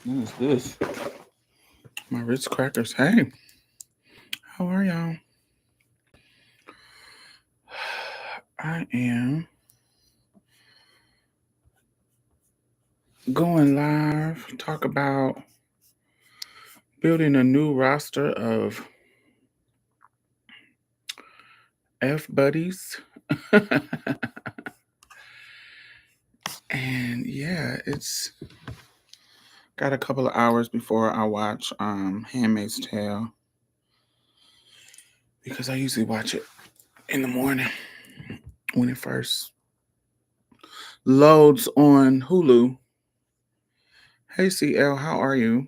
What is this? My Ritz crackers. Hey, how are y'all? I am going live. Talk about building a new roster of F buddies. And yeah, it's got a couple of hours before I watch Handmaid's Tale because I usually watch it in the morning when it first loads on Hulu. Hey CL, how are you?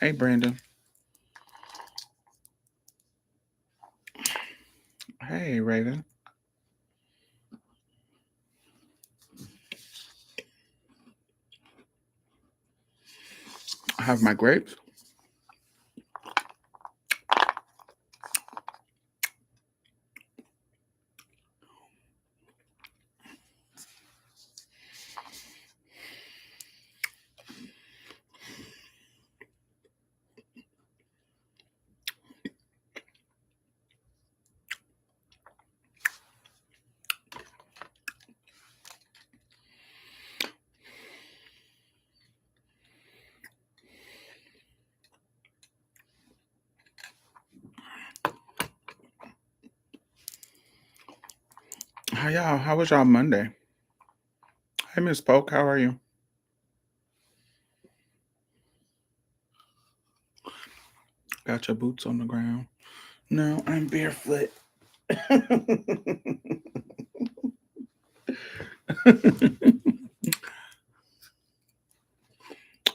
Hey Brandon. Hey Raven. I have my grapes. How y'all? How was y'all Monday? Hey Miss Polk, how are you? Got your boots on the ground. No, I'm barefoot.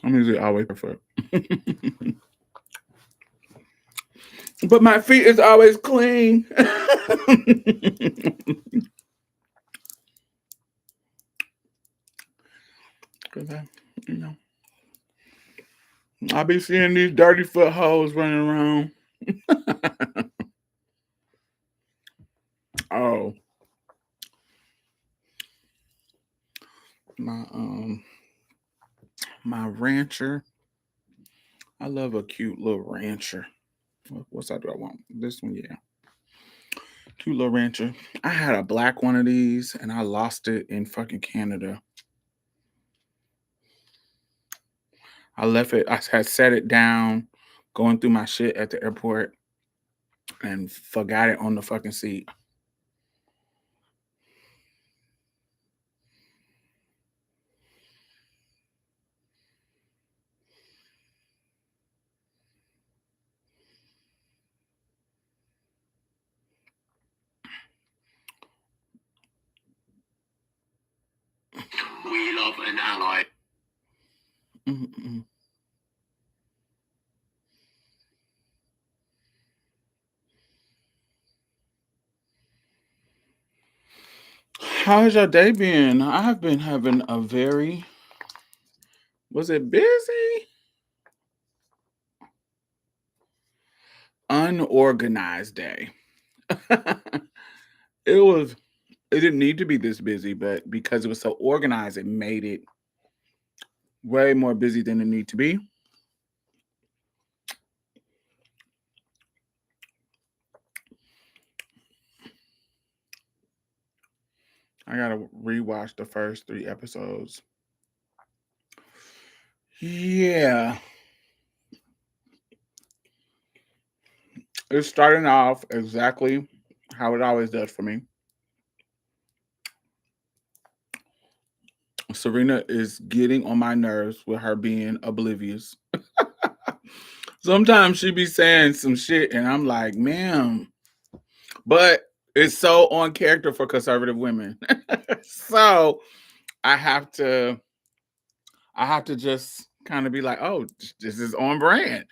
I'm usually always barefoot. But my feet is always clean. Cause you know, I be seeing these dirty foot holes running around. Oh, my my rancher. I love a cute little rancher. What side do I want? This one, yeah. Cute little rancher. I had a black one of these and I lost it in fucking Canada. I left it. I had set it down, going through my shit at the airport, and forgot it on the fucking seat. We love an ally. Mm-mm. How has your day been? I have been having a very, was it busy? Unorganized day. It was, it didn't need to be this busy, but because it was so organized, it made it way more busy than it need to be. I gotta rewatch the first 3 episodes. Yeah. It's starting off exactly how it always does for me. Serena is getting on my nerves with her being oblivious. Sometimes she be saying some shit and I'm like, ma'am. But it's so on character for conservative women. So I have to just kind of be like, oh, this is on brand.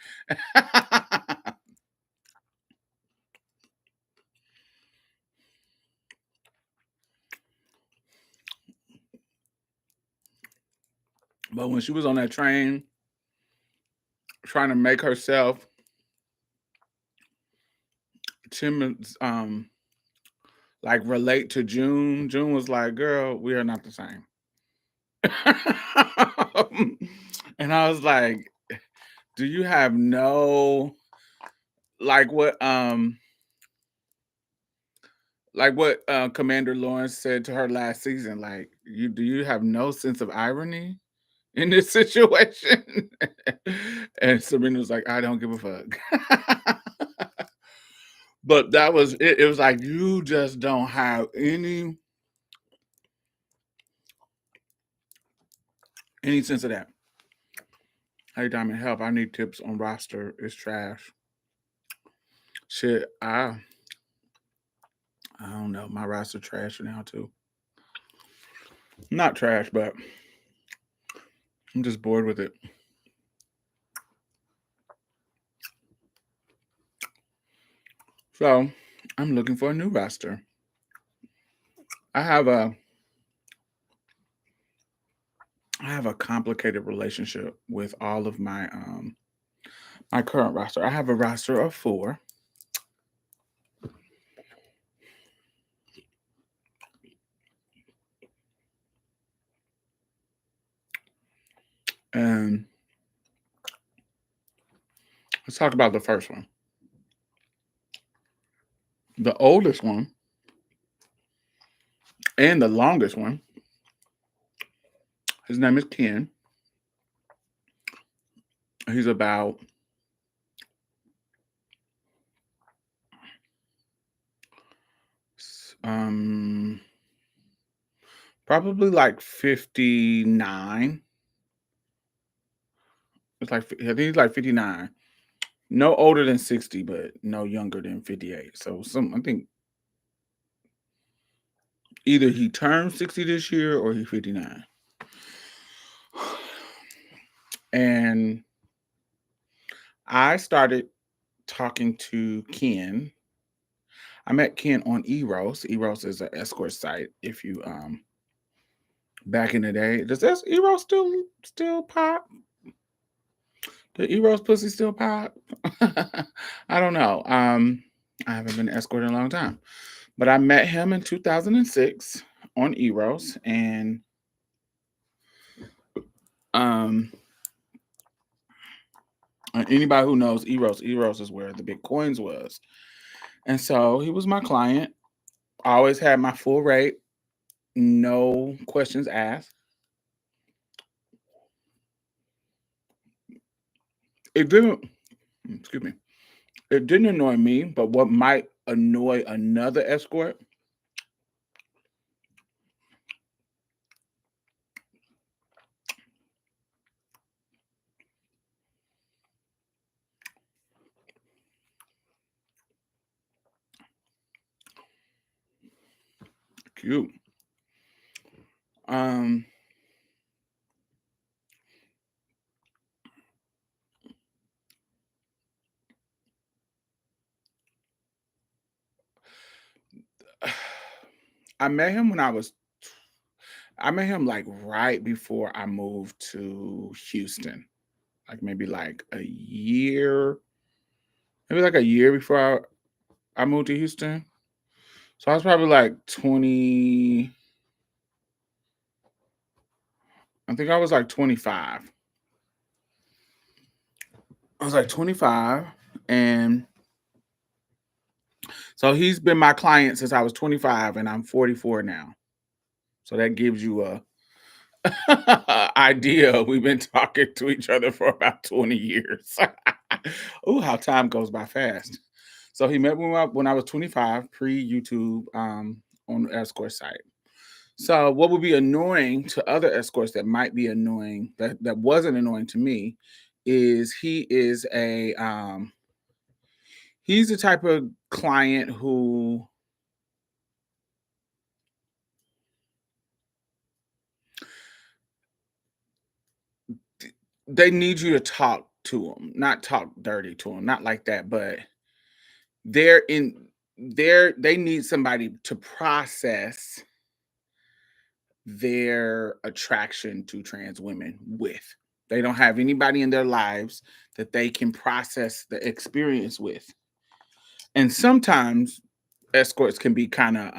But when she was on that train trying to make herself like relate to June was like, girl, we are not the same. And I was like, do you have no like what Commander Lawrence said to her last season? Like, you have no sense of irony in this situation? And Serena was like, I don't give a fuck. But that was it. It was like you just don't have any sense of that. Hey, Diamond, help! I need tips on roster. It's trash. Shit, I don't know. My roster trash now too. Not trash, but I'm just bored with it. So I'm looking for a new roster. I have a complicated relationship with all of my current roster. I have a roster of 4. And let's talk about the first one. The oldest one and the longest one. His name is Ken. He's about um probably like 59. It's like I think he's like 59. No older than 60, but no younger than 58. So I think either he turned 60 this year or he's 59. And I started talking to Ken. I met Ken on Eros. Eros is an escort site. If you back in the day, does Eros still pop? The Eros pussy still pop? I don't know. I haven't been escorted in a long time. But I met him in 2006 on Eros, and um anybody who knows Eros is where the big coins was. And so he was my client. I always had my full rate, no questions asked. It didn't, excuse me, it didn't annoy me, but what might annoy another escort, cute. Um, I met him like right before I moved to Houston, like maybe like a year, maybe like a year before I moved to Houston. So I was probably like 20, I think I was like 25. I was like 25. And so he's been my client since I was 25 and I'm 44 now. So that gives you a idea. We've been talking to each other for about 20 years. Oh, how time goes by fast. So he met me when I was 25, pre-YouTube, on the escort site. So what would be annoying to other escorts that might be annoying, that wasn't annoying to me, is he's the type of client who they need you to talk to them, not talk dirty to them, not like that, but they're in they need somebody to process their attraction to trans women with. They don't have anybody in their lives that they can process the experience with. And sometimes escorts can be kind of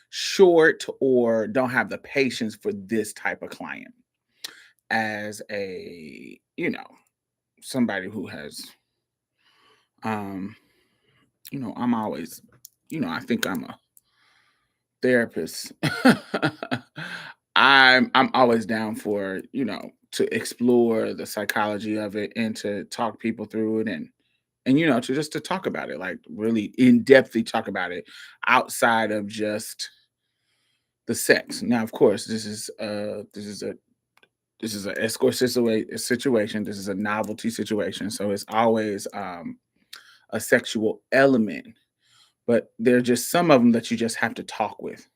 short or don't have the patience for this type of client. as a, somebody who has, um, I'm always, I think I'm a therapist. I'm always down for, to explore the psychology of it and to talk people through it and to just to talk about it, like really in depthly talk about it outside of just the sex. Now, of course, this is a escort situation. This is a novelty situation, so it's always a sexual element. But there are just some of them that you just have to talk with.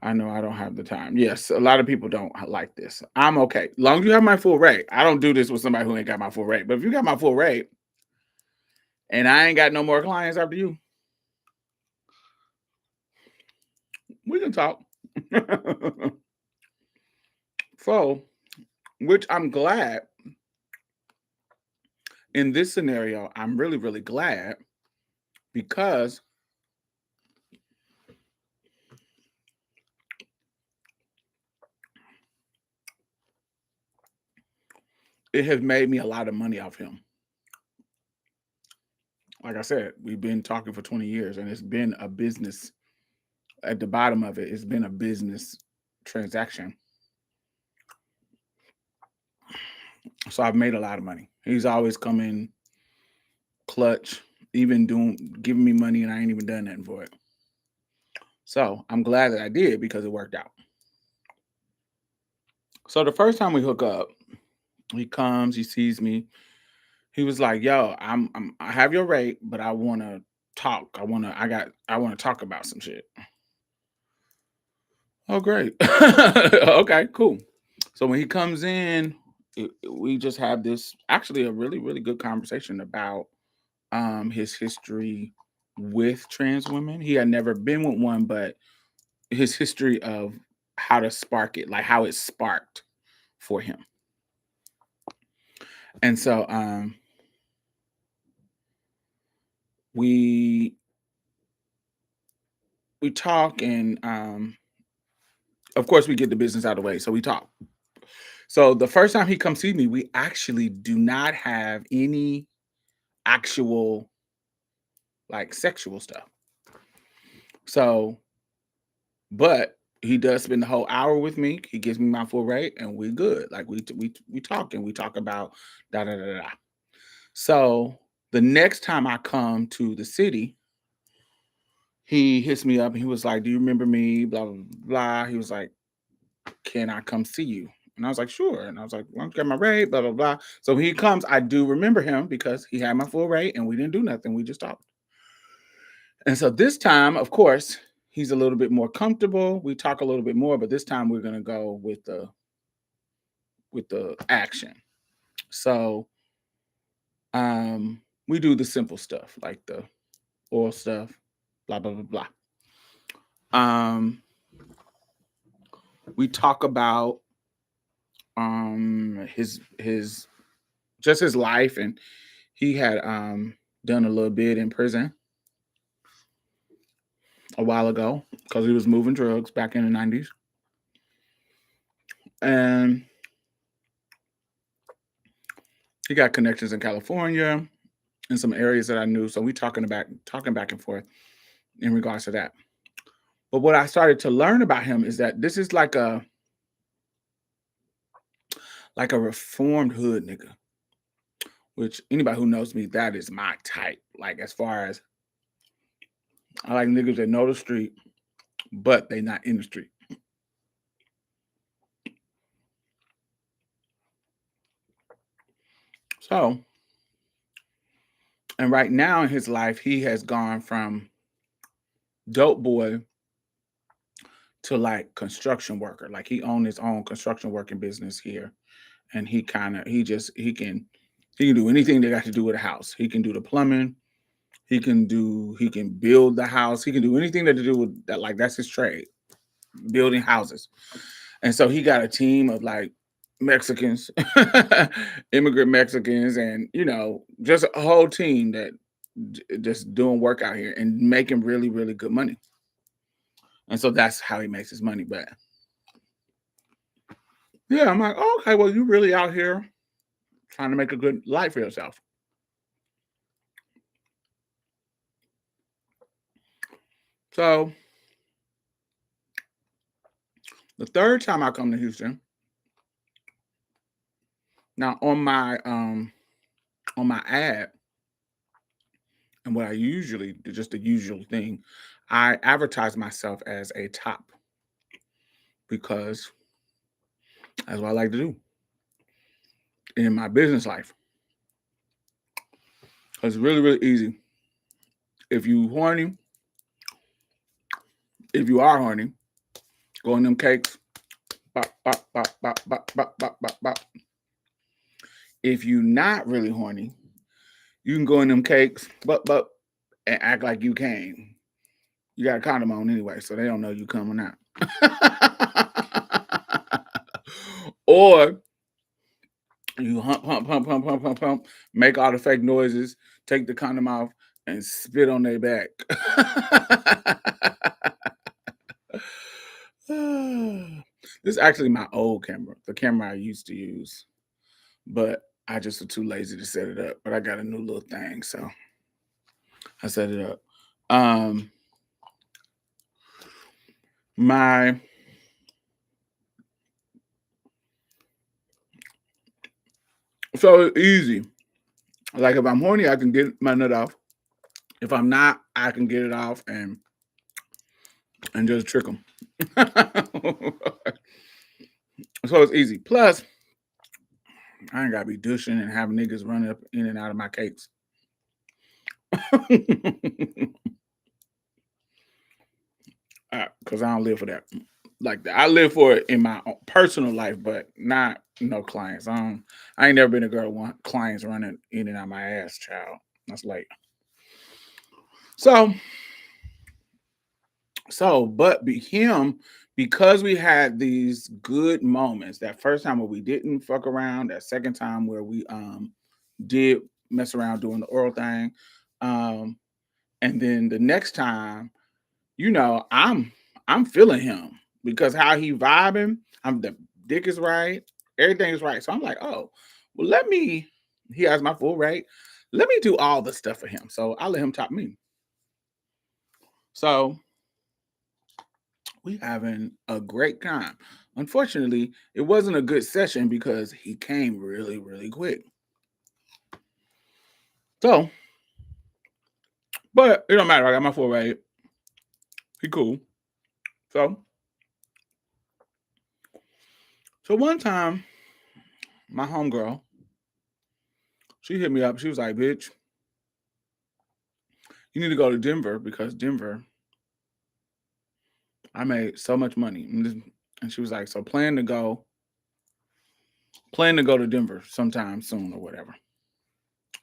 I know I don't have the time. Yes, a lot of people don't like this. I'm okay. Long as you have my full rate. I don't do this with somebody who ain't got my full rate. But if you got my full rate and I ain't got no more clients after you, we can talk. So, which I'm glad in this scenario, I'm really, really glad because it has made me a lot of money off him. Like I said, we've been talking for 20 years and it's been a business at the bottom of it. It's been a business transaction. So I've made a lot of money. He's always come in clutch, even giving me money and I ain't even done nothing for it. So I'm glad that I did because it worked out. So the first time we hook up, he comes, he sees me. He was like, "Yo, I have your rate, but I want to talk. I want to talk about some shit." Oh, great. Okay, cool. So when he comes in, we just have this actually a really, really good conversation about his history with trans women. He had never been with one, but his history of how to spark it, like how it sparked for him. And so we talk and of course we get the business out of the way. So we talk. So the first time he comes see me, we actually do not have any actual like sexual stuff. So, but he does spend the whole hour with me. He gives me my full rate, and we good. Like we talk and we talk about da da da da. So the next time I come to the city, he hits me up and he was like, "Do you remember me?" Blah blah blah. He was like, "Can I come see you?" And I was like, "Sure." And I was like, "Well, get my rate." Blah blah blah. So when he comes, I do remember him because he had my full rate and we didn't do nothing. We just talked. And so this time, of course, he's a little bit more comfortable. We talk a little bit more, but this time we're gonna go with the action. So we do the simple stuff like the oral stuff, blah blah blah blah. We talk about his just his life, and he had done a little bit in prison a while ago because he was moving drugs back in the 90s. And he got connections in California in some areas that I knew. So we talking back and forth in regards to that. But what I started to learn about him is that this is like a reformed hood nigga, which anybody who knows me, that is my type. Like as far as I like niggas that know the street, but they not in the street. So, and right now in his life, he has gone from dope boy to like construction worker. Like he owned his own construction working business here. And he can do anything they got to do with a house. He can do the plumbing, he can build the house, he can do anything that to do with that. Like that's his trade, building houses. And so he got a team of like Mexicans, immigrant Mexicans, and just a whole team that just doing work out here and making really, really good money. And so that's how he makes his money back. Yeah, I'm like, oh, okay, well, you really out here trying to make a good life for yourself. So the third time I come to Houston, now on my ad, and what I usually just the usual thing, I advertise myself as a top because that's what I like to do in my business life. It's really, really easy. If you horny, if you are horny, go on them cakes. Bop, bop, bop, bop, bop, bop, bop, bop, bop. If you not really horny, you can go in them cakes, but, and act like you came. You got a condom on anyway, so they don't know you coming out. Or you hump, hump, hump, hump, hump, hump, hump, make all the fake noises, take the condom off, and spit on their back. This is actually my old camera, the camera I used to use, but I just was too lazy to set it up. But I got a new little thing, so I set it up. Um, my so it's easy. Like if I'm horny, I can get my nut off. If I'm not, I can get it off and just trick them. So it's easy. Plus, I ain't gotta be douching and have niggas running up in and out of my cakes. Because I don't live for that. Like that. I live for it in my personal life, but not no clients. I ain't never been a girl who want clients running in and out my ass, child. That's like so but him, because we had these good moments, that first time where we didn't fuck around, that second time where we did mess around doing the oral thing, um, and then the next time, I'm feeling him because how he vibing, the dick is right, everything is right. So I'm like, oh, well, he has my full rate. Let me do all the stuff for him. So I let him top me. So we having a great time. Unfortunately, it wasn't a good session because he came really, really quick. So, but it don't matter. I got my full rate. He cool. So one time, my homegirl, she hit me up. She was like, bitch, you need to go to Denver because Denver, I made so much money. And she was like, so plan to go to Denver sometime soon or whatever.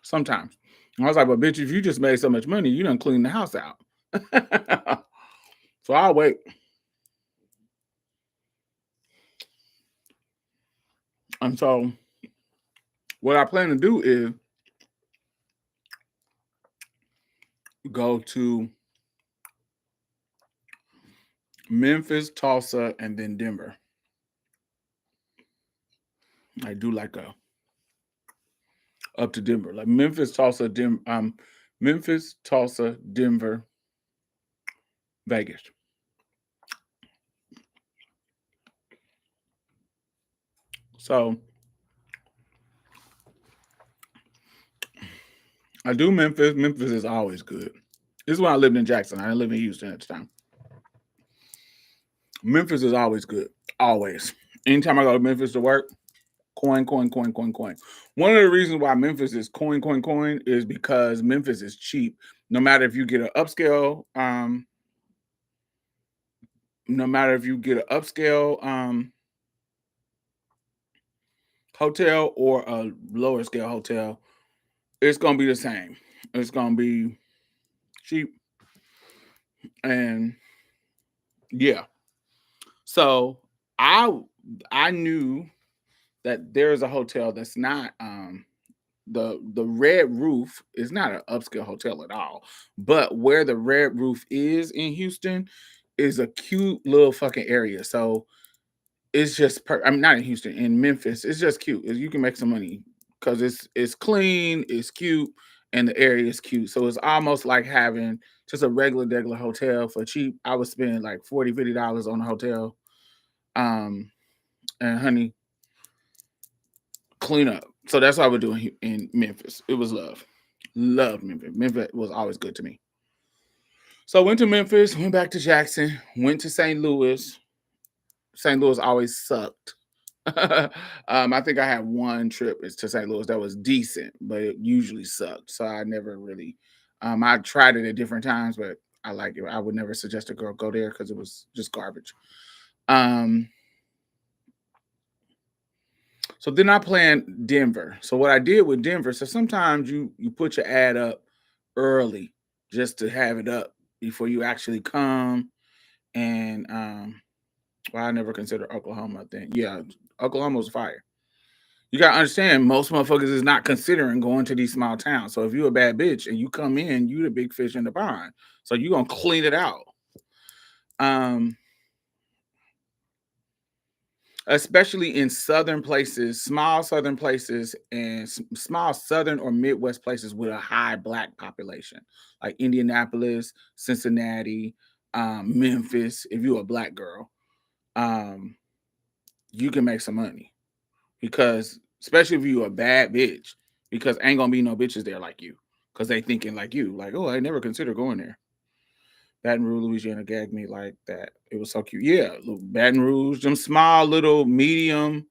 Sometimes. And I was like, but bitch, if you just made so much money, you done clean the house out. So I'll wait. And so what I plan to do is go to Memphis, Tulsa, and then Denver. I do like a up to Denver, like Memphis, Tulsa, Memphis, Tulsa, Denver, Vegas. So I do Memphis. Memphis is always good. This is when I lived in Jackson. I didn't live in Houston at the time. Memphis is always good. Always. Anytime I go to Memphis to work, coin, coin, coin, coin, coin. One of the reasons why Memphis is coin, coin, coin is because Memphis is cheap. No matter if you get an upscale, hotel or a lower scale hotel, it's gonna be the same. It's gonna be cheap, and yeah. So I knew that there's a hotel that's not the Red Roof is not an upscale hotel at all, but where the Red Roof is in Houston is a cute little fucking area. So it's just I'm not in Houston, in Memphis. It's just cute. You can make some money because it's clean, it's cute, and the area is cute. So it's almost like having just a regular hotel for cheap. I would spend like $40, $50 on a hotel. And honey, clean up. So that's what I would do in Memphis. It was love. Love Memphis. Memphis was always good to me. So I went to Memphis, went back to Jackson, went to St. Louis. St. Louis always sucked. I think I had one trip to St. Louis that was decent, but it usually sucked. So I never really. I tried it at different times, but I like it. I would never suggest a girl go there because it was just garbage. So then I planned Denver. So what I did with Denver, so sometimes you put your ad up early just to have it up before you actually come. And well, I never considered Oklahoma then. Yeah, Oklahoma's fire. You gotta understand, most motherfuckers is not considering going to these small towns. So if you're a bad bitch and you come in, you the big fish in the pond. So you're gonna clean it out. Especially in southern places, small southern places, and small southern or Midwest places with a high black population, like Indianapolis, Cincinnati, Memphis. If you're a black girl, you can make some money because, especially if you're a bad bitch, because ain't gonna be no bitches there like you, because they thinking like you, like, oh, I never considered going there. Baton Rouge, Louisiana gagged me like that. It was so cute. Yeah, Baton Rouge, them small little medium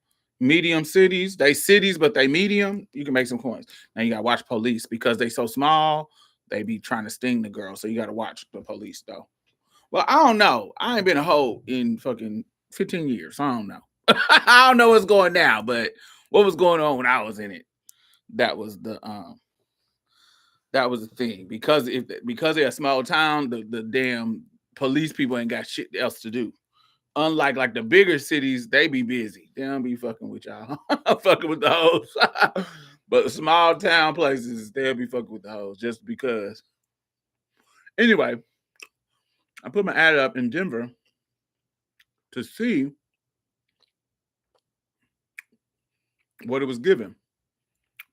cities. They cities, but they medium. You can make some coins. Now you gotta watch police because they so small. They be trying to sting the girl, so you gotta watch the police though. Well, I don't know. I ain't been a hoe in fucking 15 years. So I don't know. I don't know what's going now, but what was going on when I was in it? That was the thing because they're a small town, the damn police people ain't got shit else to do. Unlike like the bigger cities, they be busy. They don't be fucking with y'all. Fucking with the hoes. But small town places, they'll be fucking with the hoes just because. Anyway, I put my ad up in Denver to see what it was giving.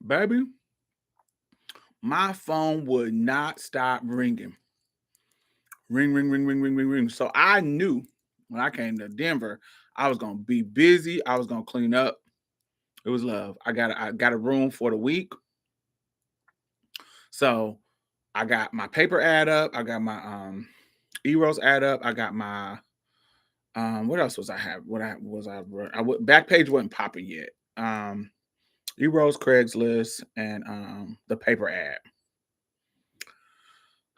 Baby, my phone would not stop ringing. Ring, ring, ring, ring, ring, ring, ring. So I knew when I came to Denver, I was gonna be busy. I was gonna clean up. It was love. I got a room for the week. So I got my paper ad up. I got my Eros ad up. I got my what else was I have? Back page wasn't popping yet. Eros, Craigslist, and the paper ad.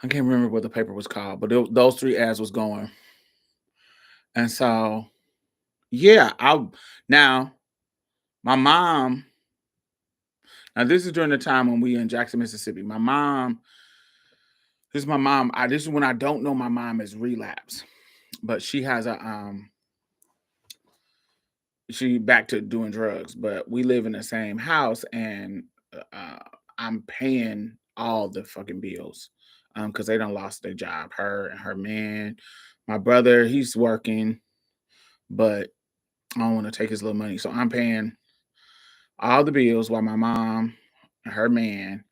I can't remember what the paper was called, but those three ads was going. And so yeah, now my mom. Now this is during the time when we in Jackson, Mississippi. This is my mom. This is when I don't know my mom is relapse, but she has she back to doing drugs. But we live in the same house, and I'm paying all the fucking bills because they done lost their job. Her and her man, my brother, he's working, but I don't want to take his little money, so I'm paying all the bills while my mom and her man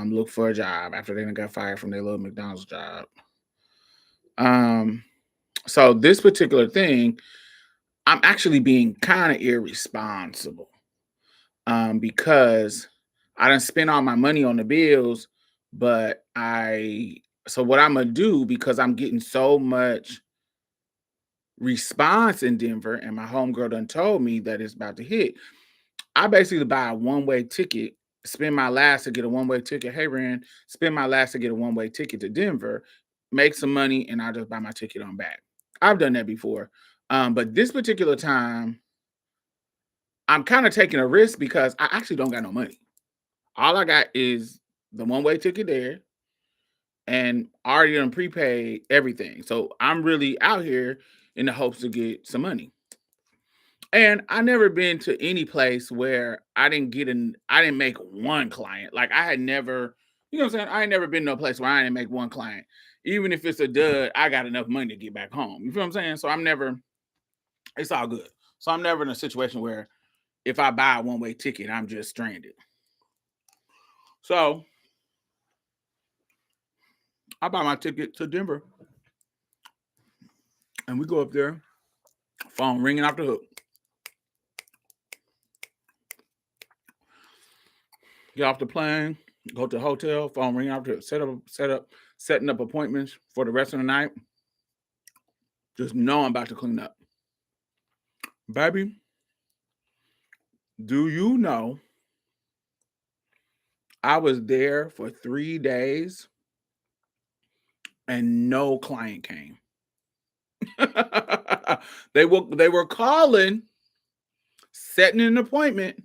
look for a job after they done got fired from their little McDonald's job. So this particular thing, I'm actually being kind of irresponsible because I done spent all my money on the bills, but so what I'm gonna do because I'm getting so much response in Denver and my homegirl done told me that it's about to hit. I basically buy a one-way ticket, spend my last to get a one-way ticket. Hey, Rand, spend my last to get a one-way ticket to Denver, make some money, and I'll just buy my ticket on back. I've done that before. But this particular time, I'm kind of taking a risk because I actually don't got no money. All I got is the one-way ticket there, and already done prepaid everything. So I'm really out here in the hopes to get some money. And I never been to any place where I didn't make one client. Like I had never, you know what I'm saying? I ain't never been to a place where I didn't make one client. Even if it's a dud, I got enough money to get back home. You feel what I'm saying? So it's all good. So I'm never in a situation where if I buy a one-way ticket, I'm just stranded. So I buy my ticket to Denver and we go up there, phone ringing off the hook. Get off the plane, go to the hotel, phone ringing off the hook, setting up appointments for the rest of the night. Just know I'm about to clean up. Baby, do you know I was there for 3 days and no client came? They were calling, setting an appointment,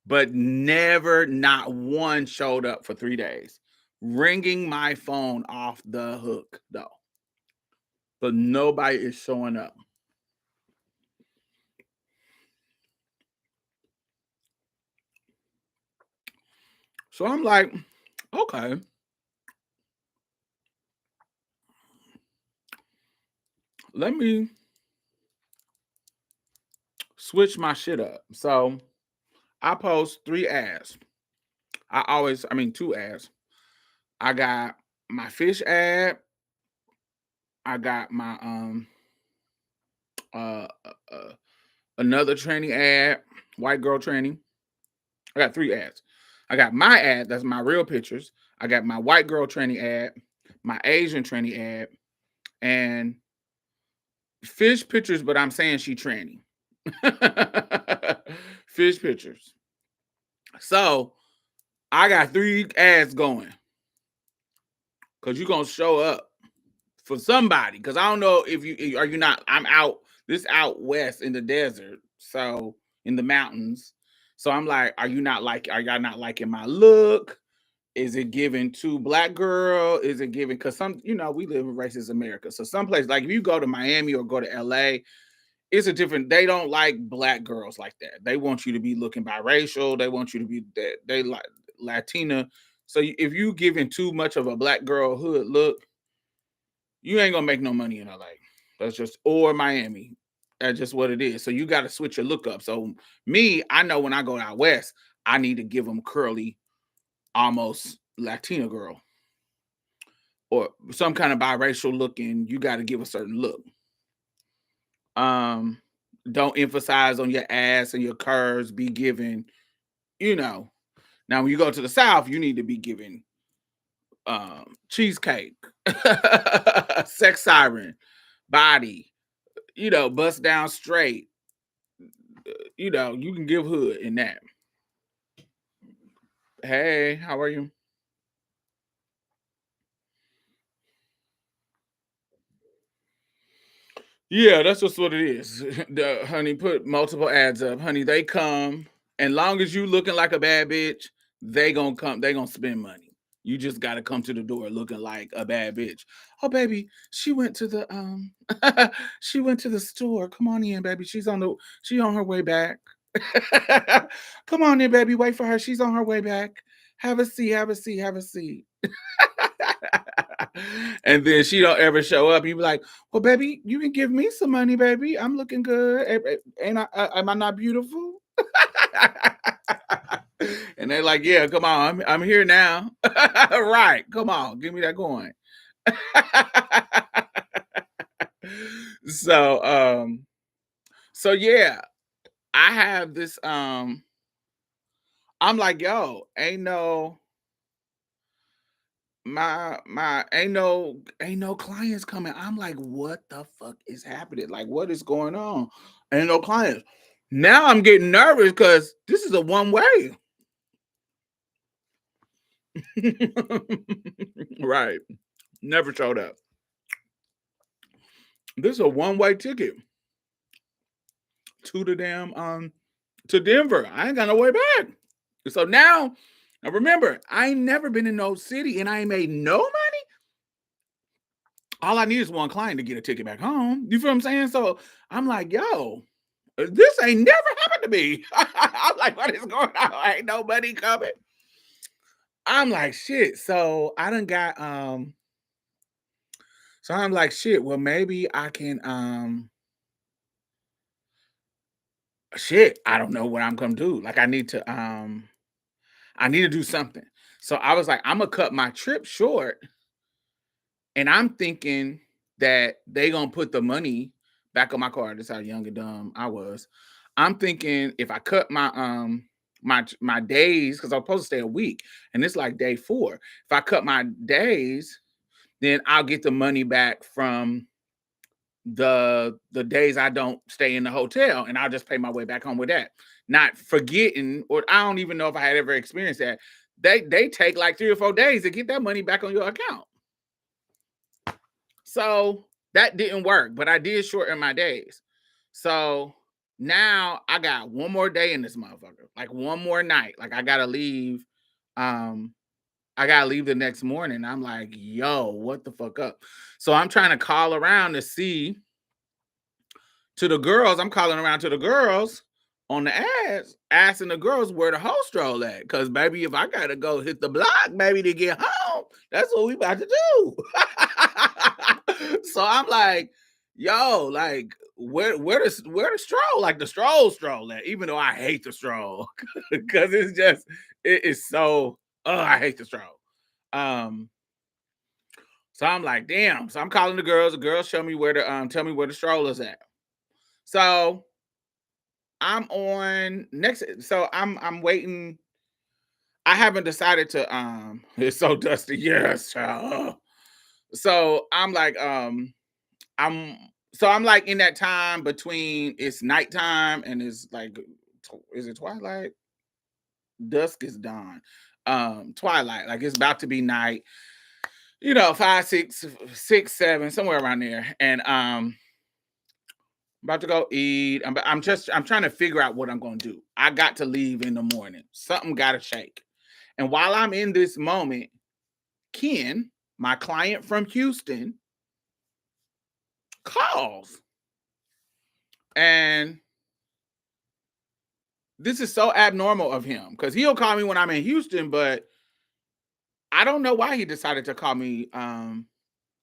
but never, not one showed up for 3 days. Ringing my phone off the hook, though. But nobody is showing up. So I'm like, okay. Let me switch my shit up. So I post 3 ads. Two ads. I got my fish ad. I got my another training ad, white girl training. I got 3 ads. I got my ad, that's my real pictures. I got my white girl training ad, my Asian training ad, and fish pictures, but I'm saying she tranny. Fish pictures. So I got 3 ads going. Cause you're gonna show up for somebody. Cause I don't know if you not. I'm out west in the desert, so in the mountains. So I'm like, are y'all not liking my look? Is it giving to black girl? Is it giving because we live in racist America. So some place like if you go to Miami or go to LA, it's a different. They don't like black girls like that. They want you to be looking biracial. They want you to be that they like Latina. So if you giving too much of a black girl hood look, you ain't gonna make no money in LA. That's just or Miami. That's just what it is. So you got to switch your look up. So me, I know when I go out west, I need to give them curly, almost Latina girl, or some kind of biracial looking. You got to give a certain look. Don't emphasize on your ass and your curves. Be given, Now when you go to the South, you need to be given cheesecake, sex siren, body, bust down straight. You can give hood in that. Hey, how are you? Yeah, that's just what it is. Honey, put multiple ads up. Honey, they come. And long as you looking like a bad bitch, they gonna come. They gonna spend money. You just gotta come to the door looking like a bad bitch. Oh, baby, she went to the she went to the store. Come on in, baby. She on her way back. Come on in, baby. Wait for her. She's on her way back. Have a seat. Have a seat. Have a seat. And then she don't ever show up. You be like, "Well, baby, you can give me some money, baby. I'm looking good. Ain't am I not beautiful?" And they're like, "Yeah, come on, I'm here now." Right? Come on, give me that coin. So, so yeah, I have this. I'm like, yo, ain't no ain't no clients coming. I'm like, what the fuck is happening? Like, what is going on? Ain't no clients. Now I'm getting nervous because this is a one way. Right. Never showed up. This is a one-way ticket to the damn to Denver. I ain't got no way back. So now remember, I ain't never been in no city and I ain't made no money. All I need is one client to get a ticket back home. You feel what I'm saying? So I'm like, yo, this ain't never happened to me. I'm like, what is going on? Ain't nobody coming. I'm like, shit. So I done got so I'm like, shit, well, maybe I can shit, I don't know what I'm gonna do. Like I need to do something. So I was like, I'm gonna cut my trip short, and I'm thinking that they gonna put the money back on my card. That's how young and dumb I was. I'm thinking if I cut my days, because I was supposed to stay a week, and it's like day 4. If I cut my days, then I'll get the money back from the days I don't stay in the hotel, and I'll just pay my way back home with that. Not forgetting, or I don't even know if I had ever experienced that. They take like 3 or 4 days to get that money back on your account. So that didn't work, but I did shorten my days. So now I got one more day in this motherfucker, like one more night. Like I gotta leave. I gotta leave the next morning. I'm like, yo, what the fuck up? So I'm trying to call around to see to the girls. I'm calling around to the girls on the ads, asking the girls where the host stroll at. Cause baby, if I gotta go hit the block, baby, to get home, that's what we about to do. So I'm like, yo, like where the stroll? Like the stroll at, even though I hate the stroll. Cause it's just it is so I hate the stroll. Um so I'm like, damn. So I'm calling the girls. The girls show me where the tell me where the stroll is at. So I'm on next. So I'm waiting. I haven't decided to it's so dusty. Yes. So I'm like I'm I'm like in that time between it's nighttime and it's like is it twilight? Dusk is dawn. Twilight. Like it's about to be night. You know, 5, 6, 6, 7, somewhere around there. And about to go eat. I'm trying to figure out what I'm gonna do. I got to leave in the morning. Something gotta shake. And while I'm in this moment, Ken, my client from Houston, calls. And this is so abnormal of him because he'll call me when I'm in Houston, but I don't know why he decided to call me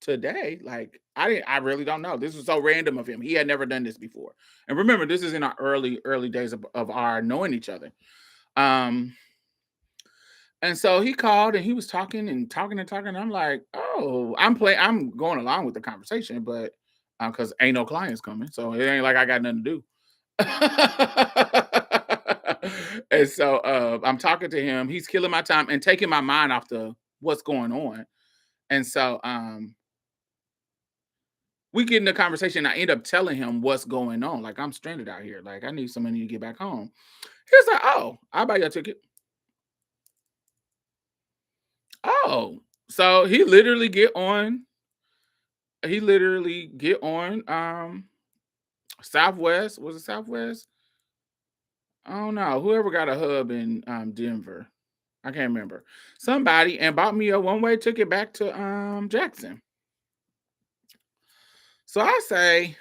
today. Like I really don't know. This was so random of him. He had never done this before. And remember, this is in our early days of our knowing each other. Um and so he called and he was talking and talking and talking. I'm like, oh, I'm going along with the conversation, but because ain't no clients coming. So it ain't like I got nothing to do. And so I'm talking to him. He's killing my time and taking my mind off the what's going on. And so we get in the conversation. I end up telling him what's going on. Like I'm stranded out here. Like I need some money to get back home. He's like, "Oh, I'll buy you a ticket." Oh, so he literally get on. He literally get on. Southwest, was it Southwest? I don't know. Whoever got a hub in Denver, I can't remember. Somebody and bought me a one-way ticket back to Jackson. So I say,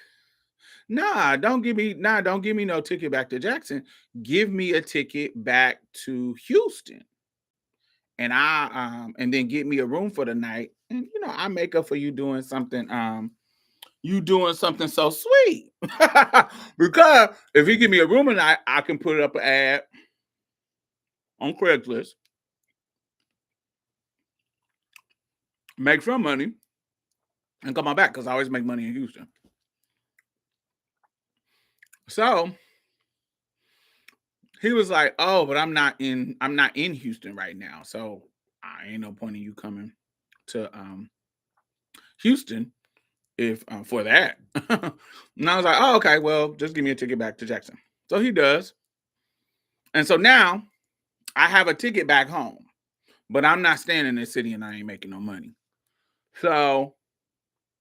don't give me no ticket back to Jackson. Give me a ticket back to Houston. And and then get me a room for the night. And I make up for you doing something so sweet. Because if he give me a room tonight, I can put up an ad on Craigslist, make some money, and come on back because I always make money in Houston. So he was like, "Oh, but I'm not in Houston right now, so I ain't no point in you coming to Houston if for that." And I was like, "Oh, okay, well, just give me a ticket back to Jackson." So he does, and so now I have a ticket back home, but I'm not staying in this city and I ain't making no money. So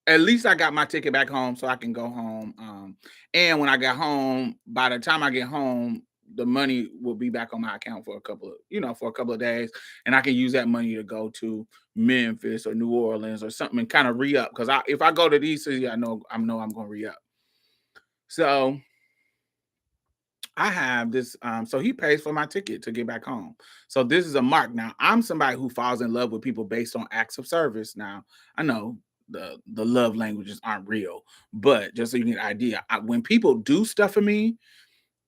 at least I got my ticket back home so I can go home. And when I get home, by the time I get home, the money will be back on my account for for a couple of days. And I can use that money to go to Memphis or New Orleans or something and kind of re-up. Because if I go to these cities, I know I'm going to re-up. So I have this. So he pays for my ticket to get back home. So this is a mark. Now I'm somebody who falls in love with people based on acts of service. Now I know the love languages aren't real, but just so you get an idea, when people do stuff for me,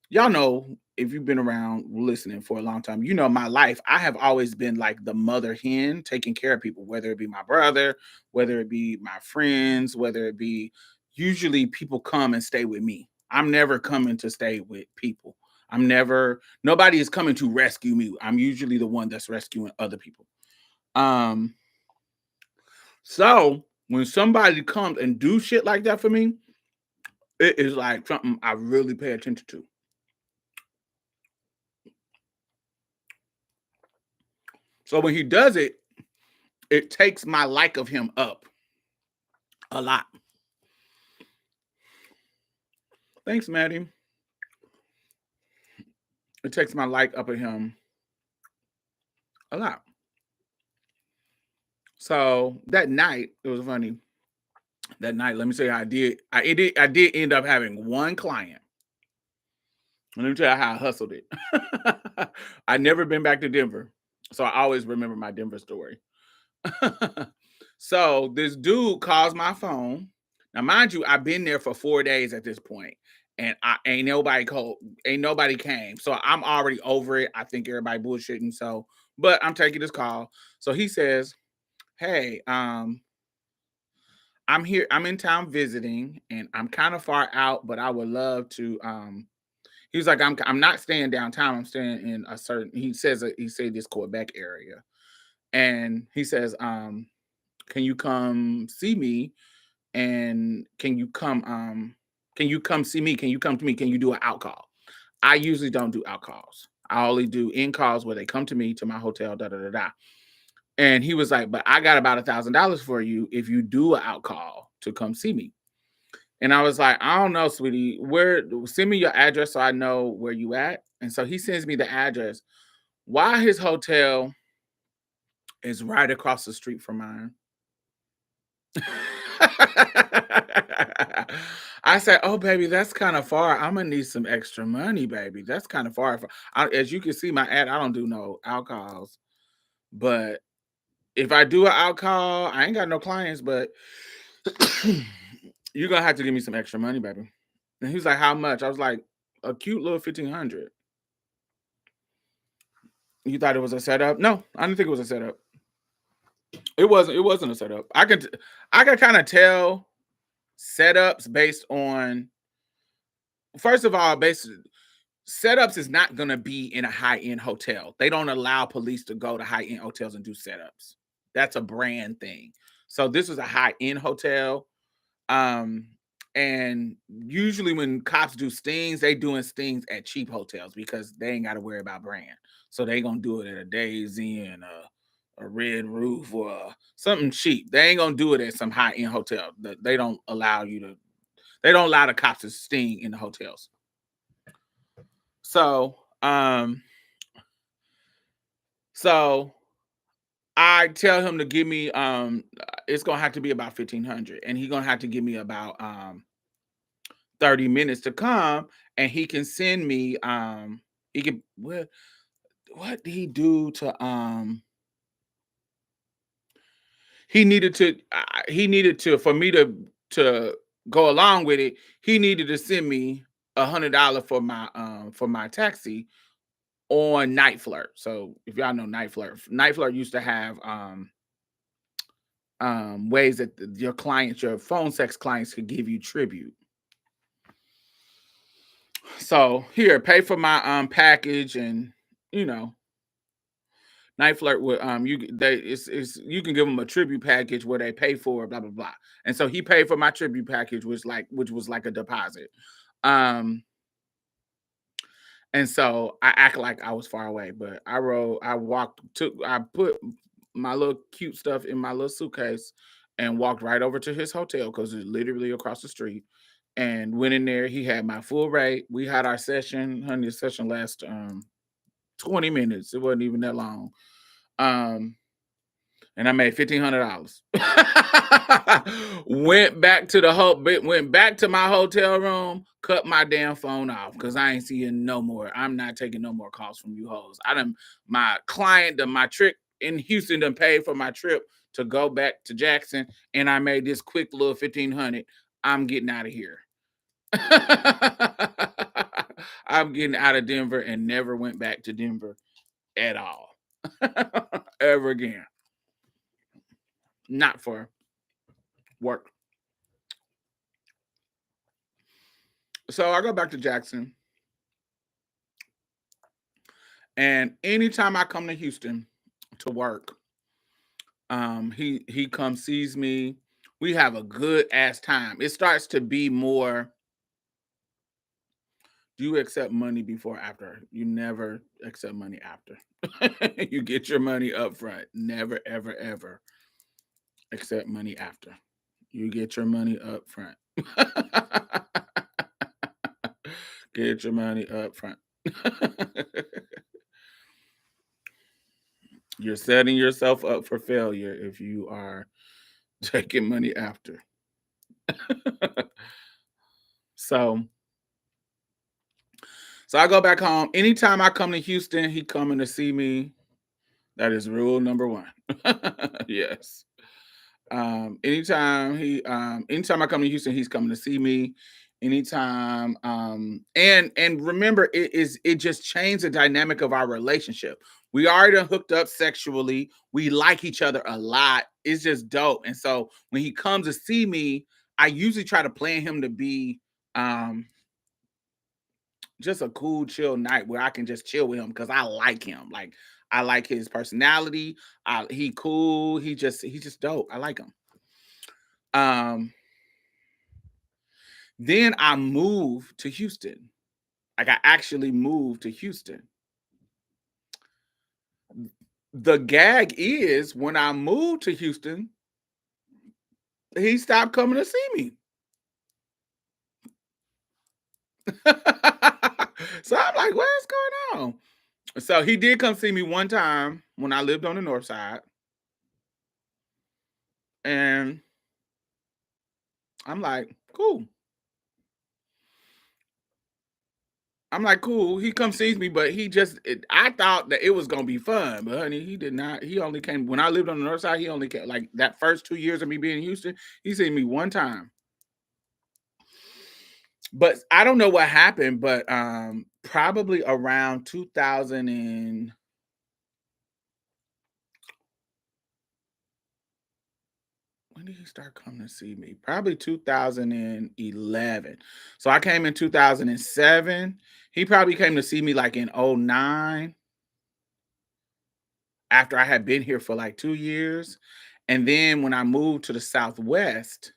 y'all know, if you've been around listening for a long time, you know my life. I have always been like the mother hen taking care of people, whether it be my brother, whether it be my friends, whether it be usually people come and stay with me. I'm never coming to stay with people. Nobody is coming to rescue me. I'm usually the one that's rescuing other people. Um, so when somebody comes and do shit like that for me, it is like something I really pay attention to. So when he does it, it takes my like of him up a lot. Thanks, Maddie. It takes my like up of him a lot. So that night, it was funny. That night, let me say how I did. I did end up having one client. Let me tell you how I hustled it. I never been back to Denver, so I always remember my Denver story. So this dude calls my phone. Now, mind you, I've been there for 4 days at this point, and I ain't nobody called, ain't nobody came. So I'm already over it. I think everybody bullshitting. So, but I'm taking this call. So he says, "Hey, I'm here. I'm in town visiting, and I'm kind of far out, but I would love to." He was like, "I'm not staying downtown. I'm staying in a certain." He said this Quebec area, and he says, "Can you come see me? And can you come see me? Can you come to me? Can you do an out call?" I usually don't do out calls. I only do in calls where they come to me to my hotel, da da da da. And he was like, "But I got about $1,000 for you if you do an out call to come see me." And I was like, "I don't know, sweetie. Where Send me your address so I know where you at." And so he sends me the address. Why his hotel is right across the street from mine. I said, "Oh, baby, that's kind of far. I'm gonna need some extra money, baby. That's kind of far." As you can see, my ad, I don't do no alcohols, but if I do an alcohol, I ain't got no clients, but you're gonna have to give me some extra money, baby. And he was like, "How much?" I was like, "A cute little 1,500." You thought it was a setup? No, I didn't think it was a setup. It wasn't. It wasn't a setup. I could kind of tell setups based on. First of all, setups is not going to be in a high-end hotel. They don't allow police to go to high-end hotels and do setups. That's a brand thing. So this is a high-end hotel. Um, and usually when cops do stings, they doing stings at cheap hotels because they ain't got to worry about brand. So they gonna do it at a Days Inn, a Red Roof, or something cheap. They ain't gonna do it at some high-end hotel. They don't allow you to. They don't allow the cops to sting in the hotels. So, so I tell him to give me it's gonna have to be about 1,500, and he's gonna have to give me about 30 minutes to come, and he can send me he can what did he do to he needed to for me to go along with it, he needed to send me $100 for my taxi on Night Flirt. So if y'all know Night Flirt used to have ways that your clients, your phone sex clients, could give you tribute. So here, pay for my package, and you know, Night Flirt with you can give them a tribute package where they pay for blah blah blah. And so he paid for my tribute package, which was like a deposit. Um, and so I act like I was far away, but I put my little cute stuff in my little suitcase and walked right over to his hotel because it's literally across the street. And went in there. He had my full rate. We had our session. Honey, the session last 20 minutes. It wasn't even that long. Um, and I made $1,500. Went back to my hotel room, cut my damn phone off because I ain't seeing no more. I'm not taking no more calls from you hoes. My client, my trip in Houston done paid for my trip to go back to Jackson, and I made this quick little 1,500. I'm getting out of here. I'm getting out of Denver and never went back to Denver at all. Ever again. Not for work. So I go back to Jackson. And anytime I come to Houston to work, he comes, sees me. We have a good ass time. It starts to be more, do you accept money before or after? You never accept money after. You get your money up front. Never, ever, ever accept money after. You get your money up front. Get your money up front. You're setting yourself up for failure if you are taking money after. So I go back home. Anytime I come to Houston, he coming to see me. That is rule number one. Yes. Anytime I come to Houston, he's coming to see me. Anytime, and remember, it just changed the dynamic of our relationship. We already done hooked up sexually. We like each other a lot. It's just dope. And so when he comes to see me, I usually try to plan him to be just a cool, chill night where I can just chill with him because I like him. Like I like his personality. He cool. He's just dope. I like him. Then I moved to Houston. Like I actually moved to Houston. The gag is when I moved to Houston, he stopped coming to see me. So I'm like, what's going on? So he did come see me one time when I lived on the north side. And I'm like, cool. I'm like, cool. He comes sees me, but I thought that it was gonna be fun, but honey, he did not. He only came when I lived on the north side. He only came like that first 2 years of me being in Houston. He seen me one time, but I don't know what happened. But probably around 2000 and when did he start coming to see me? Probably 2011. So I came in 2007. He probably came to see me like in 09 after I had been here for like 2 years. And then when I moved to the Southwest,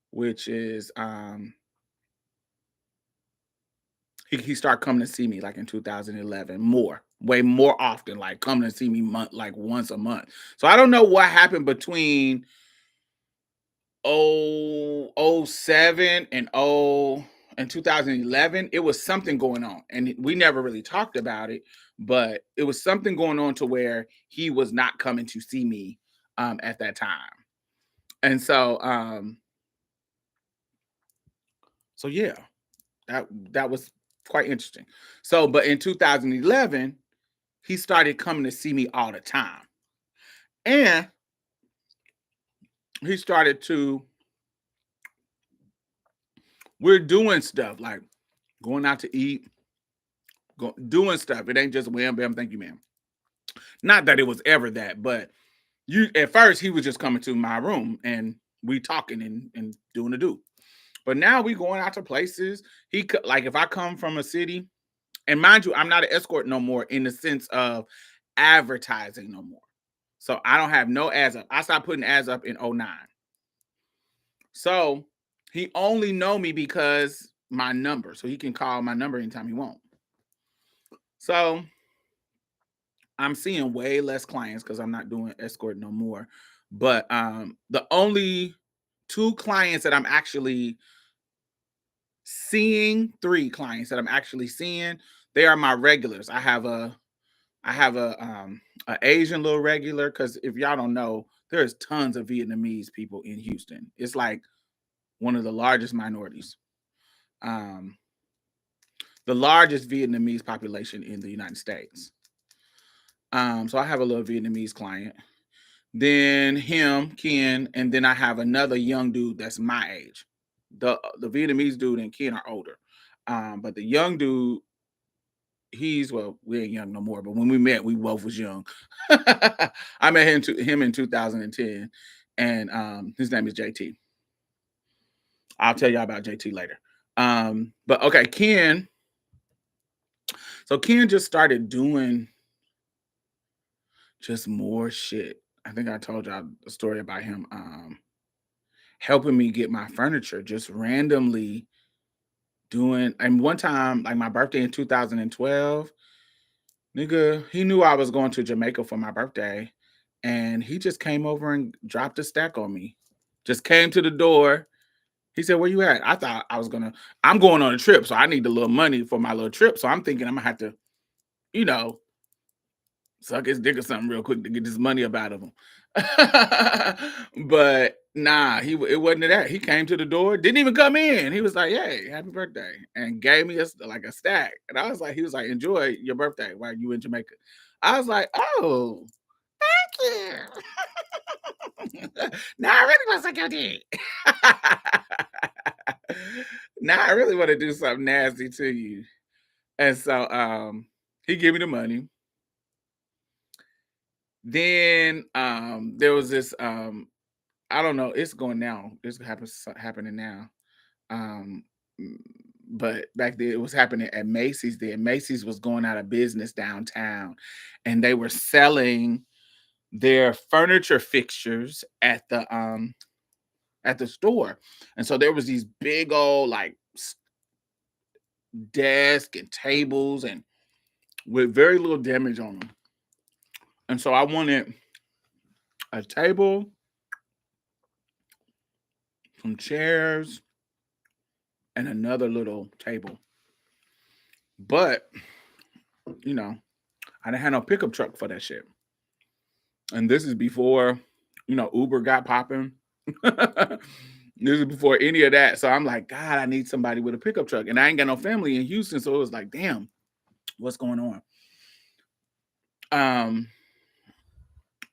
which is he started coming to see me like in 2011 way more often, like coming to see me like once a month. So I don't know what happened between 07 and 2011. It was something going on and we never really talked about it, but it was something going on to where he was not coming to see me at that time. And so yeah, that was quite interesting. So but in 2011 he started coming to see me all the time, and he started to we're doing stuff like going out to eat, doing stuff. It ain't just wham bam, thank you, ma'am. Not that it was ever that, but you at first he was just coming to my room and we talking and doing the do. But now we going out to places. Like if I come from a city, and mind you, I'm not an escort no more in the sense of advertising no more. So I don't have no ads up. I stopped putting ads up in 09. So he only know me because my number. So he can call my number anytime he want. So I'm seeing way less clients because I'm not doing escort no more. But the only two clients that I'm actually seeing, three clients that I'm actually seeing, they are my regulars. I have a Asian little regular, because if y'all don't know, there's tons of Vietnamese people in Houston. It's like one of the largest minorities. The largest Vietnamese population in the United States. So I have a little Vietnamese client. Then him, Ken, and then I have another young dude that's my age. The Vietnamese dude and Ken are older. But the young dude, we ain't young no more, but when we met, we both was young. I met him in 2010, and his name is JT. I'll tell y'all about JT later. But okay, Ken. So Ken just started doing just more shit. I think I told y'all a story about him helping me get my furniture, just randomly doing. And one time, like my birthday in 2012, nigga, he knew I was going to Jamaica for my birthday, and he just came over and dropped a stack on me. Just came to the door. He said, "Where you at?" I thought I'm going on a trip, so I need a little money for my little trip. So I'm thinking I'm gonna have to, you know, suck his dick or something real quick to get this money up out of him. But nah, it wasn't that. He came to the door, didn't even come in. He was like, "Hey, happy birthday," and gave me like a stack. And I was like, he was like, "Enjoy your birthday while you in Jamaica." I was like, "Oh, thank you." Now I really want to suck your dick. Now I really want to do something nasty to you. And so he gave me the money. Then there was this I don't know, it's going now. It's happening now. Um m- but back then it was happening at Macy's then. Macy's was going out of business downtown, and they were selling their furniture fixtures at the store. And so there was these big old like desk and tables and with very little damage on them. And so I wanted a table, some chairs, and another little table. But, you know, I didn't have no pickup truck for that shit. And this is before, Uber got popping. This is before any of that. So I'm like, God, I need somebody with a pickup truck. And I ain't got no family in Houston. So it was like, damn, what's going on?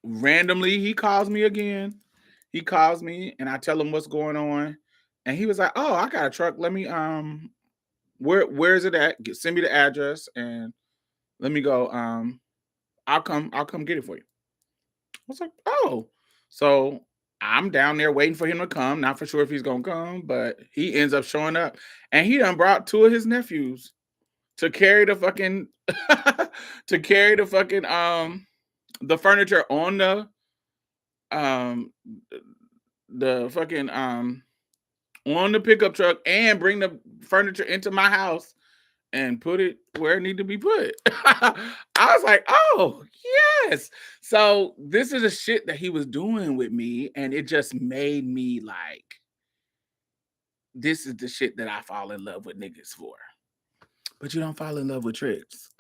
Randomly, he calls me again. He calls me and I tell him what's going on. And he was like, "Oh, I got a truck. Let me where is it at? Send me the address and let me go. I'll come get it for you." I was like, "Oh." So I'm down there waiting for him to come. Not for sure if he's gonna come, but he ends up showing up. And he done brought two of his nephews to carry the fucking to carry the furniture um the fucking on the pickup truck and bring the furniture into my house and put it where it need to be put. I was like, "Oh, yes." So this is the shit that he was doing with me, and it just made me like, this is the shit that I fall in love with niggas for. But you don't fall in love with tricks.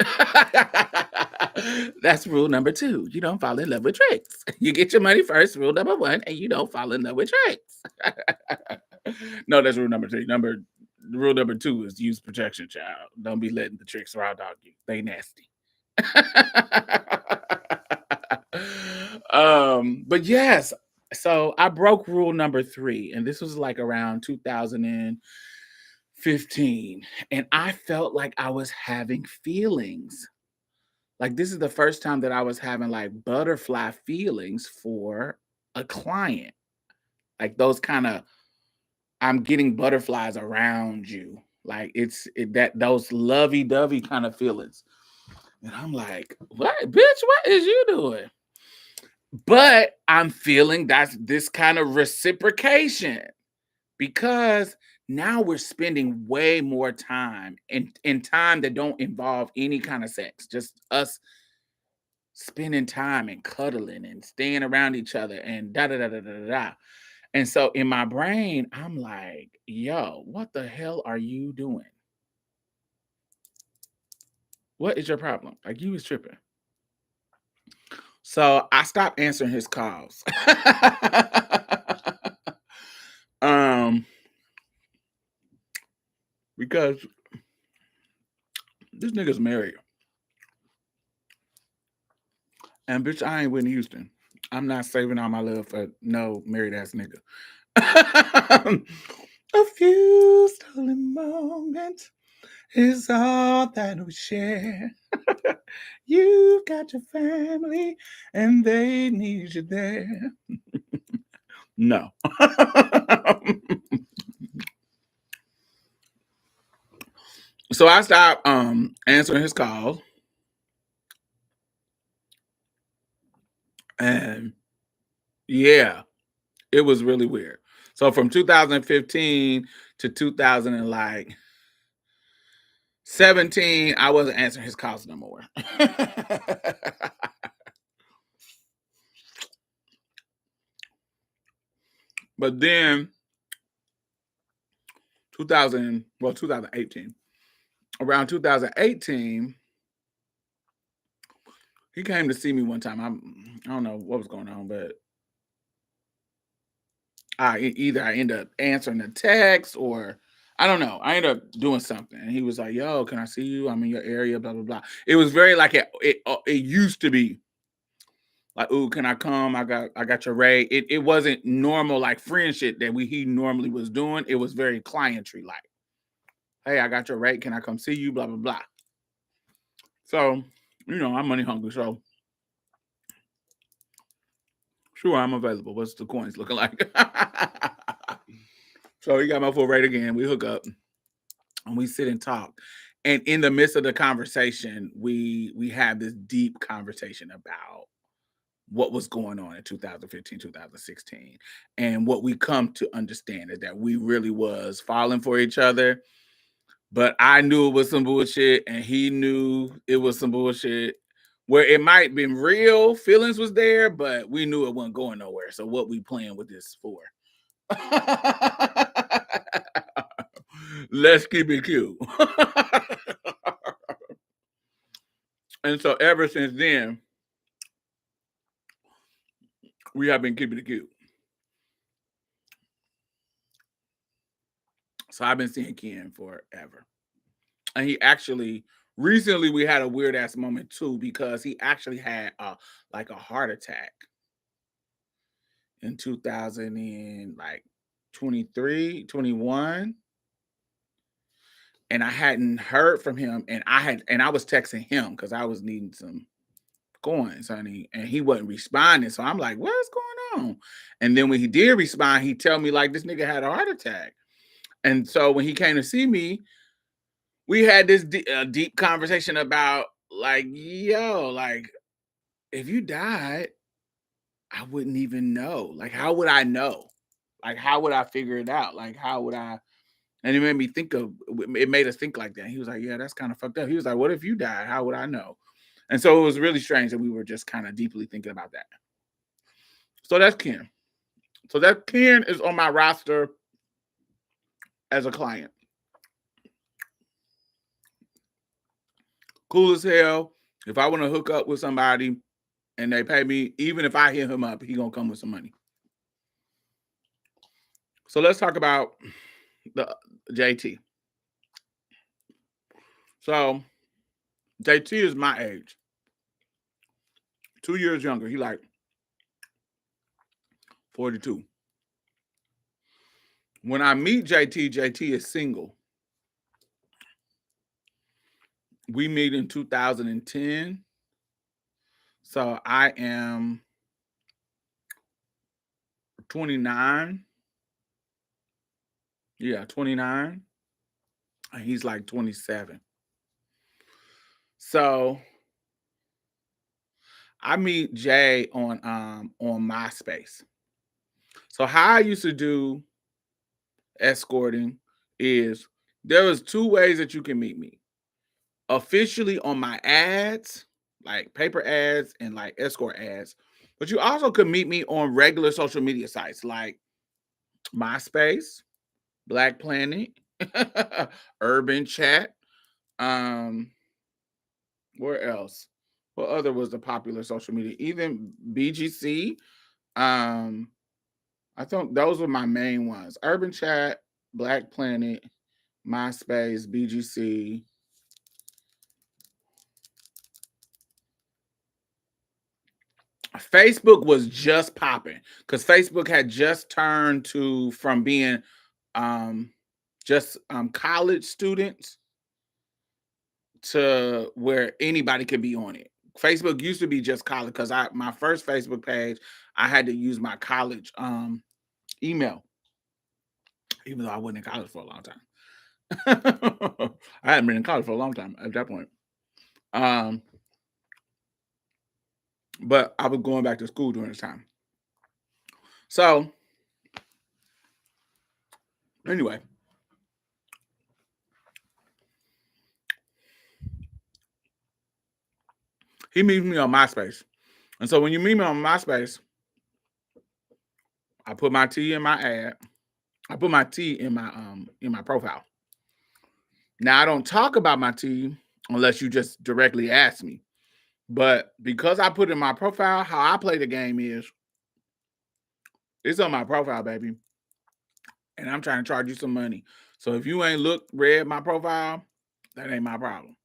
That's rule number 2. You don't fall in love with tricks. You get your money first, rule number 1, and you don't fall in love with tricks. No, that's rule number 3. Rule number 2 is use protection, child. Don't be letting the tricks raw dog you. They nasty. But yes, so I broke rule number 3, and this was like around 2015, and I felt like I was having feelings. Like this is the first time that I was having like butterfly feelings for a client. Like those kind of, I'm getting butterflies around you. Like that those lovey-dovey kind of feelings. And I'm like, "What, bitch, what is you doing?" But I'm feeling that's this kind of reciprocation because now we're spending way more time in time that don't involve any kind of sex, just us spending time and cuddling and staying around each other and da da da da da da. Da. And so in my brain, I'm like, "Yo, what the hell are you doing? What is your problem? Like you was tripping." So I stopped answering his calls. um, because this nigga's married. And bitch, I ain't Whitney Houston. I'm not saving all my love for no married ass nigga. A few stolen moments. is all that we share. You've got your family and they need you there. No. So I stopped answering his calls. And yeah, it was really weird. So from 2015 to 2017, I wasn't answering his calls no more. But then 2018. Around 2018, he came to see me one time. I don't know what was going on, but either I ended up answering the text or I don't know. I ended up doing something, and he was like, "Yo, can I see you? I'm in your area." Blah blah blah. It was very like it used to be like, "Ooh, can I come? I got your rate." It wasn't normal like friendship that he normally was doing. It was very clientry like, "Hey, I got your rate. Can I come see you?" Blah blah blah. So I'm money hungry, so sure, I'm available. What's the coins looking like? So he got my full rate again. We hook up and we sit and talk. And in the midst of the conversation, we have this deep conversation about what was going on in 2015, 2016. And what we come to understand is that we really was falling for each other. But I knew it was some bullshit, and he knew it was some bullshit. Where it might have been real, feelings was there, but we knew it wasn't going nowhere. So what we playing with this for? Let's keep it cute. And so ever since then, we have been keeping it cute. So I've been seeing Ken forever. And he actually recently we had a weird ass moment too, because he actually had like a heart attack in 2000 and like 23, 21. And I hadn't heard from him, and I was texting him because I was needing some coins, honey, and he wasn't responding. So I'm like, what's going on? And then when he did respond, he tell me like this nigga had a heart attack. And so when he came to see me, we had this deep conversation about like, yo, like if you died, I wouldn't even know. Like, how would I know? Like, how would I figure it out? Like, how would I? And it made me think of it. Made us think like that. He was like, yeah, that's kind of fucked up. He was like, what if you died? How would I know? And so it was really strange that we were just kind of deeply thinking about that. So that's Ken. So that Ken is on my roster as a client. Cool as hell. If I want to hook up with somebody and they pay me, even if I hit him up, he gonna come with some money. So let's talk about the JT. So JT is my age, 2 years younger. He like 42. When I meet JT, JT is single. We meet in 2010. So I am 29. Yeah, 29. And he's like 27. So I meet Jay on MySpace. So how I used to do escorting is there was two ways that you can meet me. Officially on my ads, like paper ads and like escort ads, but you also could meet me on regular social media sites like MySpace, Black Planet, Urban Chat. Um, where else? What other was the popular social media? Even BGC. Um, I think those were my main ones. Urban Chat, Black Planet, MySpace, BGC. Facebook was just popping because Facebook had just turned to from being just college students to where anybody could be on it. Facebook used to be just college because my first Facebook page, I had to use my college email, even though I wasn't in college for a long time. I hadn't been in college for a long time at that point. But I was going back to school during this time. So anyway, he meets me on MySpace. And so when you meet me on MySpace, I put my T in my ad. I put my T in my profile. Now I don't talk about my T unless you just directly ask me. But because I put in my profile, how I play the game is it's on my profile, baby. And I'm trying to charge you some money. So if you ain't read my profile, that ain't my problem.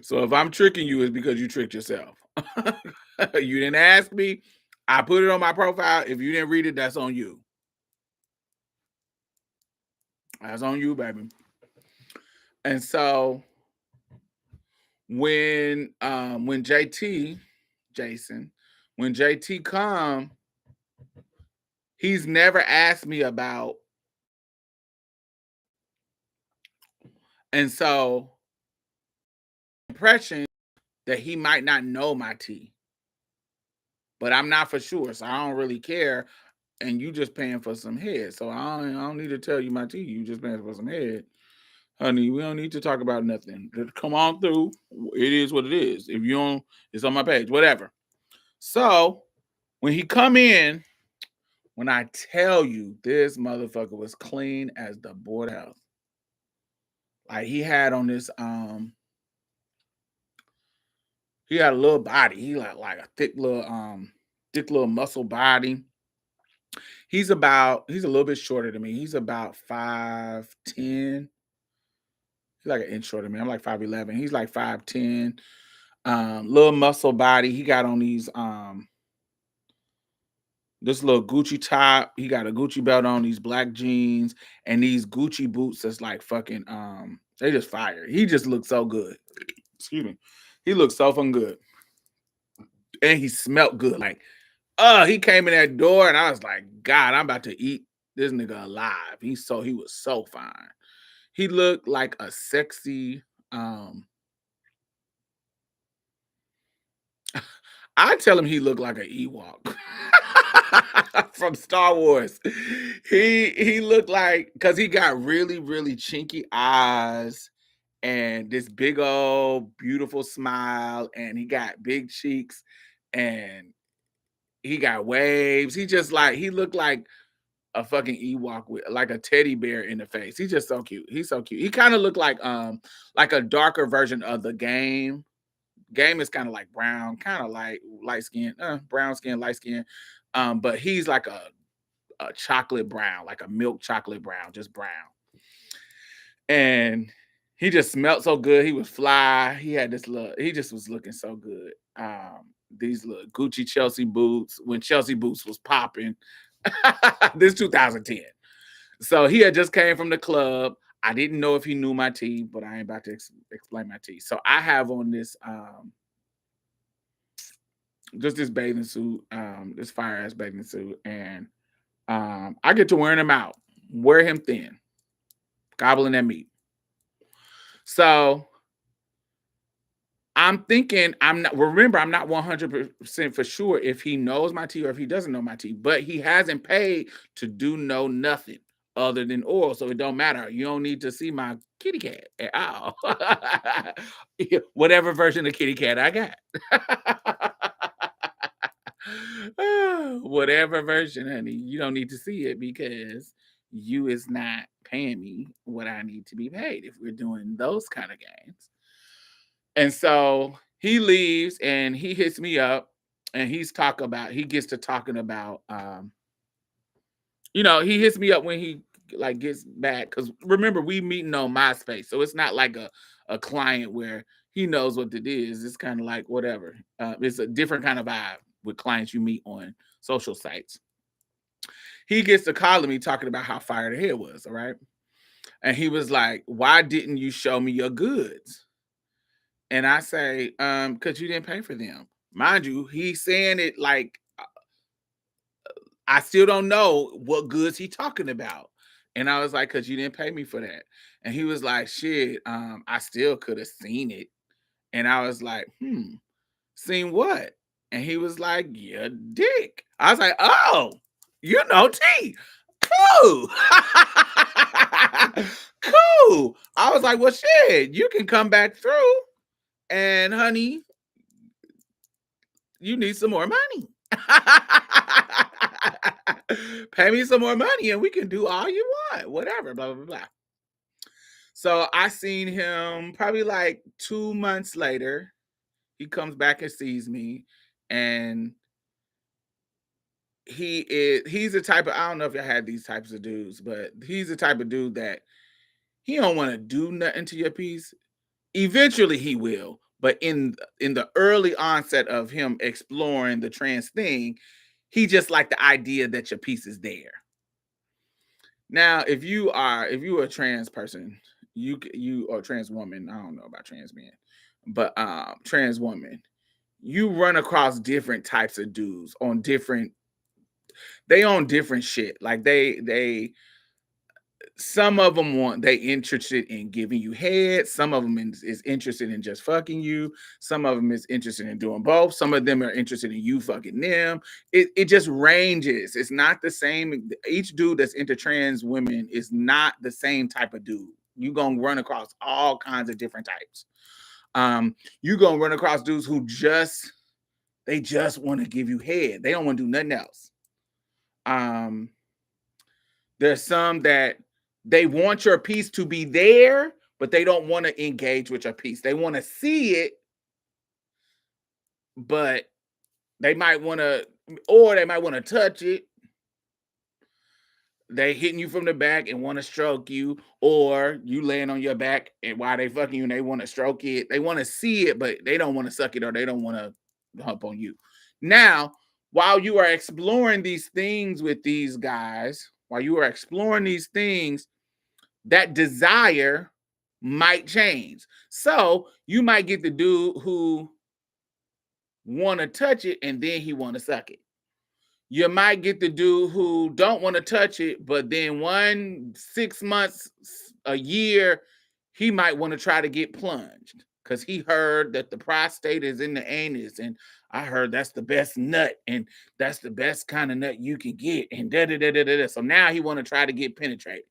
So if I'm tricking you, it's because you tricked yourself. You didn't ask me. I put it on my profile. If you didn't read it, that's on you. That's on you, baby. And so when Jason, when JT come, he's never asked me about. And so impression that he might not know my T. But I'm not for sure, so I don't really care. And you just paying for some head. So I don't need to tell you my T. You just paying for some head. Honey, we don't need to talk about nothing. Just come on through. It is what it is. If you don't, it's on my page, whatever. So when he come in, when I tell you this motherfucker was clean as the board house. Like he had on this, he had a little body. He like a thick little muscle body. He's a little bit shorter than me. He's about 5'10". He's like an inch shorter than me. I'm like 5'11". He's like 5'10". Little muscle body. He got on these this little Gucci top. He got a Gucci belt on, these black jeans, and these Gucci boots that's like fucking they just fire. He just looks so good. Excuse me. He looks so fucking good. And he smelled good. Like, he came in that door and I was like, God, I'm about to eat this nigga alive. He was so fine. He looked like a sexy I tell him he looked like an Ewok from Star Wars. He looked like, because he got really, really chinky eyes and this big old beautiful smile, and he got big cheeks and he got waves. He looked like a fucking Ewok with like a teddy bear in the face. He's just so cute. He's so cute. He kind of looked like a darker version of the game. Game is kind of like brown, kind of like light skin, brown skin, light skin. But he's like a chocolate brown, like a milk chocolate brown, just brown. And he just smelled so good. He was fly. He had this look. He just was looking so good. These little Gucci Chelsea boots when Chelsea boots was popping. This 2010. So he had just came from the club. I didn't know if he knew my tea, but I ain't about to explain my tea. So I have on this just this bathing suit, this fire ass bathing suit, and I get to wearing him out, wear him thin, gobbling that meat. So I'm thinking, I'm not 100% for sure if he knows my tea or if he doesn't know my tea, but he hasn't paid to do nothing other than oral, so it don't matter. You don't need to see my kitty cat at all. Whatever version of kitty cat I got. Whatever version, honey. You don't need to see it because you is not paying me what I need to be paid if we're doing those kind of games. And so he leaves and he hits me up and he gets to talking about he hits me up when he like gets back, because remember we meeting on MySpace, so it's not like a client where he knows what it is. It's kind of like whatever. It's a different kind of vibe with clients you meet on social sites. He gets to calling me talking about how fire the head was, all right? And he was like, why didn't you show me your goods? And I say, because you didn't pay for them. Mind you, he's saying it like I still don't know what goods he talking about. And I was like, because you didn't pay me for that. And he was like, shit, I still could have seen it. And I was like, seen what? And he was like, yeah, dick. I was like, oh, you know T. Cool. Cool. I was like, well, shit, you can come back through. And honey, you need some more money. Pay me some more money and we can do all you want, whatever, blah, blah, blah. So I seen him probably like 2 months later. He comes back and sees me, and he's the type of, I don't know if y'all had these types of dudes, but he's the type of dude that he don't want to do nothing to your piece. Eventually he will, but in the early onset of him exploring the trans thing, he just like the idea that your piece is there. Now, if you are a trans person, you or trans woman, I don't know about trans men, but trans woman, you run across different types of dudes on different, they own different shit. Like they some of them they interested in giving you head. Some of them is interested in just fucking you. Some of them is interested in doing both. Some of them are interested in you fucking them. It just ranges. It's not the same. Each dude that's into trans women is not the same type of dude. You're gonna run across all kinds of different types. You're gonna run across dudes who just want to give you head. They don't want to do nothing else. There's some that they want your piece to be there, but they don't want to engage with your piece. They want to see it, but they might want to, or they might want to touch it. They hitting you from the back and want to stroke you, or you laying on your back and while they fucking you and they want to stroke it. They want to see it, but they don't want to suck it or they don't want to hump on you. Now, while you are exploring these things with these guys, while you are exploring these things, that desire might change. So you might get the dude who want to touch it and then he want to suck it. You might get the dude who don't want to touch it, but then 6 months, a year, he might want to try to get plunged because he heard that the prostate is in the anus, and I heard that's the best nut, and that's the best kind of nut you can get, and da da da da da. So now he want to try to get penetrated.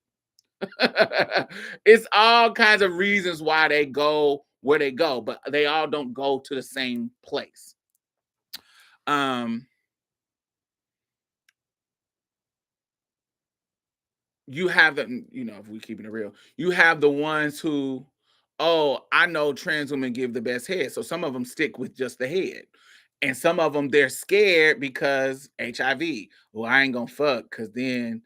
It's all kinds of reasons why they go where they go, but they all don't go to the same place. You have the, if we keeping it real, you have the ones who, oh, I know trans women give the best head. So some of them stick with just the head. And some of them, they're scared because HIV. Well, I ain't gonna fuck because then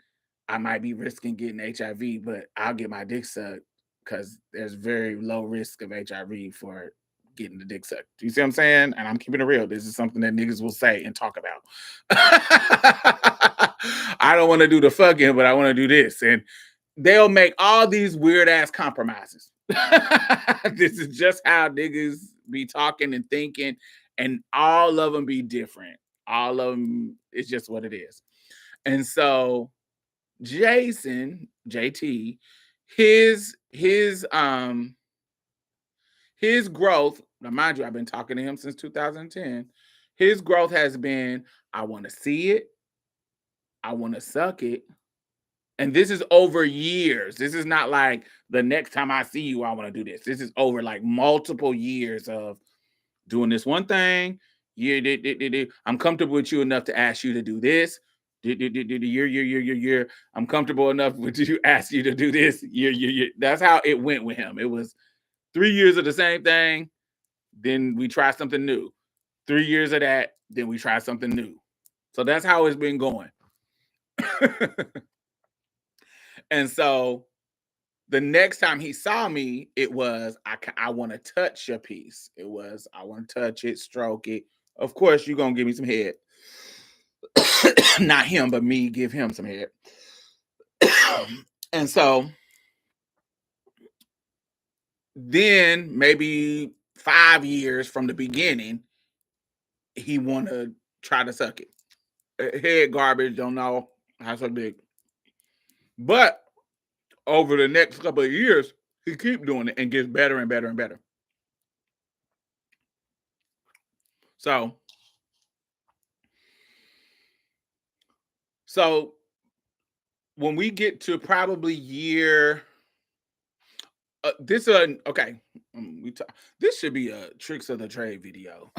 I might be risking getting HIV, but I'll get my dick sucked because there's very low risk of HIV for getting the dick sucked. Do you see what I'm saying? And I'm keeping it real. This is something that niggas will say and talk about. I don't want to do the fucking, but I want to do this. And they'll make all these weird ass compromises. This is just how niggas be talking and thinking, and all of them be different. All of them, it's just what it is. And so Jason, JT, his growth, now mind you, I've been talking to him since 2010. His growth has been, I want to see it, I want to suck it. And this is over years. This is not like the next time I see you, I want to do this. This is over like multiple years of doing this one thing. I'm comfortable with you enough to ask you to do this. Year. I'm comfortable enough with you, ask you to do this. Year. That's how it went with him. It was 3 years of the same thing. Then we try something new. 3 years of that. Then we try something new. So that's how it's been going. And so the next time he saw me, it was, I want to touch your piece. It was, I want to touch it, stroke it. Of course, you're going to give me some head. Not him, but me give him some head. And so then maybe 5 years from the beginning, he want to try to suck it. Head garbage, don't know how so big. But over the next couple of years, he keep doing it and gets better and better and better. So when we get to probably year this okay. This should be a tricks of the trade video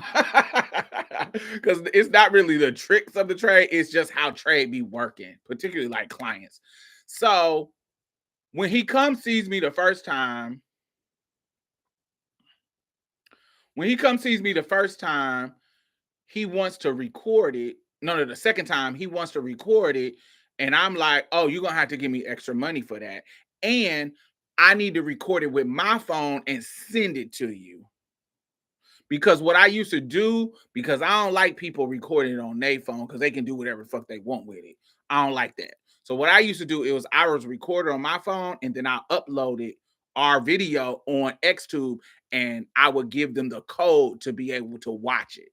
because it's not really the tricks of the trade. It's just how trade be working, particularly like clients. So when he comes sees me the first time, he wants to record it. No, the second time he wants to record it, and I'm like, oh, you're gonna have to give me extra money for that, and I need to record it with my phone and send it to you. Because what I used to do, because I don't like people recording it on their phone because they can do whatever the fuck they want with it. I don't like that. So what I used to do, I was recorded on my phone and then I uploaded our video on Xtube and I would give them the code to be able to watch it.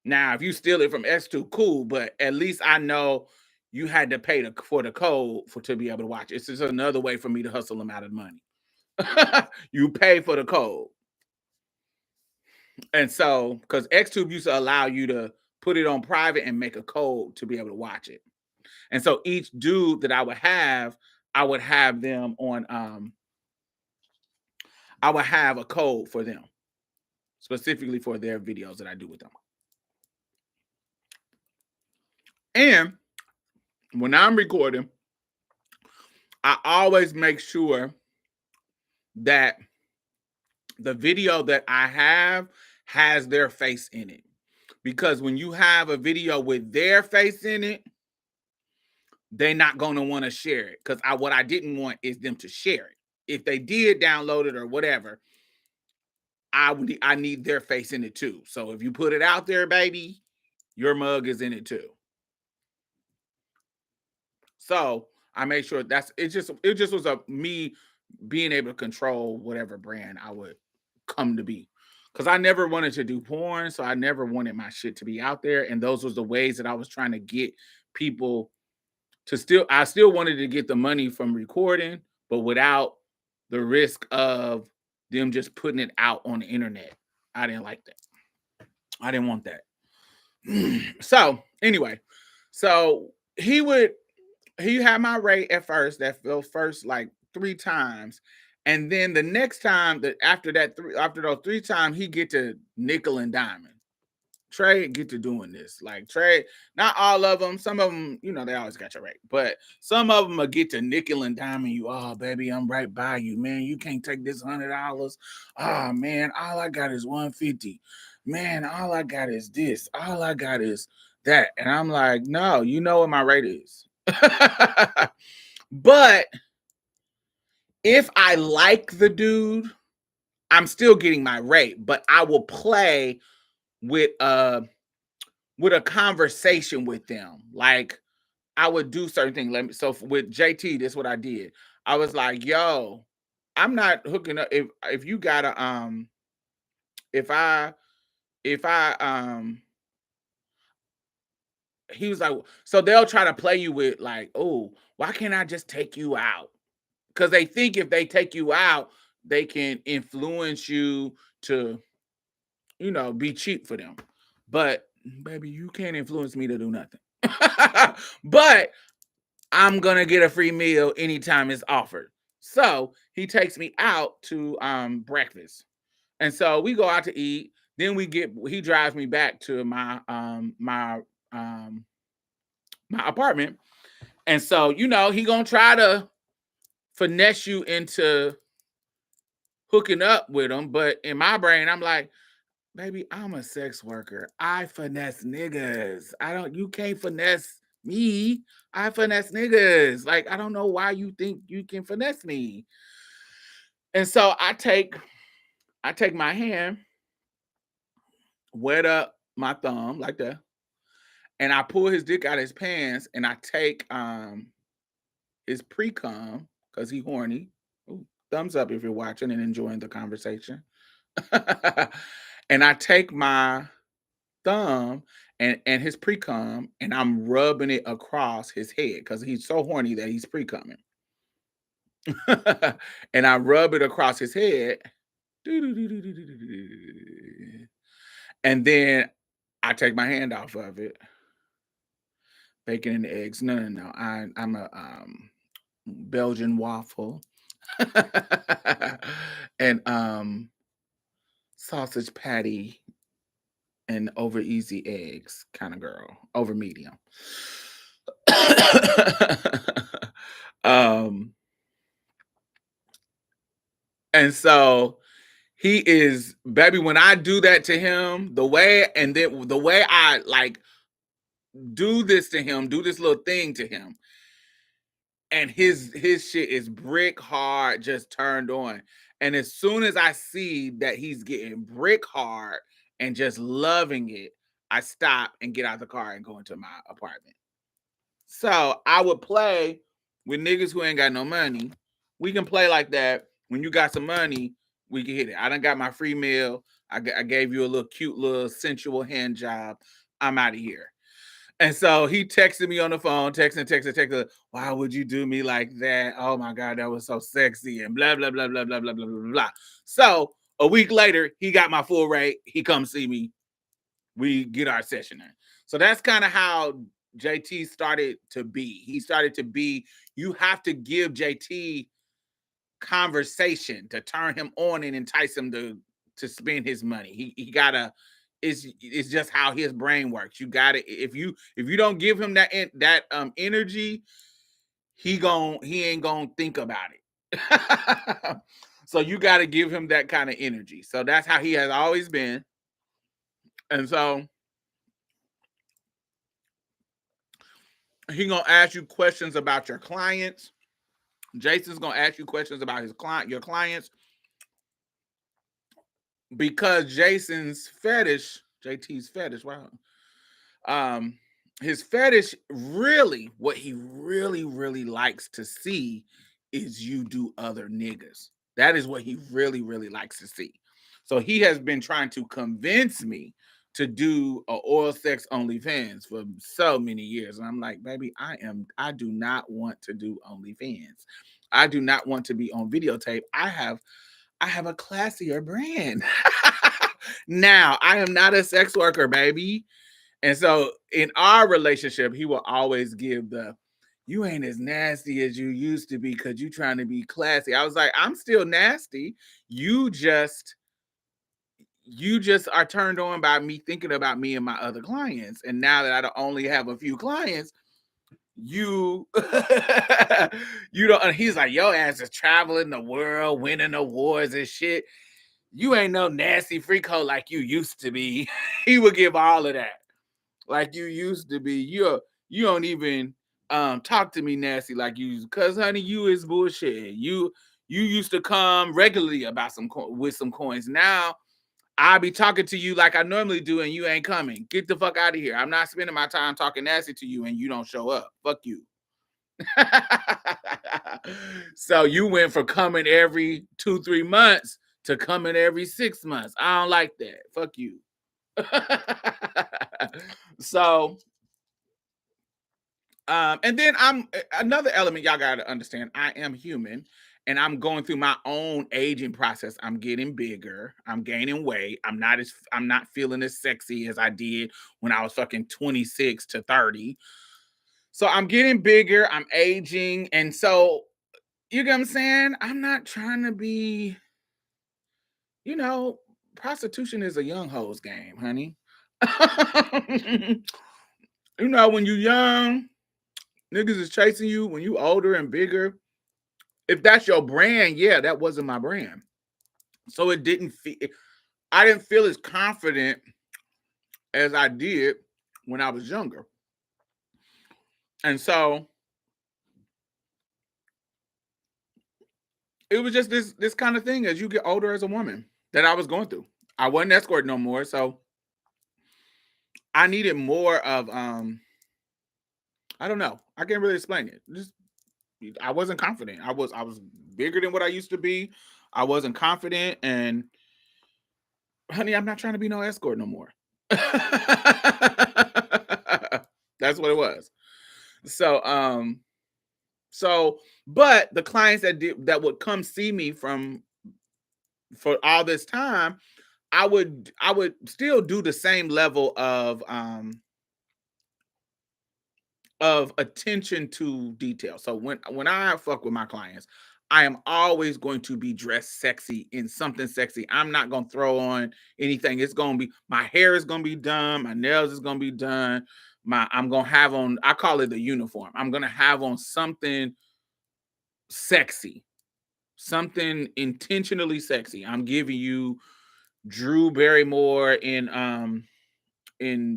Now, if you steal it from Xtube, cool, but at least I know you had to pay for the code to be able to watch it. It's just another way for me to hustle them out of money. You pay for the code. And so, because Xtube used to allow you to put it on private and make a code to be able to watch it. And so each dude that I would have them on, I would have a code for them, specifically for their videos that I do with them. And when I'm recording, I always make sure that the video that I have has their face in it. Because when you have a video with their face in it, they're not going to want to share it. Because what I didn't want is them to share it. If they did download it or whatever, I need their face in it too. So if you put it out there, baby, your mug is in it too. So I made sure it just was me being able to control whatever brand I would come to be. Because I never wanted to do porn, so I never wanted my shit to be out there. And those was the ways that I was trying to get people to I still wanted to get the money from recording, but without the risk of them just putting it out on the internet. I didn't like that. I didn't want that. So anyway, so he had my rate at first, that first like 3 times. And then the next time after those 3 times, he get to nickel and diamond. Trey get to doing this. Like Trey, not all of them. Some of them, they always got your rate. But some of them will get to nickel and diamond you. Oh, baby, I'm right by you, man. You can't take this $100. Oh, man, all I got is $150. Man, all I got is this. All I got is that. And I'm like, no, you know what my rate is. But if I like the dude, I'm still getting my rate, but I will play with a conversation with them. Like I would do certain things. So with JT, this is what I did. I was like, yo, I'm not hooking up. If you gotta if I he was like, so they'll try to play you with like, oh, why can't I just take you out? Because they think if they take you out, they can influence you to, be cheap for them. But baby, you can't influence me to do nothing. But I'm gonna get a free meal anytime it's offered. So he takes me out to breakfast. And so we go out to eat. Then he drives me back to my apartment. And so, he gonna try to finesse you into hooking up with him. But in my brain, I'm like, baby, I'm a sex worker. I finesse niggas. You can't finesse me. I finesse niggas. Like, I don't know why you think you can finesse me. And so I take my hand, wet up my thumb like that, and I pull his dick out of his pants, and I take his pre-cum because he horny. Ooh, Thumbs up if you're watching and enjoying the conversation. And I take my thumb and his pre-cum and I'm rubbing it across his head because he's so horny that he's pre-cumming. And I rub it across his head. And then I take my hand off of it. Bacon and eggs. No. I'm a Belgian waffle. And sausage patty and over easy eggs kind of girl. Over medium. um and so he is, baby, when I do that to him, the way I like do this to him, do this little thing to him, and his shit is brick hard, just turned on. And as soon as I see that he's getting brick hard and just loving it, I stop and get out the car and go into my apartment. So I would play with niggas who ain't got no money. We can play like that. When you got some money, we can hit it. I done got my free meal. I gave you a little cute little sensual hand job. I'm out of here. And so he texted me on the phone, texting. Why would you do me like that? Oh my God, that was so sexy and blah, blah, blah, blah, blah, blah, blah, blah, blah. So a week later, he got my full rate. He comes see me. We get our session in. So that's kind of how JT started to be. He started to be, you have to give JT conversation to turn him on and entice him to spend his money. He gotta, it's just how his brain works. You gotta, if you don't give him that energy, he ain't gonna think about it. So you got to give him that kind of energy. So that's how he has always been. And so he gonna ask you questions about your clients. Jason's gonna ask you questions about your clients, because JT's fetish, wow. His fetish, really, what he really likes to see is you do other niggas. That is what he really likes to see. So he has been trying to convince me to do a oral sex OnlyFans for so many years. And I'm like, baby, I do not want to do OnlyFans. I do not want to be on videotape. I have a classier brand. Now, I am not a sex worker, baby. And so in our relationship, he will always give you ain't as nasty as you used to be because you trying to be classy. I was like, I'm still nasty. You just are turned on by me thinking about me and my other clients. And now that I only have a few clients, you you don't. And he's like, your ass is traveling the world, winning awards and shit. You ain't no nasty freak hoe like you used to be. He would give all of that. Like you used to be. You don't even talk to me nasty like you used, cause honey, you is bullshit. You used to come regularly about with some coins. Now I'll be talking to you like I normally do, and you ain't coming. Get the fuck out of here. I'm not spending my time talking nasty to you, and you don't show up. Fuck you. So you went from coming every 2-3 months to coming every 6 months. I don't like that. Fuck you. So and then I'm another element y'all gotta understand. I am human and I'm going through my own aging process. I'm getting bigger, I'm gaining weight. I'm not feeling as sexy as I did when I was fucking 26 to 30. So I'm getting bigger, I'm aging, and so you get what I'm saying? I'm not trying to be, prostitution is a young hoes game, honey. When you're young, niggas is chasing you. When you older and bigger, if that's your brand, yeah, that wasn't my brand. So it didn't feel, I didn't feel as confident as I did when I was younger. And so it was just this kind of thing as you get older as a woman that I was going through. I wasn't escort no more, so I needed more of I don't know. I can't really explain it. Just I wasn't confident. I was bigger than what I used to be. I wasn't confident, and honey, I'm not trying to be no escort no more. That's what it was. So, but the clients that would come see me for all this time, I would still do the same level of attention to detail. So when I fuck with my clients, I am always going to be dressed sexy in something sexy. I'm not gonna throw on anything. It's gonna be my hair is gonna be done, my nails is gonna be done. I'm gonna have on, I call it the uniform. I'm gonna have on something sexy, something intentionally sexy. I'm giving you Drew Barrymore in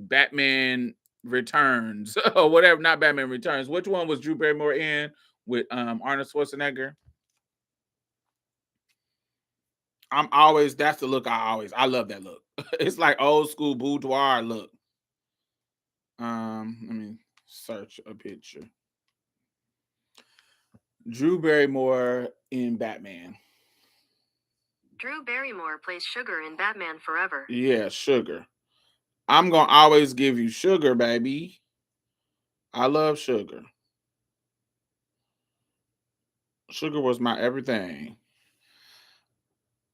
Batman Returns or whatever, not Batman Returns. Which one was Drew Barrymore in with Arnold Schwarzenegger? That's the look I love that look. It's like old school boudoir look. Let me search a picture. Drew Barrymore in Batman. Drew Barrymore plays Sugar in Batman Forever. Yeah, Sugar. I'm gonna always give you Sugar, baby. I love Sugar. Sugar was my everything.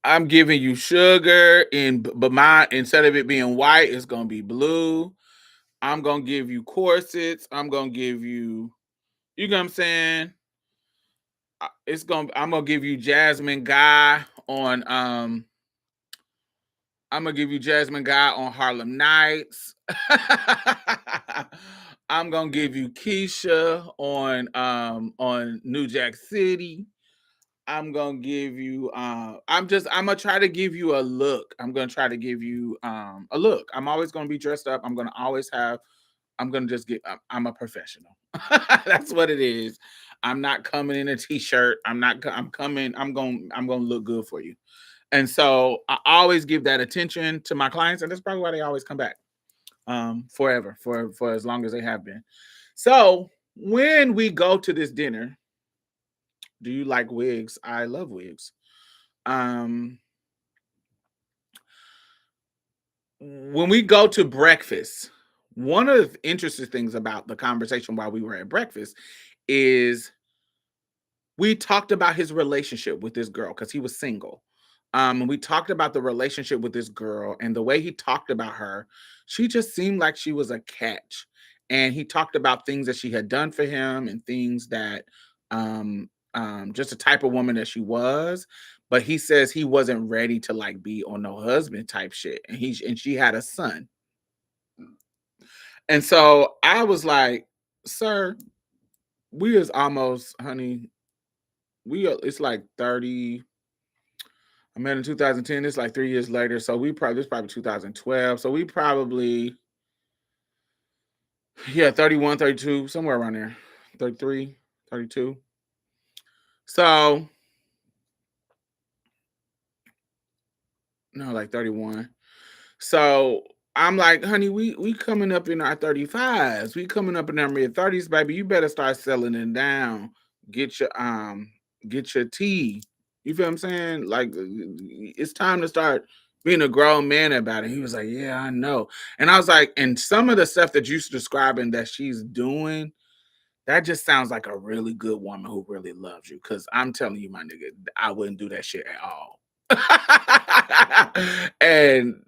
I'm giving you Sugar but my, instead of it being white, it's gonna be blue. I'm gonna give you corsets. I'm gonna give you, you know what I'm saying? I'm gonna give you Jasmine Guy on I'm gonna give you Jasmine Guy on Harlem Nights. I'm gonna give you Keisha on New Jack City. I'm gonna give you I'm gonna try to give you a look. I'm gonna try to give you a look. I'm always gonna be dressed up. I'm gonna just get I'm a professional. That's what it is. I'm not coming in a t-shirt. I'm coming, I'm gonna look good for you. And so I always give that attention to my clients, and that's probably why they always come back forever, for as long as they have been. So when we go to this dinner, do you like wigs? I love wigs. Um, when we go to breakfast, one of the interesting things about the conversation while we were at breakfast is we talked about his relationship with this girl because he was single. And we talked about the relationship with this girl, and the way he talked about her, she just seemed like she was a catch. And he talked about things that she had done for him and things that just the type of woman that she was. But he says he wasn't ready to like be on no husband type shit. And she had a son. And so I was like, sir, we is almost, honey, it's like 30. I met in 2010. It's like 3 years later. So this probably 2012. So we probably, yeah, 31, 32, somewhere around there. 33, 32. So, no, like 31. So I'm like, honey, we coming up in our 35s. We coming up in our mid 30s, baby. You better start selling it down. Get your get your tea. You feel what I'm saying? Like it's time to start being a grown man about it. He was like, yeah, I know. And I was like, and some of the stuff that you're describing that she's doing, that just sounds like a really good woman who really loves you. Cause I'm telling you, my nigga, I wouldn't do that shit at all. And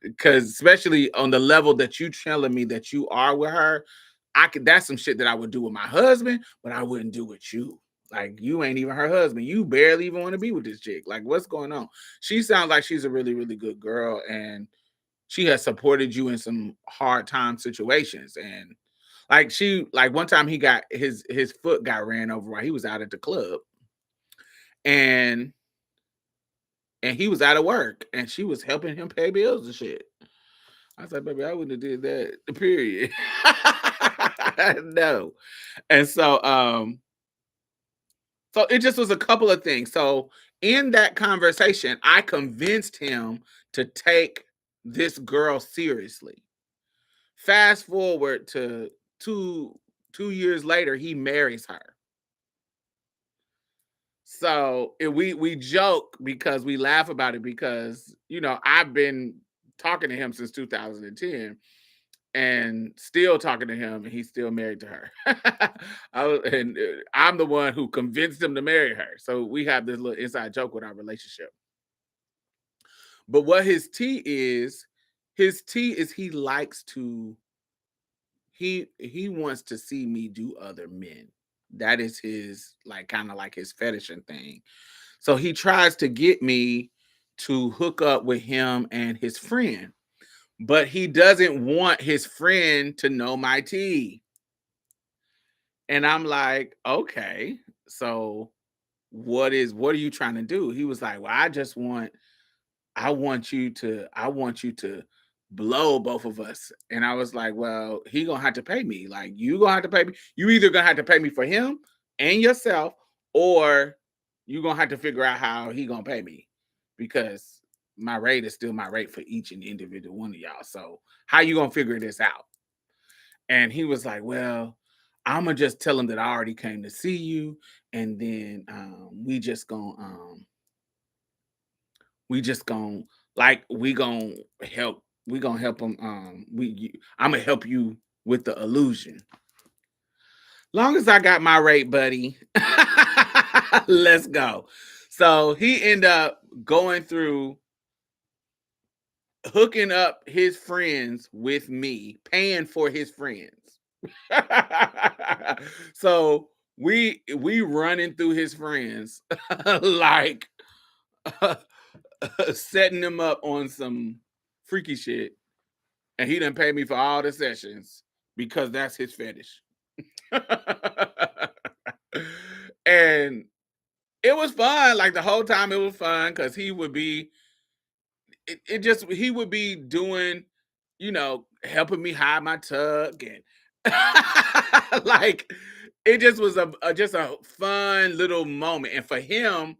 because especially on the level that you telling me that you are with her, that's some shit that I would do with my husband, but I wouldn't do with you. Like you ain't even her husband. You barely even want to be with this chick. Like what's going on? She sounds like she's a really, really good girl, and she has supported you in some hard time situations. And like one time he got his foot got ran over while he was out at the club, and he was out of work, and she was helping him pay bills and shit. I was like, baby, I wouldn't have did that. Period. No. And so it just was a couple of things. So in that conversation, I convinced him to take this girl seriously. Fast forward to two years later, he marries her. So we joke because we laugh about it because I've been talking to him since 2010 and still talking to him, and he's still married to her. I'm the one who convinced him to marry her. So we have this little inside joke with our relationship. But what his tea is he wants to see me do other men. That is his like kind of like his fetish and thing. So he tries to get me to hook up with him and his friend, but he doesn't want his friend to know my tea. And I'm like, okay, so what are you trying to do? He was like, well, I want you to blow both of us. And I was like, well, he gonna have to pay me. Like, you gonna have to pay me. You either gonna have to pay me for him and yourself, or you gonna have to figure out how he gonna pay me, because my rate is still my rate for each and individual one of y'all. So how you gonna figure this out? And he was like, well, I'm gonna just tell him that I already came to see you, and then we just gonna like we gonna help him I'm gonna help you with the illusion. Long as I got my rate, buddy. Let's go. So he ended up going through hooking up his friends with me, paying for his friends. So we running through his friends like setting them up on some freaky shit, and he done pay me for all the sessions because that's his fetish. And it was fun. Like the whole time, it was fun because he would be doing, helping me hide my tuck, and like it just was just a fun little moment. And for him,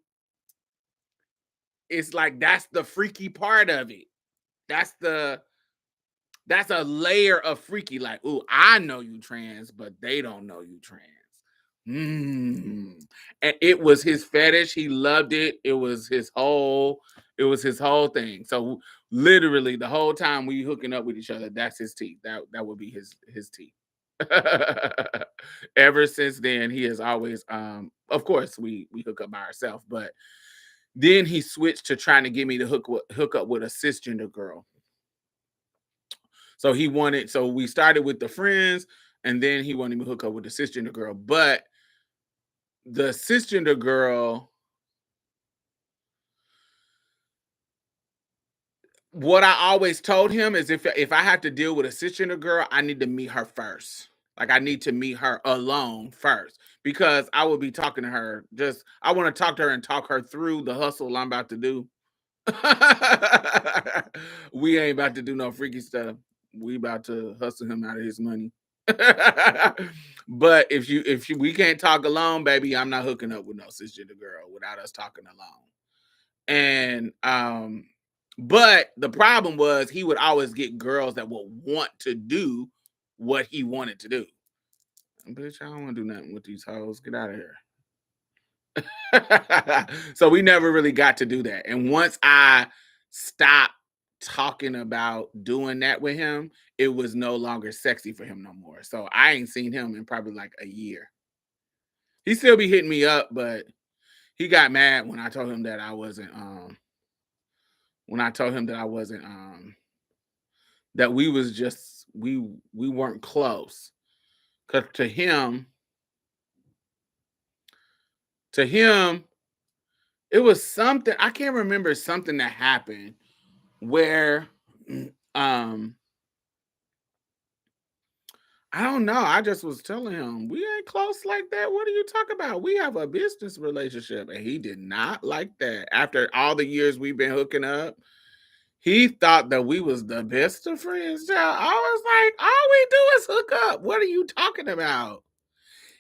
it's like that's the freaky part of it. That's the that's a layer of freaky. Like, ooh, I know you trans, but they don't know you trans. And it was his fetish. He loved it. It was his whole thing. So literally the whole time we hooking up with each other, that's his tea. That would be his tea. Ever since then, he has always of course we hook up by ourselves, but then he switched to trying to get me to hook up with a cisgender girl. So we started with the friends, and then he wanted me to hook up with the cisgender girl. But the cisgender girl, what I always told him is if I have to deal with a cisgender girl, I need to meet her first. Like I need to meet her alone first, because I will be talking to her. I want to talk to her and talk her through the hustle I'm about to do. We ain't about to do no freaky stuff. We about to hustle him out of his money. But we can't talk alone, baby, I'm not hooking up with no cisgender girl without us talking alone. And but the problem was he would always get girls that would want to do what he wanted to do. Bitch, I don't want to do nothing with these hoes. Get out of here. So we never really got to do that. And once I stopped talking about doing that with him, it was no longer sexy for him no more. So I ain't seen him in probably like a year. He still be hitting me up, but he got mad when I told him that I wasn't when I told him that I wasn't that we was just we weren't close. Cause to him it was something, I can't remember, something that happened where um I don't know. I just was telling him, we ain't close like that. What are you talking about? We have a business relationship. And he did not like that. After all the years we've been hooking up, he thought that we was the best of friends. Child. I was like, all we do is hook up. What are you talking about?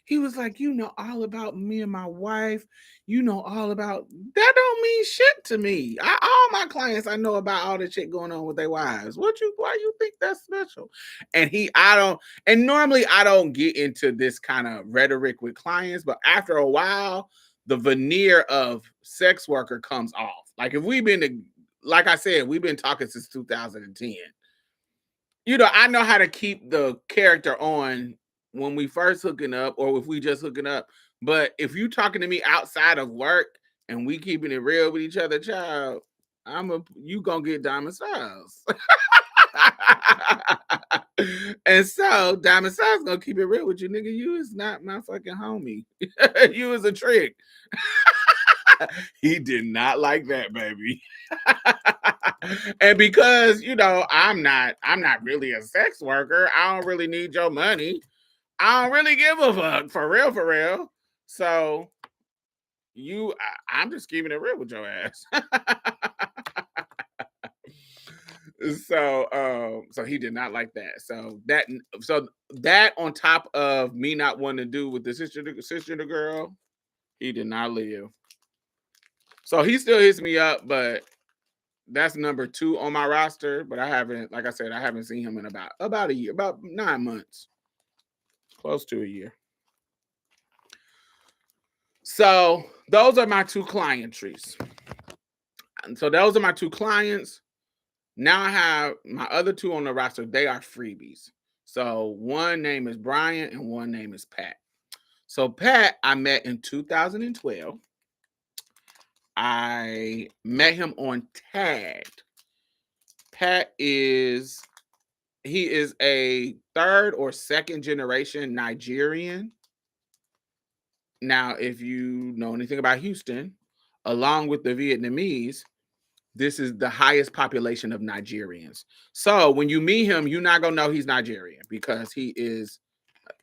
He was like, you know all about me and my wife. You know all about that. Don't mean shit to me. All my clients, I know about all the shit going on with their wives. Why you think that's special? And I don't, and normally I don't get into this kind of rhetoric with clients, but after a while, the veneer of sex worker comes off. Like if like I said, we've been talking since 2010. I know how to keep the character on when we first hooking up or if we just hooking up. But if you talking to me outside of work and we keeping it real with each other, child, you gonna get Diamond Stylz. And so Diamond Stylz gonna keep it real with you, nigga. You is not my fucking homie. You is a trick. He did not like that, baby. And because I'm not really a sex worker, I don't really need your money. I don't really give a fuck, for real. So I'm just keeping it real with your ass. So he did not like that. So that on top of me not wanting to do with the cisgender girl, he did not live. So he still hits me up, but that's number 2 on my roster. But I haven't, like I said, I haven't seen him in about a year, about 9 months, close to a year. So those are my 2 client trees. And so those are my 2 clients. Now I have my other 2 on the roster. They are freebies. So one name is Brian and one name is Pat. So Pat, I met in 2012. I met him on Tagged. Pat is a 3rd or 2nd generation Nigerian. Now, if you know anything about Houston, along with the Vietnamese, this is the highest population of Nigerians. So when you meet him, you're not gonna know he's Nigerian because he is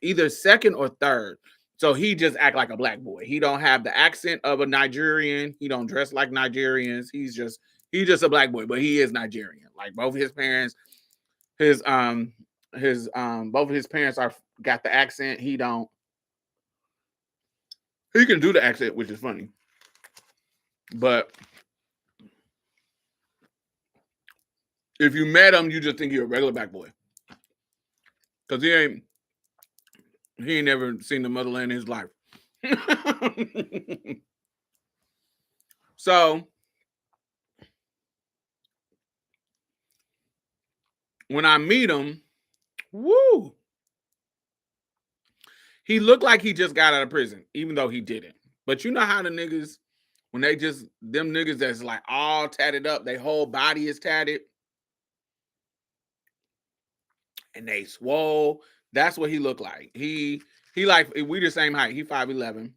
either 2nd or 3rd. So he just act like a black boy. He don't have the accent of a Nigerian. He don't dress like Nigerians. He's just a black boy, but he is Nigerian. Like both of his parents, both of his parents got the accent. He don't. He can do the accent, which is funny. But if you met him, you just think he's a regular black boy. Because he ain't never seen the motherland in his life. So when I meet him, woo, he looked like he just got out of prison, even though he didn't. But you know how the niggas, when them niggas that's like all tatted up, their whole body is tatted, and they swole. That's what he looked like. He like, we the same height. He 5'11".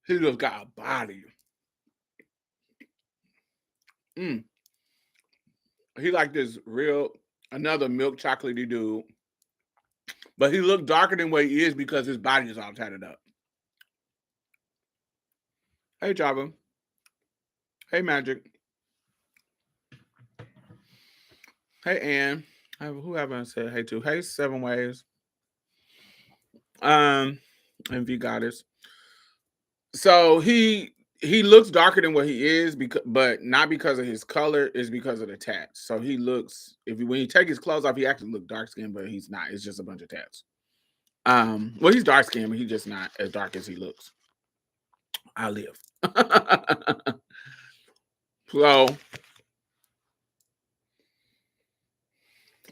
He just got a body. He like this another milk chocolatey dude. But he looked darker than what he is because his body is all tatted up. Hey, Java. Hey, Magic. Hey, Ann. Who haven't I said hey to? Hey, 7 Ways. And V Goddess. So he looks darker than what he is, but not because of his color, it's because of the tats. So he looks, when you take his clothes off, he actually looks dark skinned, but he's not. It's just a bunch of tats. Well, he's dark skinned, but he's just not as dark as he looks. I live. So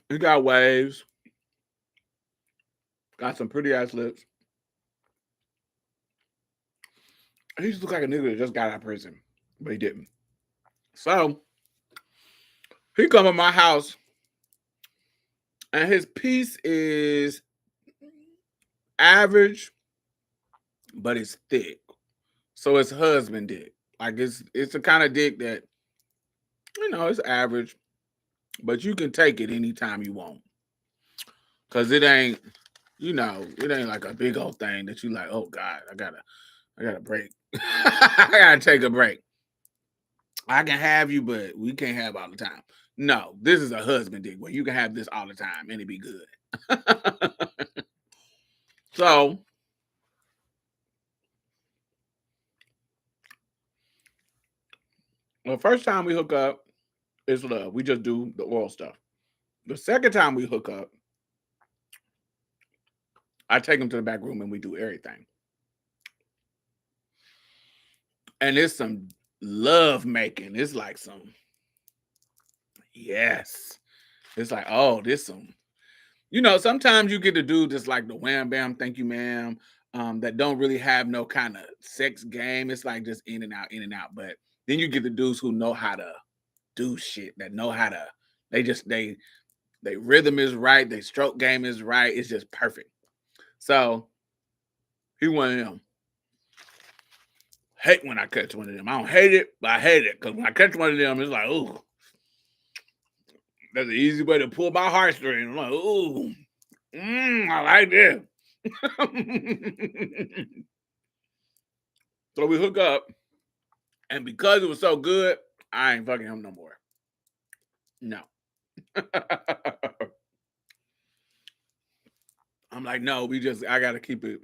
he got waves, got some pretty ass lips. He just looked like a nigga that just got out of prison, but he didn't. So he come to my house, and his piece is average, but it's thick. So it's husband dick. Like it's the kind of dick that, it's average, but you can take it anytime you want. Cause it ain't, it ain't like a big old thing that you like, oh God, I gotta break. I gotta take a break. I can have you, but we can't have all the time. No, this is a husband dick where you can have this all the time and it be good. So the first time we hook up is love. We just do the oral stuff. The second time we hook up, I take him to the back room and we do everything. And it's some love making. It's like some, yes. It's like, oh, this some, sometimes you get the dude that's like the wham bam, thank you, ma'am, that don't really have no kind of sex game. It's like just in and out, in and out. But then you get the dudes who know how to do shit, that know how to, they rhythm is right, they stroke game is right. It's just perfect. So he one of them. Hate when I catch one of them. I don't hate it, but I hate it. Because when I catch one of them, it's like, ooh, that's an easy way to pull my heartstring. I'm like, ooh, I like this. So we hook up, and because it was so good, I ain't fucking him no more. No. I'm like, no, I gotta keep it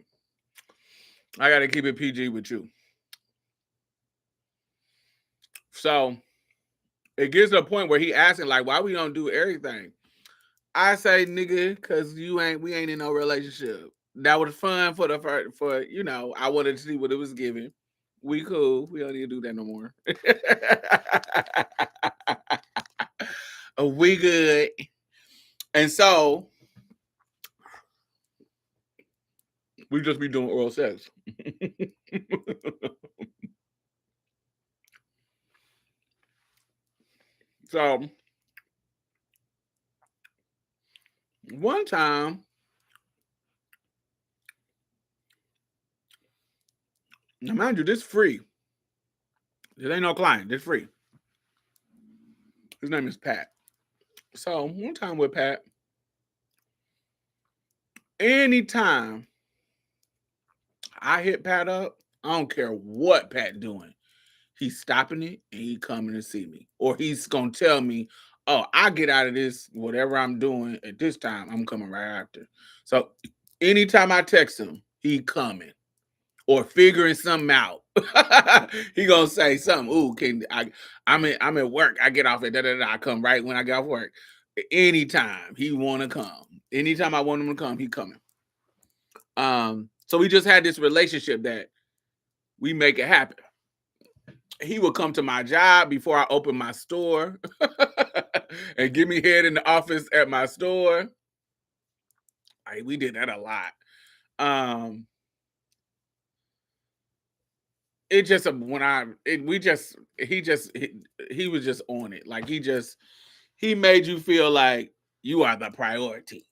PG with you. So it gets to a point where he asking, like, why we don't do everything? I say, nigga, cause we ain't in no relationship. That was fun for I wanted to see what it was giving. We cool. We don't need to do that no more. We good. And so we just be doing oral sex. So one time, now mind you, this free. There ain't no client. This free. His name is Pat. So one time with Pat, anytime I hit Pat up, I don't care what Pat doing. He's stopping it and he coming to see me. Or he's gonna tell me, oh, I get out of this, whatever I'm doing at this time, I'm coming right after. So anytime I text him, he coming or figuring something out. He gonna say something. Ooh, I'm at work. I get off at I come right when I get off work. Anytime he wanna come. Anytime I want him to come, he coming. So we just had this relationship that we make it happen. He would come to my job before I open my store and give me head in the office at my store. We did that a lot. It just when I it, we just he was just on it. Like he made you feel like you are the priority.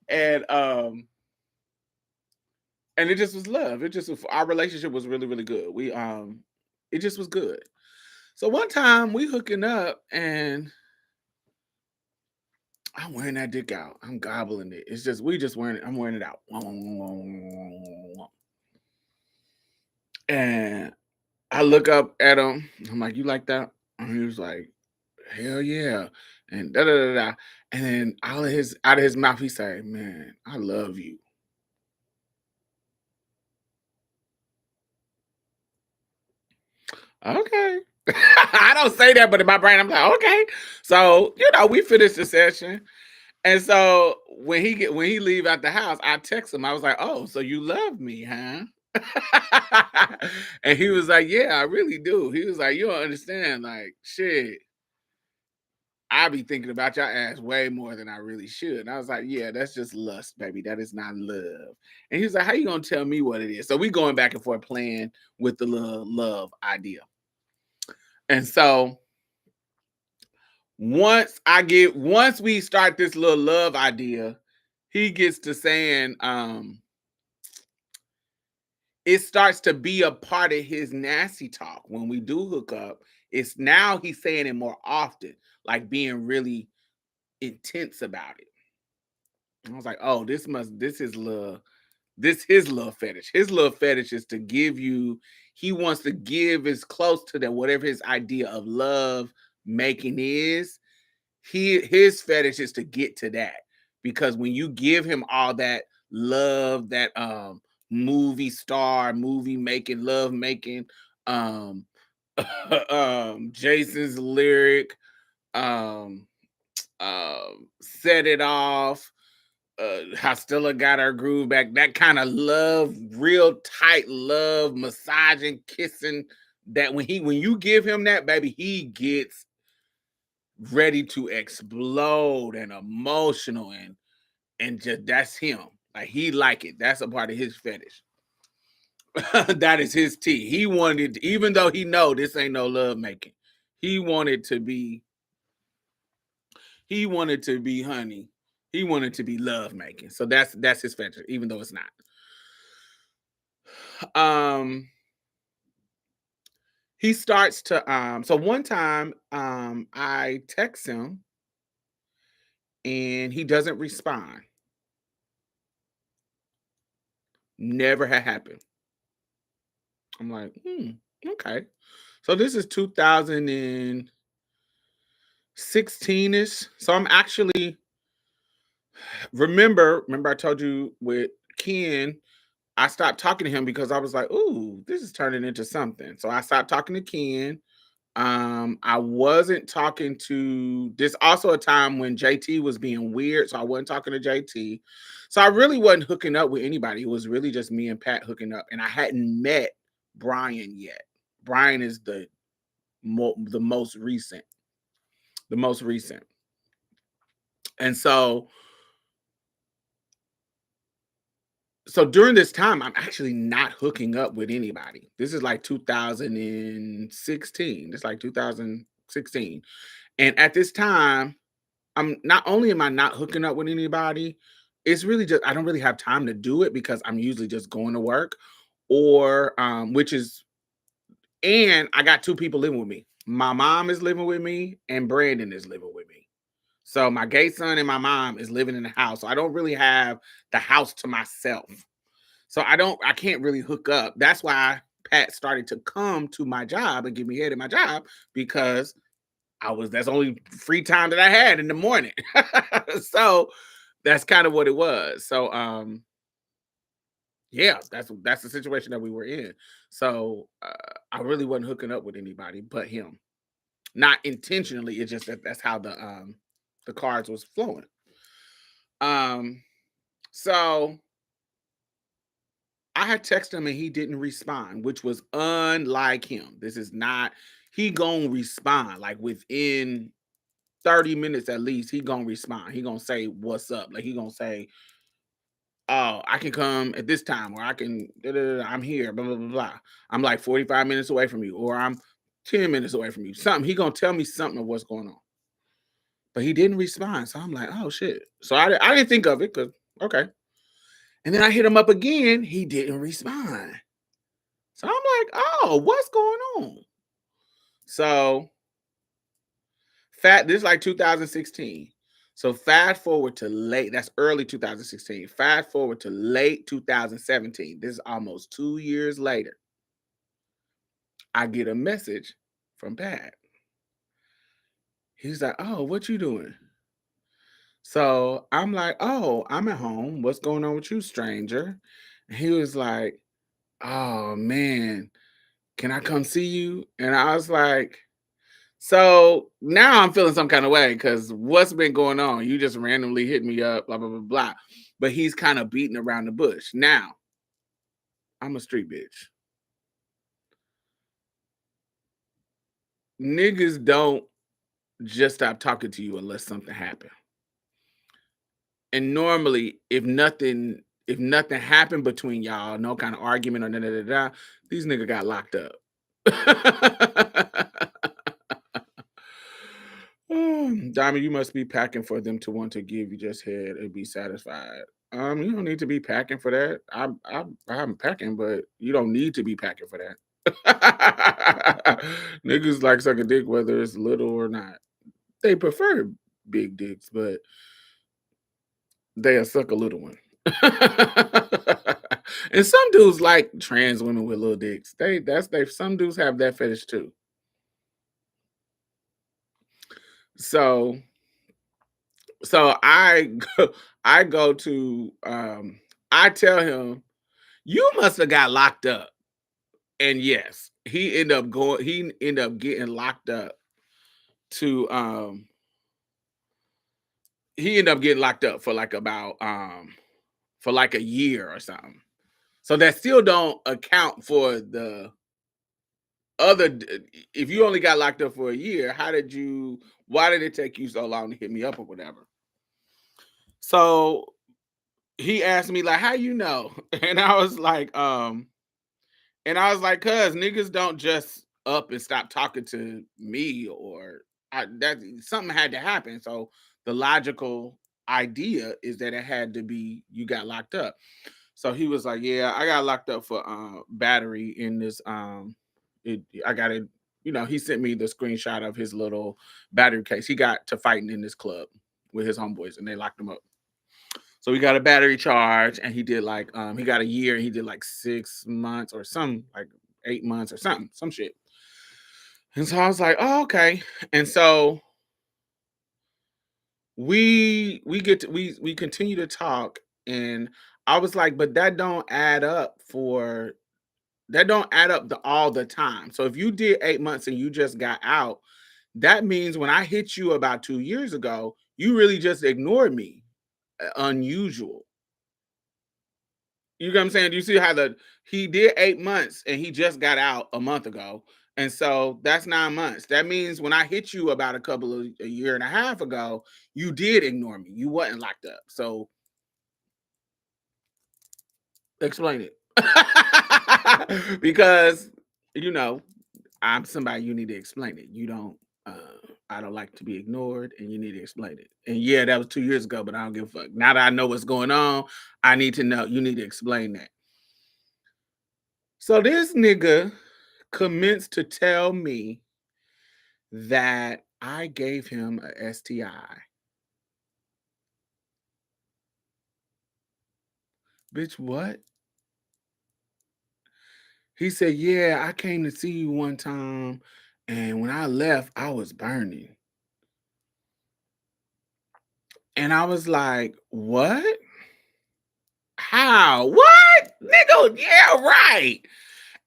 and and it just was love. Our relationship was really, really good. It just was good. So one time we hooking up and I'm wearing that dick out. I'm gobbling it. It's just we just wearing it. I'm wearing it out. And I look up at him. I'm like, "You like that?" And he was like, "Hell yeah!" And da da da da. And then out of his mouth, he said, "Man, I love you." Okay. I don't say that, but in my brain, I'm like, okay. So we finished the session, and so when he leave out the house, I text him. I was like, "Oh, so you love me, huh?" And he was like, "Yeah, I really do." He was like, "You don't understand, like shit. I be thinking about your ass way more than I really should." And I was like, "Yeah, that's just lust, baby. That is not love." And he was like, "How you gonna tell me what it is?" So we going back and forth playing with the little love idea. And so once we start this little love idea, he gets to saying, it starts to be a part of his nasty talk when we do hook up. It's now he's saying it more often, like being really intense about it. And I was like, oh, this his love fetish. His love fetish is to give you, he wants to give as close to that, whatever his idea of love making is. His fetish is to get to that, because when you give him all that love, that movie star, movie making, love making, Jason's lyric, um Set It Off, Hostilla Got Her Groove Back, that kind of love, real tight love, massaging, kissing, that when you give him that, baby, he gets ready to explode and emotional, and just that's him. Like, he like it. That's a part of his fetish. That is his tea. He wanted, even though he know this ain't no love making, he wanted to be honey. He wanted to be love making. So that's his fetish, even though it's not. He starts to so one time I text him and he doesn't respond. Never had happened. I'm like, okay. So this is 2016ish. So I'm actually remember I told you with Ken, I stopped talking to him because I was like, ooh, this is turning into something. So I stopped talking to Ken. I wasn't talking to this, also a time when JT was being weird, so I wasn't talking to JT. So I really wasn't hooking up with anybody. It was really just me and Pat hooking up, and I hadn't met Brian yet. Brian is the most recent. The most recent. And so during this time, I'm actually not hooking up with anybody. This is like 2016. It's like 2016. And at this time, I'm not only am I not hooking up with anybody, it's really just I don't really have time to do it because I'm usually just going to work, or which is, and I got two people living with me. My mom is living with me and Brandon is living with me. So my gay son and my mom is living in the house. So I don't really have the house to myself. So I can't really hook up. That's why Pat started to come to my job and give me head at my job, because that's only free time that I had in the morning. So that's kind of what it was. So yeah, that's the situation that we were in. So I really wasn't hooking up with anybody but him. Not intentionally, it's just that's how the cards was flowing. So I had texted him and he didn't respond, which was unlike him. This is not, he gonna respond like within 30 minutes at least. He gonna respond. He gonna say what's up. Like, he gonna say, oh, I can come at this time, or I can, I'm here, blah, blah, blah, blah. I'm like 45 minutes away from you, or I'm 10 minutes away from you. Something. He gonna tell me something of what's going on. But he didn't respond. So I'm like, oh shit. So I didn't think of it, because okay. And then I hit him up again. He didn't respond. So I'm like, oh, what's going on? So this is like 2016. So fast forward to late, that's early 2016. Fast forward to late 2017. This is almost 2 years later. I get a message from Pat. He's like, oh, what you doing? So I'm like, oh, I'm at home. What's going on with you, stranger? And he was like, oh man, can I come see you? And I was like, so now I'm feeling some kind of way, because what's been going on? You just randomly hit me up, blah, blah, blah, blah. But he's kind of beating around the bush. Now, I'm a street bitch. Niggas don't just stop talking to you unless something happened. And normally, if nothing happened between y'all, no kind of argument or these niggas got locked up. Diamond, you must be packing for them to want to give you just head and be satisfied. You don't need to be packing for that. I'm packing, but you don't need to be packing for that. Niggas like sucking dick whether it's little or not. They prefer big dicks, but they'll suck a little one. And some dudes like trans women with little dicks. Some dudes have that fetish too. So I go to I tell him, you must have got locked up. And yes, he ended up getting locked up to he ended up getting locked up for like about for like a year or something. So that still don't account for the other. If you only got locked up for a year, why did it take you so long to hit me up or whatever? So he asked me like, how you know? And I was like, cuz niggas don't just up and stop talking to me, or that something had to happen. So the logical idea is that it had to be you got locked up. So he was like, yeah, I got locked up for battery in this I got it, he sent me the screenshot of his little battery case. He got to fighting in this club with his homeboys and they locked him up. So we got a battery charge, and he did like he got a year, and he did like 6 months or some like 8 months or something, some shit. And so I was like, oh, okay. And so we continue to talk, and I was like, but that don't add up all the time. So if you did 8 months and you just got out, that means when I hit you about 2 years ago, you really just ignored me. Unusual. You know what I'm saying? Do you see how he did 8 months and he just got out a month ago? And so that's 9 months. That means when I hit you about a year and a half ago, you did ignore me. You wasn't locked up. So explain it. Because, you know, I'm somebody you need to explain it. You don't I don't like to be ignored, and you need to explain it. And yeah, that was 2 years ago, but I don't give a fuck. Now that I know what's going on, I need to know. You need to explain that. So this nigga commenced to tell me that I gave him a STI. Bitch, what? He said, yeah, I came to see you one time, and when I left, I was burning. And I was like, what? How? What? Nigga, yeah, right.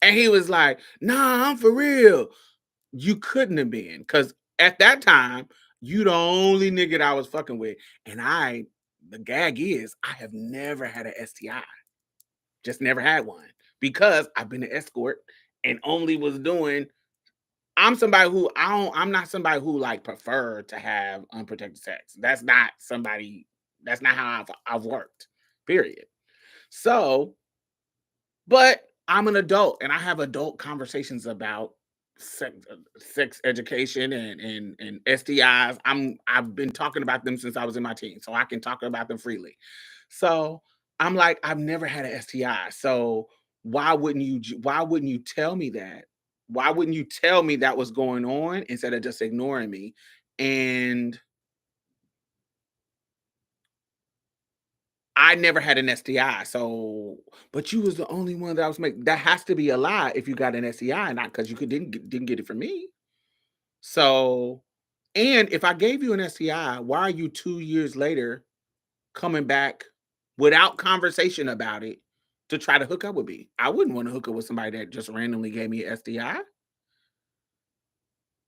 And he was like, nah, I'm for real. You couldn't have been, because at that time, you the only nigga that I was fucking with. And the gag is, I have never had an STI. Just never had one. Because I've been an escort and only was doing, I'm not somebody who like prefer to have unprotected sex. That's not how I've worked. Period. So, but I'm an adult and I have adult conversations about sex education and STIs. I've been talking about them since I was in my teens, so I can talk about them freely. So I'm like, I've never had an STI. So why wouldn't you tell me that? Why wouldn't you tell me that was going on instead of just ignoring me? And I never had an STI, so but you was the only one that I was making. That has to be a lie if you got an STI, not because didn't get it from me. So, and if I gave you an STI, why are you 2 years later coming back without conversation about it to try to hook up with me? I wouldn't want to hook up with somebody that just randomly gave me an STI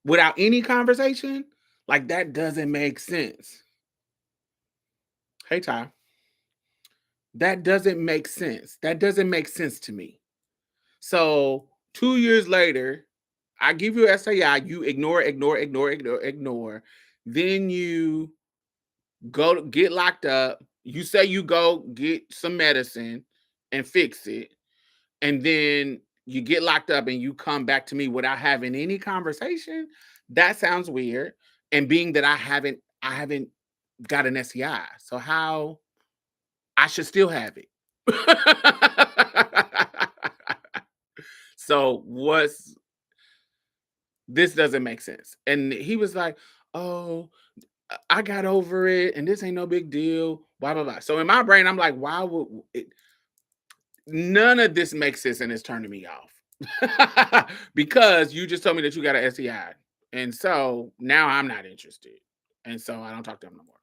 without any conversation. Like that doesn't make sense. Hey Ty, that doesn't make sense. That doesn't make sense to me. So 2 years later, I give you SAI, you ignore. Then you go to get locked up. You say you go get some medicine and fix it. And then you get locked up and you come back to me without having any conversation. That sounds weird. And being that I haven't got an SEI. So how I should still have it. So what's this doesn't make sense. And he was like, oh, I got over it and this ain't no big deal, blah, blah, blah. So in my brain, I'm like, why would it? None of this makes sense and it's turning me off because you just told me that you got an SEI. And so now I'm not interested. And so I don't talk to him no more.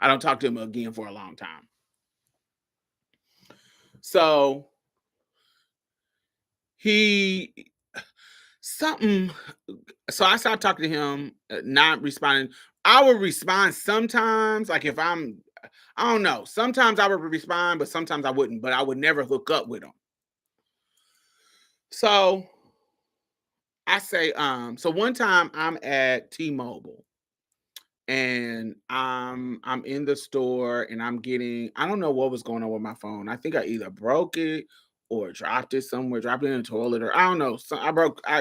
I don't talk to him again for a long time. So he something so I stopped talking to him, not responding. I would respond sometimes, like if I don't know. Sometimes I would respond, but sometimes I wouldn't. But I would never hook up with them. So I say, so one time I'm at T-Mobile and I'm in the store and I'm getting, I don't know what was going on with my phone. I think I either broke it or dropped it somewhere, dropped it in the toilet, or I don't know. So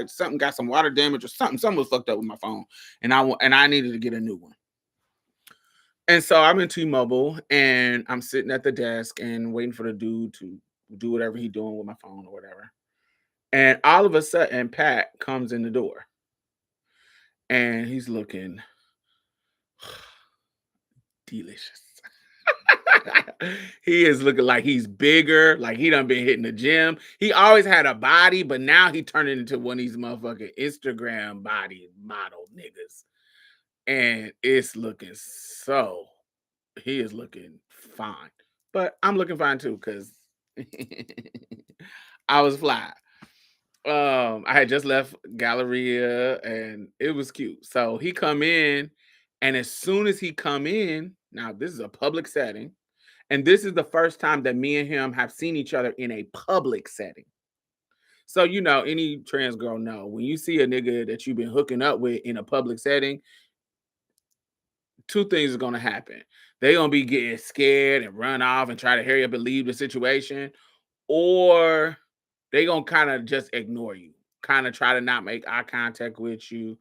something got some water damage or something. Something was fucked up with my phone, and I needed to get a new one. And so I'm in T-Mobile and I'm sitting at the desk and waiting for the dude to do whatever he's doing with my phone or whatever. And all of a sudden, Pat comes in the door and he's looking delicious. He is looking like he's bigger, like he done been hitting the gym. He always had a body, but now he turned into one of these motherfucking Instagram body model niggas. And it's looking so, he is looking fine. But I'm looking fine too, because I was fly. I had just left Galleria and it was cute. So he come in, and as soon as he come in, now this is a public setting, and this is the first time that me and him have seen each other in a public setting. So any trans girl know when you see a nigga that you've been hooking up with in a public setting, two things are gonna happen. They gonna be getting scared and run off and try to hurry up and leave the situation, or they gonna kind of just ignore you, kind of try to not make eye contact with you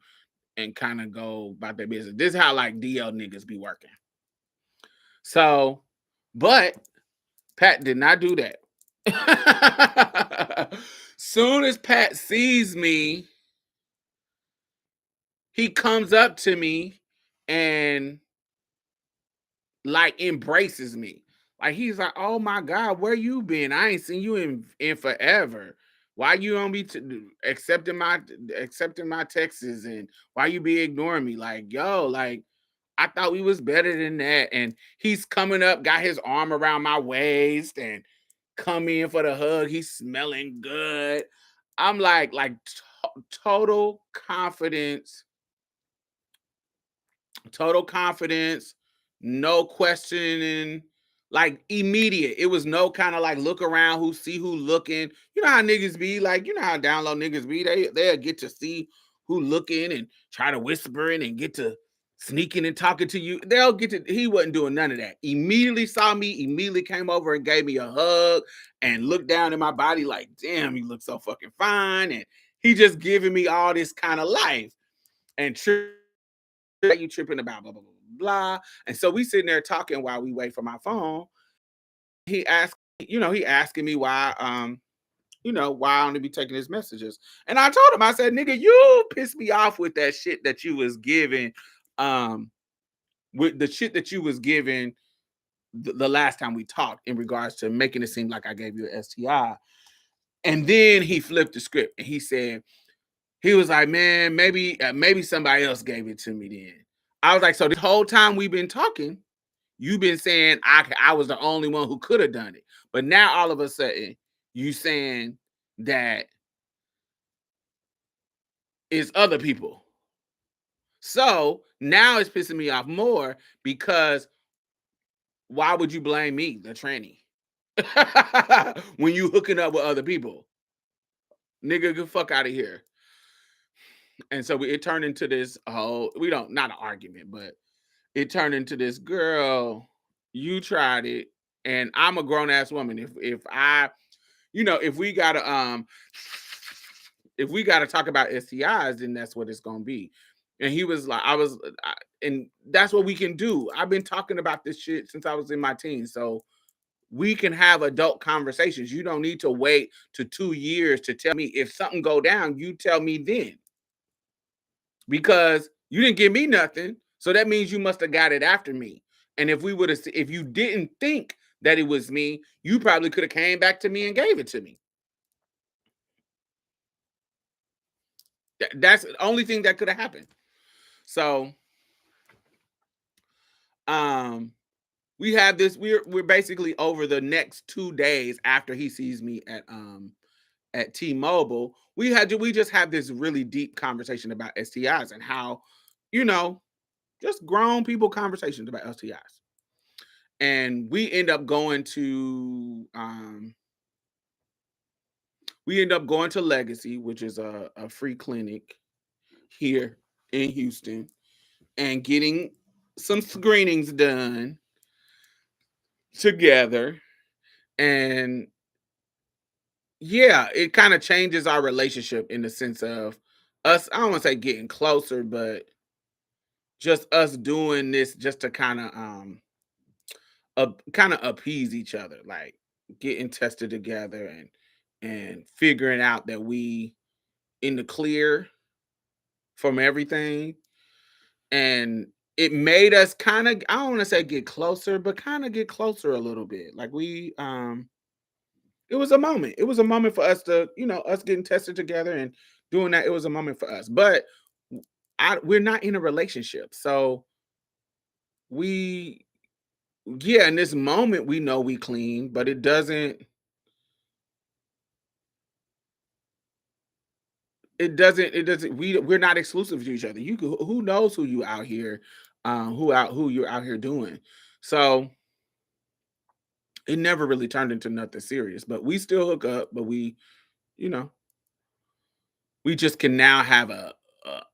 and kind of go about their business. This is how like DL niggas be working. So, but Pat did not do that. Soon as Pat sees me, he comes up to me and like embraces me. Like he's like, "Oh my God, where you been? I ain't seen you in forever. Why you don't be accepting my texts, and why you be ignoring me? Like, yo, like I thought we was better than that." And he's coming up, got his arm around my waist and come in for the hug. He's smelling good. I'm like total confidence, total confidence, no questioning, like immediate. It was no kind of like look around who see who looking. You know how niggas be like, you know how download niggas be. They'll get to see who looking and try to whispering and get to sneaking and talking to you. They'll get to, he wasn't doing none of that. Immediately saw me, immediately came over and gave me a hug and looked down in my body like, damn, you look so fucking fine. And he just giving me all this kind of life and you tripping about blah blah blah blah. And so we sitting there talking while we wait for my phone. He asked, he asking me why why I only be taking his messages. And I told him, I said, nigga, you pissed me off with that shit that you was giving, with the shit that you was giving the last time we talked in regards to making it seem like I gave you an STI. And then he flipped the script and he said, he was like, man, maybe somebody else gave it to me then. I was like, so this whole time we've been talking, you've been saying I was the only one who could have done it. But now all of a sudden, you saying that it's other people. So now it's pissing me off more because why would you blame me, the tranny? When you hooking up with other people? Nigga, get the fuck out of here. And so it turned into this whole, not an argument, but it turned into this, girl, you tried it, and I'm a grown ass woman. If I, if we gotta talk about STIs, then that's what it's gonna be. And he was like, and that's what we can do. I've been talking about this shit since I was in my teens, so we can have adult conversations. You don't need to wait to 2 years to tell me if something go down. You tell me then, because you didn't give me nothing. So that means you must have got it after me. And if you didn't think that it was me, you probably could have came back to me and gave it to me. That's the only thing that could have happened. So, we have this. We're basically over the next 2 days after he sees me at T-Mobile. We just have this really deep conversation about STIs and how, you know, just grown people conversations about STIs. And we end up going to Legacy, which is a free clinic here in Houston, and getting some screenings done together. And yeah, it kind of changes our relationship in the sense of us, I don't want to say getting closer, but just us doing this just to kind of appease each other, like getting tested together and figuring out that we in the clear from everything. And it made us kind of, I don't want to say get closer, but kind of get closer a little bit. Like it was a moment. It was a moment for us to, us getting tested together and doing that. It was a moment for us. But we're not in a relationship. So we, yeah, in this moment, we know we clean, but we're not exclusive to each other. Who knows who you out here, who you're out here doing. So it never really turned into nothing serious, but we still hook up, but you know, we just can now have a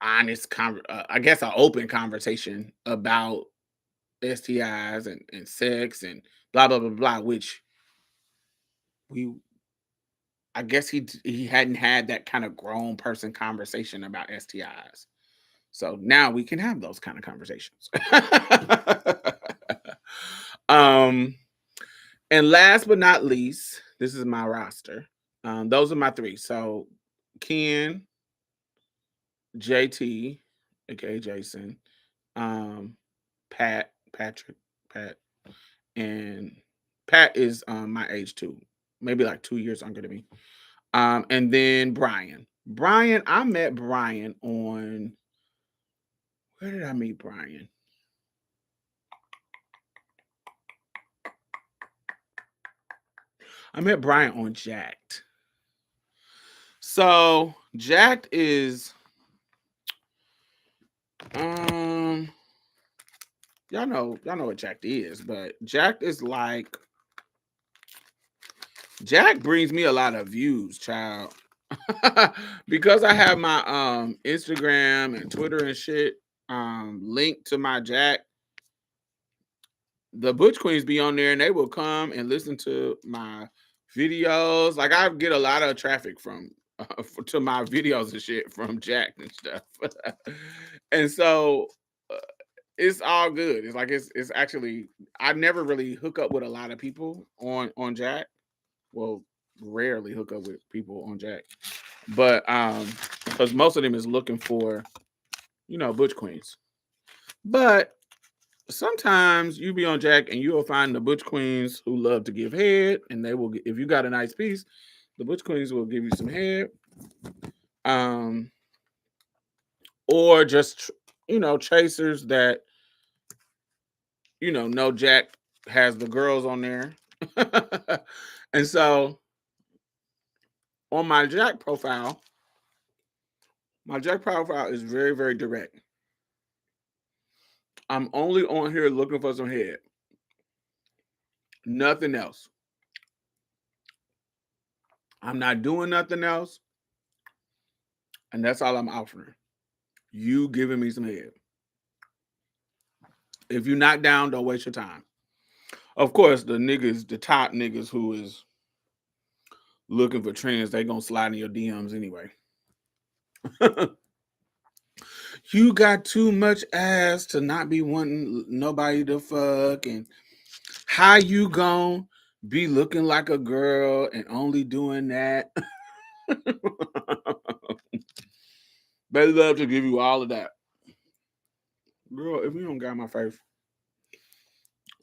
honest I guess an open conversation about STIs and sex and blah blah blah blah, which we I guess he hadn't had that kind of grown person conversation about STIs. So now we can have those kind of conversations. um and last but not least, this is my roster. Those are my three. So Ken, JT, aka Jason, um, Patrick, Pat, and Pat is my age too, maybe like 2 years younger than me. And then Brian. I met Brian on, where did I meet Brian? I met Brian on Jacked. So Jacked is y'all know what Jacked is, but Jacked is like, Jack brings me a lot of views, child. Because I have my Instagram and Twitter and shit linked to my Jack. The Butch Queens be on there and they will come and listen to my videos. Like I get a lot of traffic from to my videos and shit from Jack and stuff. And so it's all good. It's like it's actually, I never really hook up with a lot of people on Jack. Well, rarely hook up with people on Jack. But because most of them is looking for, Butch Queens. But sometimes you be on Jack and you'll find the Butch Queens who love to give head, and they will, if you got a nice piece, the Butch Queens will give you some head. Or just chasers that know Jack has the girls on there. And so on my Jack profile is very, very direct. I'm only on here looking for some head. Nothing else. I'm not doing nothing else. And that's all I'm offering. You giving me some head. If you're not down, don't waste your time. Of course, the top niggas who is looking for trends, they gonna slide in your DMs anyway. You got too much ass to not be wanting nobody to fuck, and how you gon' be looking like a girl and only doing that. They love to give you all of that. Girl, if you don't got my face.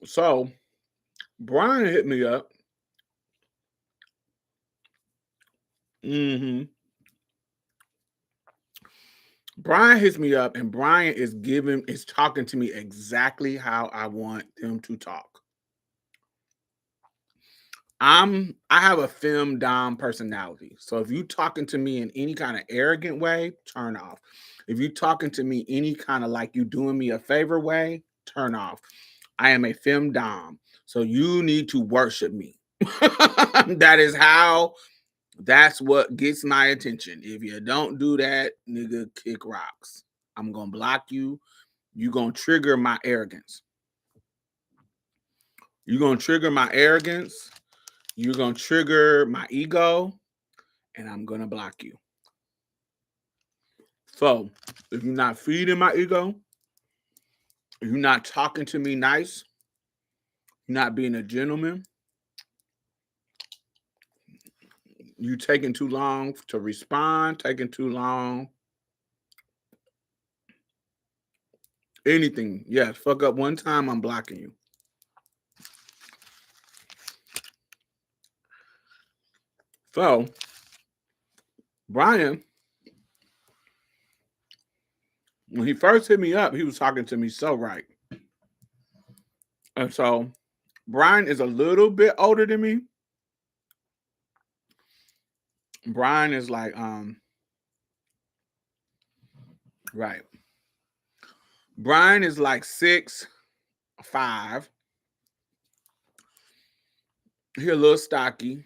So Brian hit me up. Brian hits me up, and Brian is talking to me exactly how I want them to talk. I have a femme-dom personality. So if you talking to me in any kind of arrogant way, turn off. If you talking to me any kind of like you doing me a favor way, turn off. I am a femme-dom. So you need to worship me. That's what gets my attention. If you don't do that, nigga, kick rocks. I'm gonna block you. You're gonna trigger my arrogance. You're gonna trigger my arrogance. You're gonna trigger my ego, and I'm gonna block you. So if you're not feeding my ego, if you're not talking to me nice, you're not being a gentleman, you taking too long to respond, taking too long. Anything. Yes, fuck up one time, I'm blocking you. So Brian, when he first hit me up, he was talking to me so right. And so Brian is a little bit older than me. Brian is like, right. Brian is like 6'5". He a little stocky.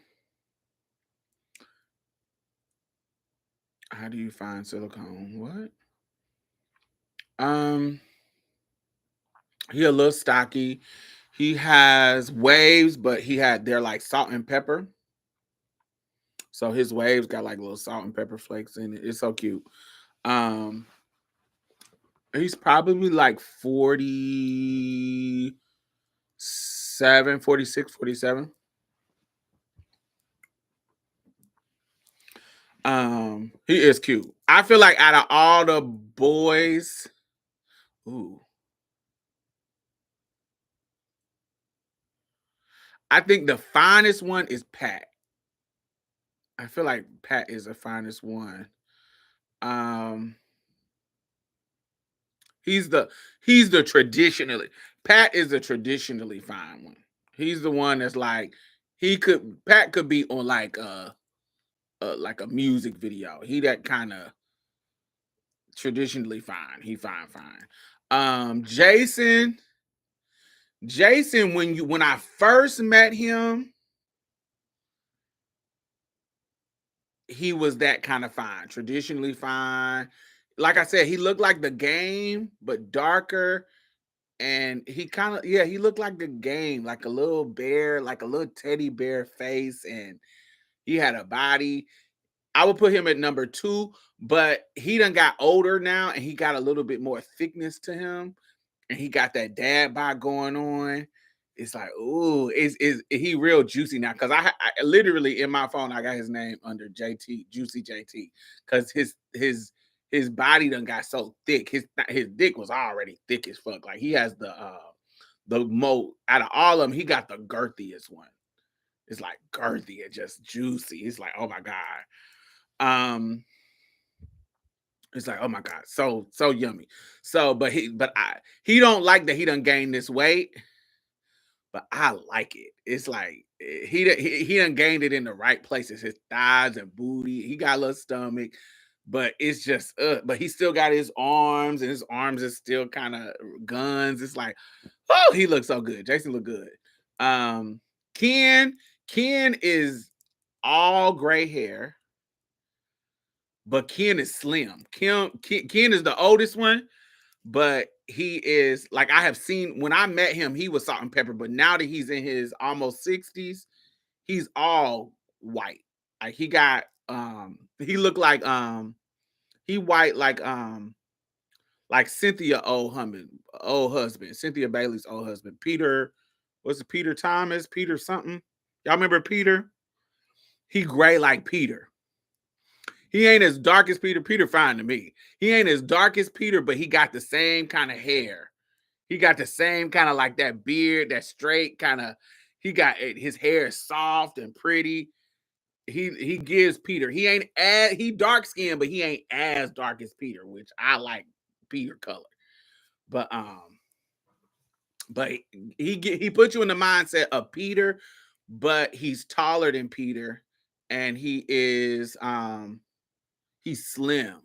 How do you find silicone? What? He a little stocky. He has waves, but they're like salt and pepper. So his waves got like little salt and pepper flakes in it. It's so cute. Um, he's probably like 47, 46, 47. He is cute. I feel like out of all the boys, ooh, I think the finest one is Pat. I feel like Pat is the finest one. Um, he's the traditionally Pat is the traditionally fine one. He's the one that's like Pat could be on like a music video. He that kind of traditionally fine. He fine. Jason when I first met him, he was that kind of fine, traditionally fine. Like I said, he looked like the game, but darker. And he kind of, he looked like the game, like a little bear, like a little teddy bear face. And he had a body. I would put him at number 2, but he done got older now and he got a little bit more thickness to him. And he got that dad bod going on. It's like, ooh, is he real juicy now? Because I literally in my phone I got his name under JT, Juicy JT, because his body done got so thick. His dick was already thick as fuck. Like he has the mo out of all of them, he got the girthiest one. It's like girthy and just juicy. It's like, oh my god. It's like, oh my god, so yummy. So, but he don't like that he done gained this weight, but I like it. It's like he done gained it in the right places. His thighs and booty. He got a little stomach, but it's just but he still got his arms, and his arms is still kind of guns. It's like, oh, he looks so good. Jason look good. Um, Ken is all gray hair. But Ken is slim. Ken is the oldest one, but he is like I have seen when I met him, he was salt and pepper, but now that he's in his almost 60s, he's all white. Like he looked he white like Cynthia old husband, Cynthia Bailey's old husband. Peter, was it Peter Thomas? Peter something? Y'all remember Peter? He gray like Peter. He ain't as dark as Peter. Peter fine to me. He ain't as dark as Peter, but he got the same kind of hair. He got the same kind of like that beard, that straight kind of. He got his hair is soft and pretty. He gives Peter. He dark skinned, but he ain't as dark as Peter, which I like Peter color. But he put you in the mindset of Peter, but he's taller than Peter, and he's slim.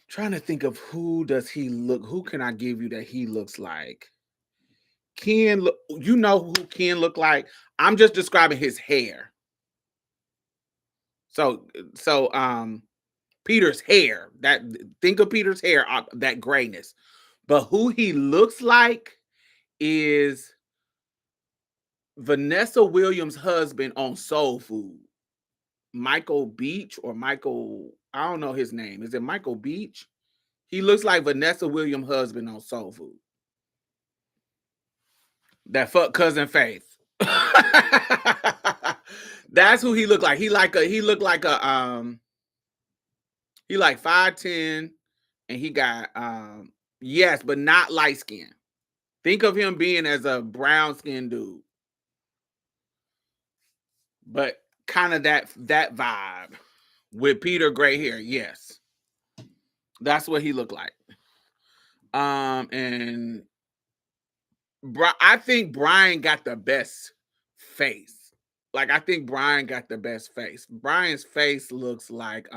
Trying to think of who does he look. Who can I give you that he looks like? Ken, you know who Ken look like? I'm just describing his hair. So Peter's hair. That think of Peter's hair, that grayness. But who he looks like is Vanessa Williams' husband on Soul Food. Michael Beach or Michael, I don't know his name. Is it Michael Beach? He looks like Vanessa Williams' husband on Soul Food. That fuck cousin Faith. That's who he looked like. He looked like he like 5'10", and he got yes, but not light skin. Think of him being as a brown skinned dude. But kind of that vibe with Peter gray hair. Yes. That's what he looked like. And I think Brian got the best face. Like, I think Brian got the best face. Brian's face looks like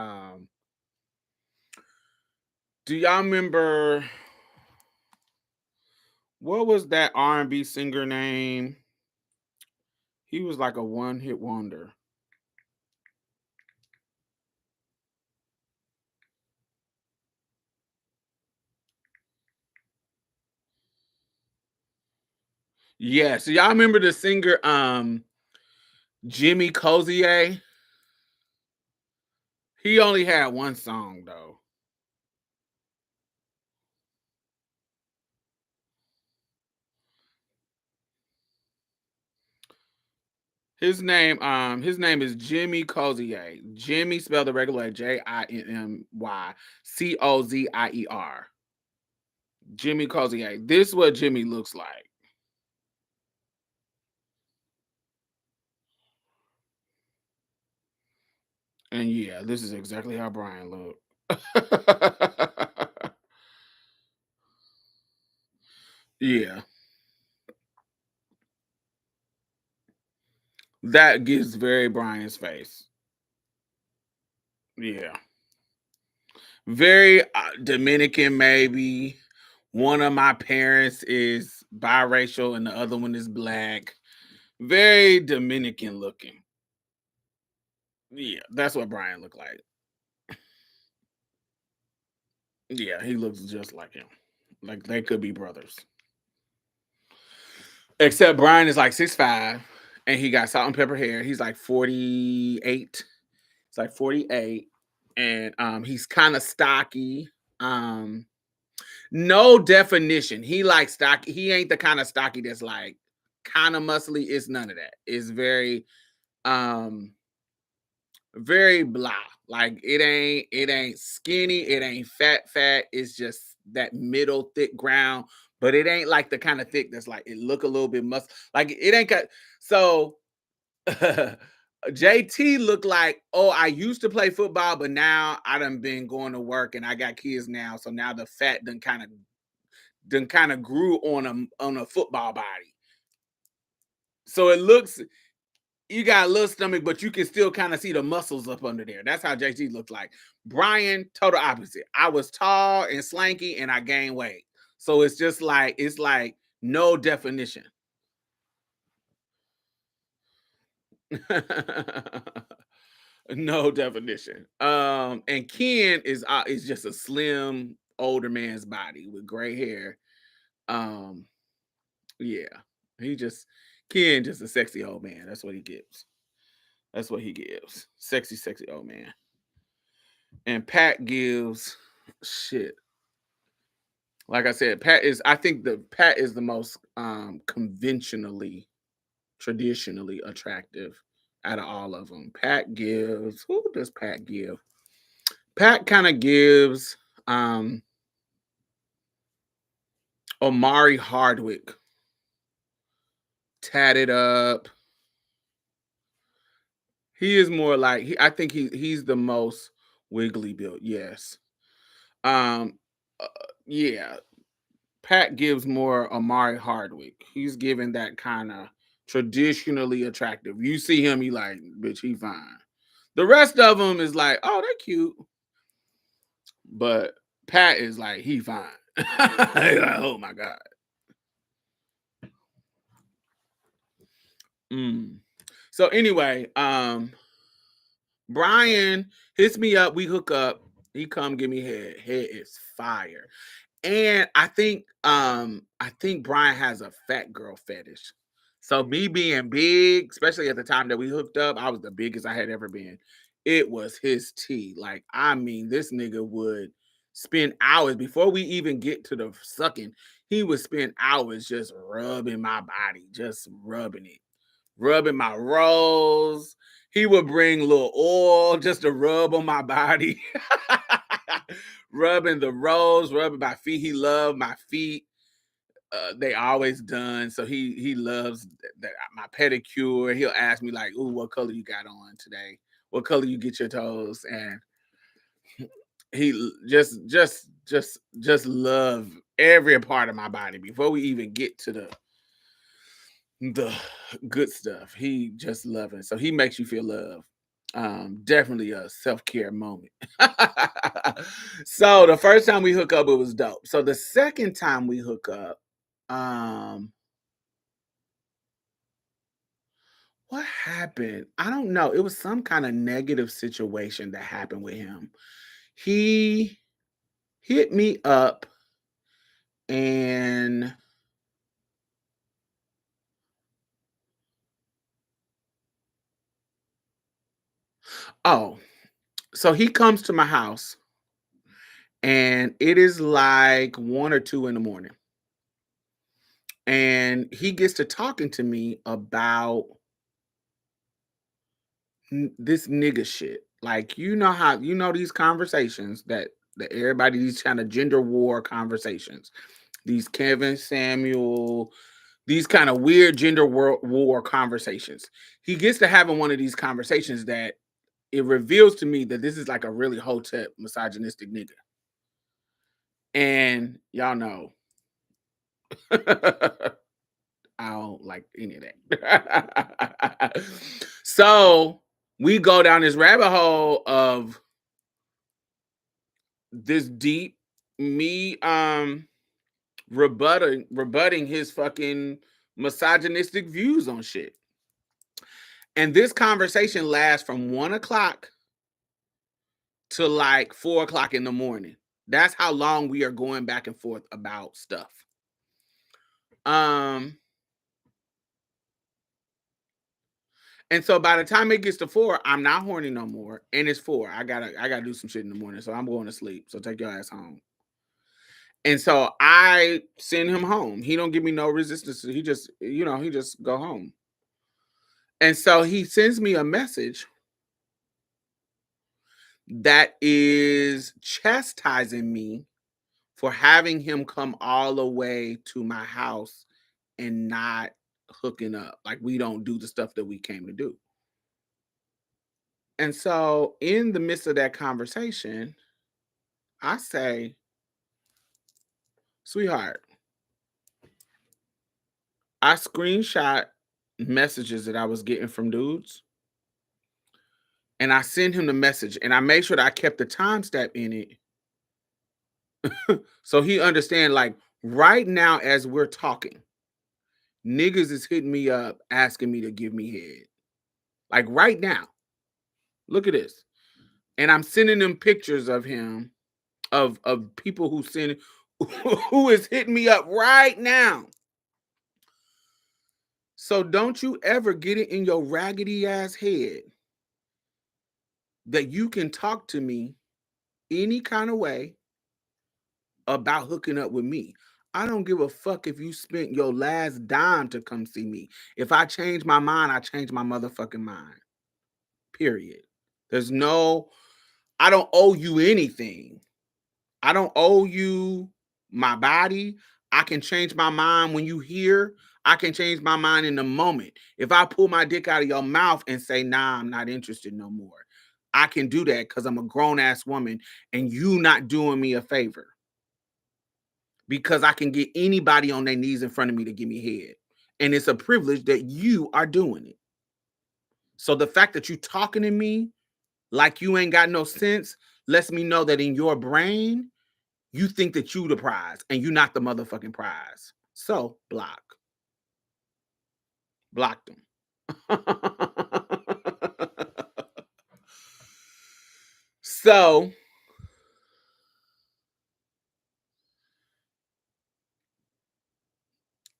do y'all remember what was that R&B singer name? He was like a one-hit wonder. Yeah, so y'all remember the singer Jimmy Cozier? He only had one song though. His name is Jimmy Cozier. Jimmy spelled the regular way, Jimmy Cozier. Jimmy Cozier. This is what Jimmy looks like. And yeah, this is exactly how Brian looked. Yeah. That gives very Brian's face. Yeah. Very Dominican, maybe. One of my parents is biracial and the other one is black. Very Dominican looking. Yeah, that's what Brian looked like. Yeah, he looks just like him. Like they could be brothers. Except Brian is like 6'5", and he got salt and pepper hair. He's like 48. It's like 48. And he's kind of stocky. No definition. He like stocky. He ain't the kind of stocky that's like kind of muscly. It's none of that. It's um very blah. Like it ain't skinny, it ain't fat. It's just that middle thick ground, but it ain't like the kind of thick that's like it look a little bit like it ain't got so JT looked like, oh, I used to play football, but now I done been going to work and I got kids now. So now the fat done kind of grew on a football body. So it looks you got a little stomach, but you can still kind of see the muscles up under there. That's how JT looked like. Brian, total opposite. I was tall and slanky and I gained weight. So it's like no definition. No definition. And Ken is just a slim older man's body with gray hair. Um, yeah. He just Ken just a sexy old man. That's what he gives. That's what he gives. Sexy old man. And Pat gives shit. Like I said, I think the Pat is the most traditionally attractive out of all of them. Pat gives, who does Pat give? Pat kind of gives Omari Hardwick. Tatted up. He is more like I think he's the most wiggly built. Yes. Um uh, yeah. Pat gives more Omari Hardwick. He's given that kind of traditionally attractive. You see him, you like, bitch, he fine. The rest of them is like, oh, they're cute. But Pat is like, he fine. Like, oh my God. So anyway, Brian hits me up, we hook up, he come give me head. Head is fire. And I think Brian has a fat girl fetish. So me being big, especially at the time that we hooked up, I was the biggest I had ever been. It was his tea. Like, I mean, this nigga would spend hours before we even get to the sucking. He would spend hours just rubbing my body, just rubbing it, rubbing my rolls. He would bring a little oil just to rub on my body. Rubbing the rolls, rubbing my feet. He loved my feet. They always done. So he loves my pedicure. He'll ask me like, "Ooh, what color you got on today? What color you get your toes?" And he just love every part of my body before we even get to the good stuff. He just loving. So he makes you feel love. Definitely a self-care moment. So the first time we hook up, it was dope. So the second time we hook up, what happened? I don't know. It was some kind of negative situation that happened with him. He hit me up and oh, so he comes to my house and it is like 1 or 2 in the morning. And he gets to talking to me about this nigga shit. Like, you know how these conversations that everybody, these kind of gender war conversations, these Kevin Samuel, these kind of weird gender war conversations. He gets to having one of these conversations that it reveals to me that this is like a really hotep misogynistic nigga. And y'all know I don't like any of that. So we go down this rabbit hole of this deep me rebutting his fucking misogynistic views on shit. And this conversation lasts from 1 o'clock to like 4 o'clock in the morning. That's how long we are going back and forth about stuff. And so by the time it gets to 4, I'm not horny no more. And it's 4. I gotta do some shit in the morning. So I'm going to sleep. So take your ass home. And so I send him home. He don't give me no resistance. He just go home. And so he sends me a message that is chastising me for having him come all the way to my house and not hooking up. Like, we don't do the stuff that we came to do. And so in the midst of that conversation, I say, sweetheart, I screenshot messages that I was getting from dudes. And I sent him the message and I made sure that I kept the timestamp in it. So he understand, like, right now as we're talking, niggas is hitting me up asking me to give me head. Like right now. Look at this. And I'm sending them pictures of him, of people who is hitting me up right now. So don't you ever get it in your raggedy ass head that you can talk to me any kind of way about hooking up with me. I don't give a fuck if you spent your last dime to come see me. If I change my mind, I change my motherfucking mind. Period. I don't owe you anything. I don't owe you my body. I can change my mind when you hear. I can change my mind in the moment. If I pull my dick out of your mouth and say, nah, I'm not interested no more, I can do that because I'm a grown ass woman and you not doing me a favor. Because I can get anybody on their knees in front of me to give me head. And it's a privilege that you are doing it. So the fact that you talking to me like you ain't got no sense lets me know that in your brain, you think that you the prize and you not the motherfucking prize. So block. Block them. So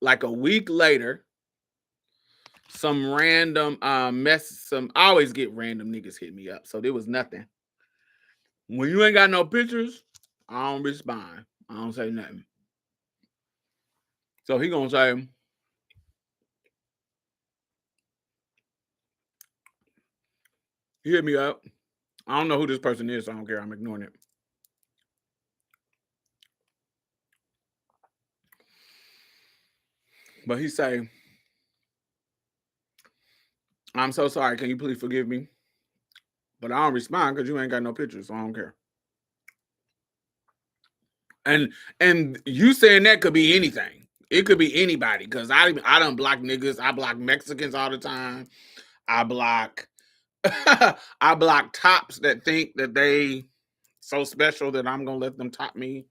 like a week later, some random I always get random niggas hit me up. So there was nothing. When you ain't got no pictures, I don't respond. I don't say nothing. So he gonna say, he hit me up. I don't know who this person is, so I don't care. I'm ignoring it. But he say, I'm so sorry. Can you please forgive me? But I don't respond because you ain't got no pictures, so I don't care. And you saying that could be anything. It could be anybody because I don't block niggas. I block Mexicans all the time. I block I block tops that think that they so special that I'm gonna let them top me.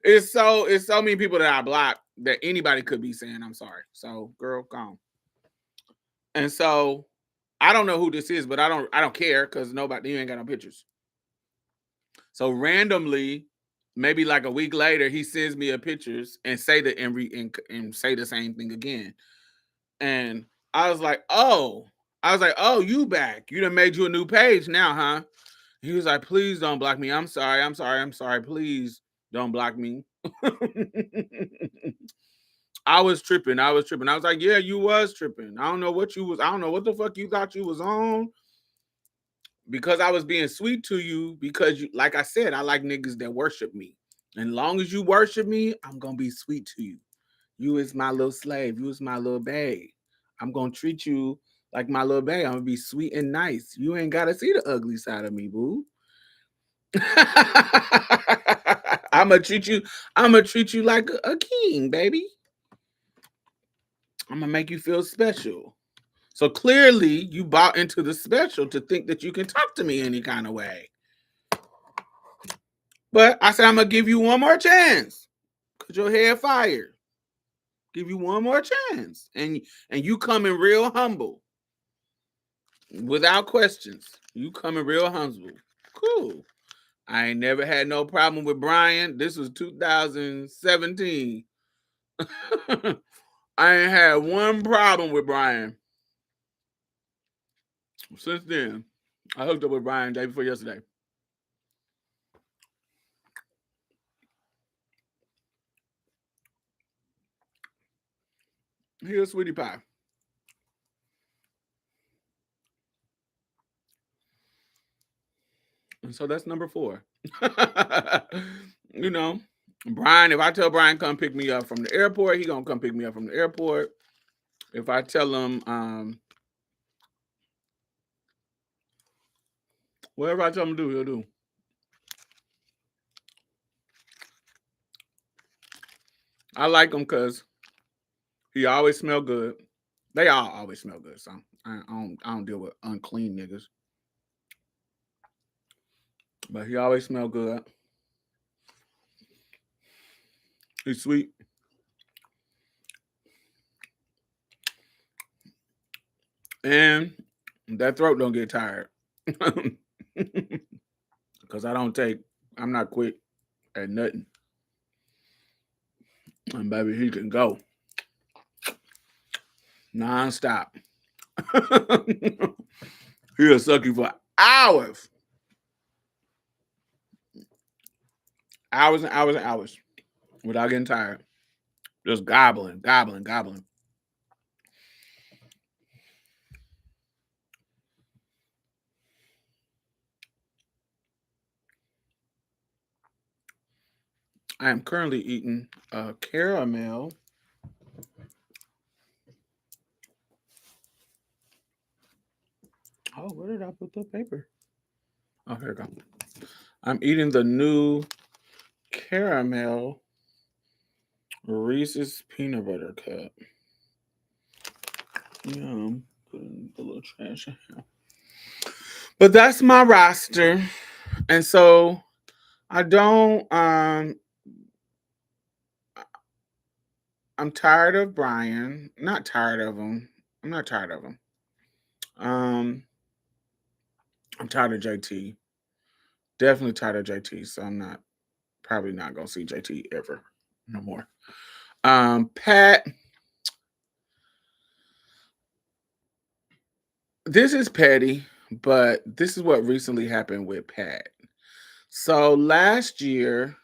it's so many people that I block that anybody could be saying I'm sorry. So girl, gone. And so I don't know who this is, but I don't care because nobody, you ain't got no pictures. So randomly, maybe like a week later, he sends me a pictures and say the and say the same thing again. And I was like, oh, you back. You done made you a new page now, huh? He was like, please don't block me. I'm sorry. Please don't block me. I was tripping. I was like, yeah, you was tripping. I don't know what the fuck you thought you was on. Because I was being sweet to you, because you, like I said, I like niggas that worship me. And long as you worship me, I'm gonna be sweet to you. You is my little slave. You is my little babe. I'm gonna treat you like my little babe. I'm gonna be sweet and nice. You ain't gotta see the ugly side of me, boo. I'm gonna treat you like a king, baby. I'm gonna make you feel special. So clearly you bought into the special to think that you can talk to me any kind of way. But I said, I'm gonna give you one more chance. Cause your head fired. Give you one more chance. And you coming real humble. Without questions. You coming real humble. Cool. I ain't never had no problem with Brian. This was 2017. I ain't had one problem with Brian. Since then, I hooked up with Brian day before yesterday. Here's Sweetie Pie. And so that's number 4. You know, Brian, if I tell Brian come pick me up from the airport, he gonna come pick me up from the airport. If I tell him whatever I tell him to do, he'll do. I like him because he always smell good. They all always smell good, so I don't deal with unclean niggas. But he always smell good. He's sweet. And that throat don't get tired. Because I'm not quick at nothing. And baby, he can go non-stop. He'll suck you for hours. Hours and hours and hours without getting tired. Just gobbling. I am currently eating a caramel. Oh, where did I put the paper? Oh, here it goes. I'm eating the new caramel Reese's peanut butter cup. Yeah, putting the little trash in here. But that's my roster. And so I don't I'm tired of Brian. Not tired of him. I'm not tired of him. Um I'm tired of JT. Definitely tired of JT. So I'm not probably not gonna see JT ever no more. Pat, this is petty, but this is what recently happened with Pat. So last year,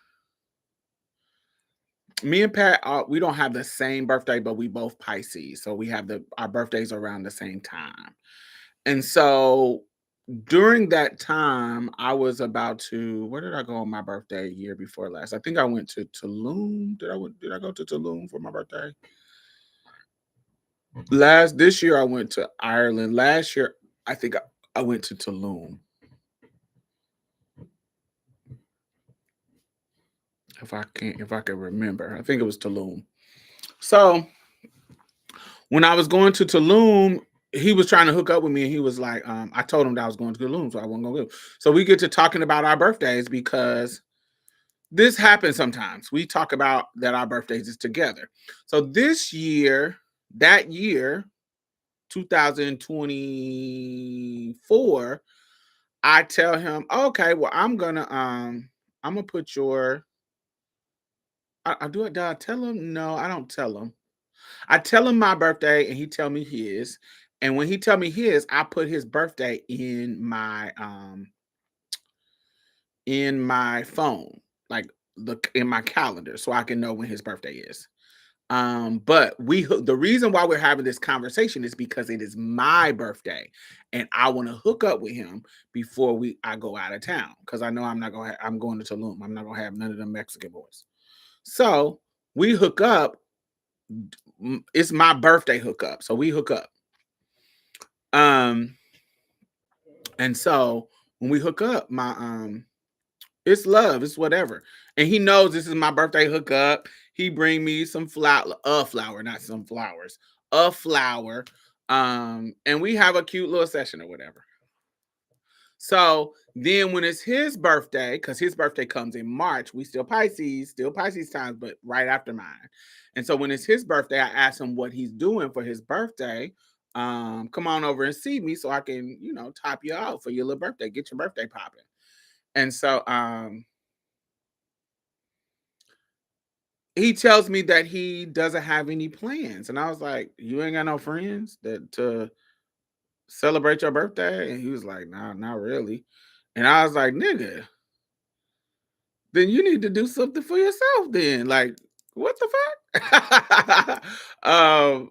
me and Pat, we don't have the same birthday, but we both Pisces. So we have our birthdays around the same time. And so during that time, I was about to, where did I go on my birthday year before last? I think I went to Tulum. Did I go to Tulum for my birthday? This year I went to Ireland. Last year, I think I went to Tulum. If I can remember. I think it was Tulum. So when I was going to Tulum, he was trying to hook up with me, and he was like, I told him that I was going to Tulum, so I wasn't gonna go. So we get to talking about our birthdays because this happens sometimes. We talk about that our birthdays is together. So that year, 2024, I tell him, okay, well, I'm gonna put your do I tell him? No, I don't tell him. I tell him my birthday and he tell me his. And when he tell me his, I put his birthday in my phone, like in my calendar, so I can know when his birthday is. But the reason why we're having this conversation is because it is my birthday, and I want to hook up with him before I go out of town because I know I'm going to Tulum. I'm not gonna have none of them Mexican boys. So we hook up. It's my birthday hookup, so we hook up. Um, and so when we hook up, it's love, it's whatever. And he knows this is my birthday hookup. He bring me a flower, not some flowers, a flower. And we have a cute little session or whatever. So then when it's his birthday, because his birthday comes in March, we still Pisces times, but right after mine. And so when it's his birthday, I ask him what he's doing for his birthday. Come on over and see me so I can, top you out for your little birthday, get your birthday popping. And so he tells me that he doesn't have any plans. And I was like, you ain't got no friends to celebrate your birthday? And he was like, nah, not really. And I was like, nigga, then you need to do something for yourself then. Like, what the fuck?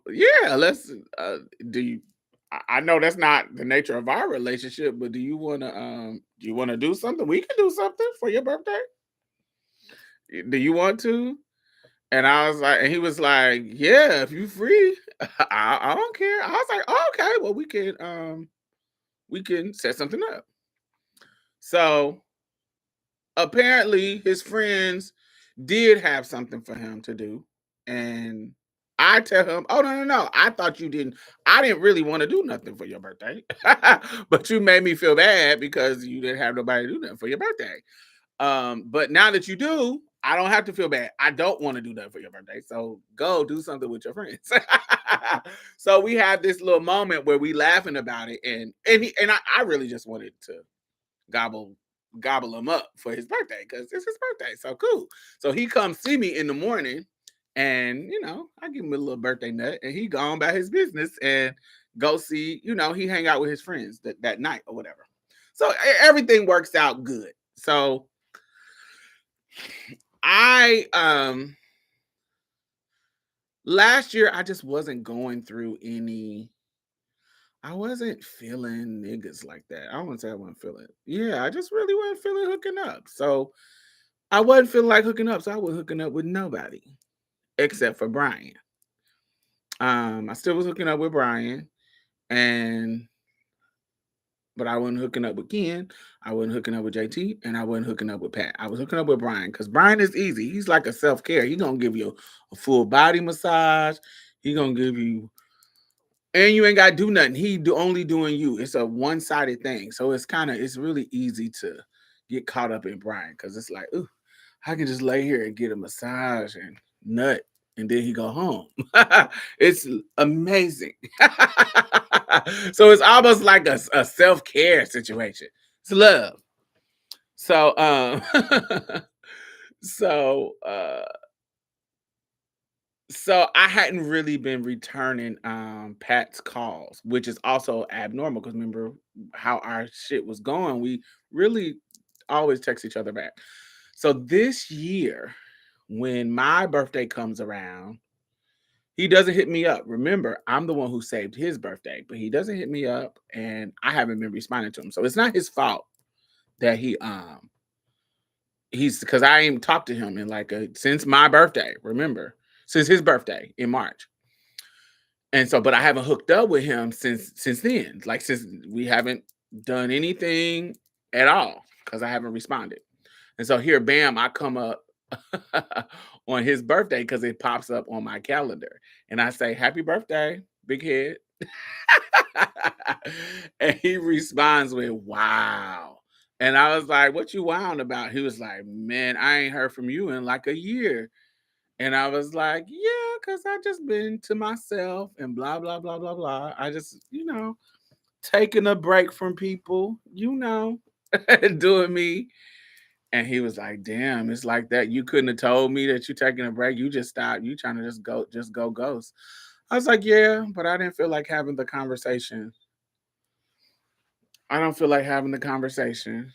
Yeah, let's do you I know that's not the nature of our relationship, but do you wanna do something? We can do something for your birthday. Do you want to? And I was like, and he was like, yeah, if you free, I don't care. I was like, oh, okay, well, we can set something up. So apparently his friends did have something for him to do. And I tell him, oh no. I didn't really want to do nothing for your birthday. But you made me feel bad because you didn't have nobody to do nothing for your birthday. But now that you do, I don't have to feel bad. I don't want to do that for your birthday. So go do something with your friends. So we have this little moment where we laughing about it, and I really just wanted to gobble him up for his birthday because it's his birthday. So cool. So he comes see me in the morning, and I give him a little birthday nut, and he gone about his business and go see, he hang out with his friends that night or whatever. So everything works out good. So I last year I just wasn't going through I wasn't feeling niggas like that. I wouldn't say I wasn't feeling. Yeah, I just really wasn't feeling hooking up. So I wasn't feeling like hooking up, so I was hooking up with nobody except for Brian. I still was hooking up with Brian, and but I wasn't hooking up with Ken. I wasn't hooking up with JT, and I wasn't hooking up with Pat. I was hooking up with Brian because Brian is easy. He's like a self-care. He's gonna give you a full body massage. He's gonna give you And you ain't got to do nothing. Only doing you. It's a one-sided thing. So it's really easy to get caught up in Brian because it's like, ooh, I can just lay here and get a massage and nut, and then he go home. It's amazing. So it's almost like a self-care situation. It's love. So so so I hadn't really been returning Pat's calls, which is also abnormal because remember how our shit was going. We really always text each other back. So this year, when my birthday comes around, he doesn't hit me up. Remember, I'm the one who saved his birthday, but he doesn't hit me up and I haven't been responding to him. So it's not his fault that he's because I ain't talked to him in since my birthday, remember, since his birthday in March. And so, but I haven't hooked up with him since then. Like since we haven't done anything at all because I haven't responded. And so here, bam, I come up on his birthday because it pops up on my calendar. And I say, Happy birthday, big head. And he responds with, Wow. And I was like, What you wound about? He was like, Man, I ain't heard from you in like a year. And I was like, Yeah, because I just been to myself and blah, blah, blah, blah, blah. I just, taking a break from people, doing me. And he was like, Damn, it's like that. You couldn't have told me that you taking a break. You just stopped. You trying to just go ghost. I was like, Yeah, but I didn't feel like having the conversation. I don't feel like having the conversation.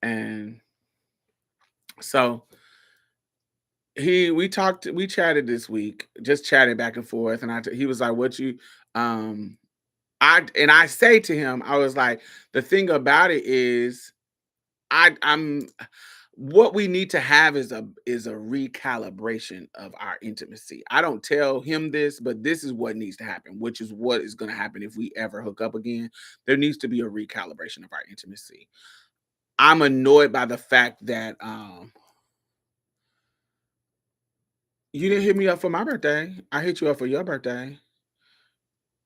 And so we chatted this week, just chatted back and forth. And he was like, What you, I say to him, I was like, the thing about it is I'm what we need to have is a recalibration of our intimacy. I don't tell him this, but this is what needs to happen, which is what is going to happen if we ever hook up again. There needs to be a recalibration of our intimacy. I'm annoyed by the fact that you didn't hit me up for my birthday. I hit you up for your birthday.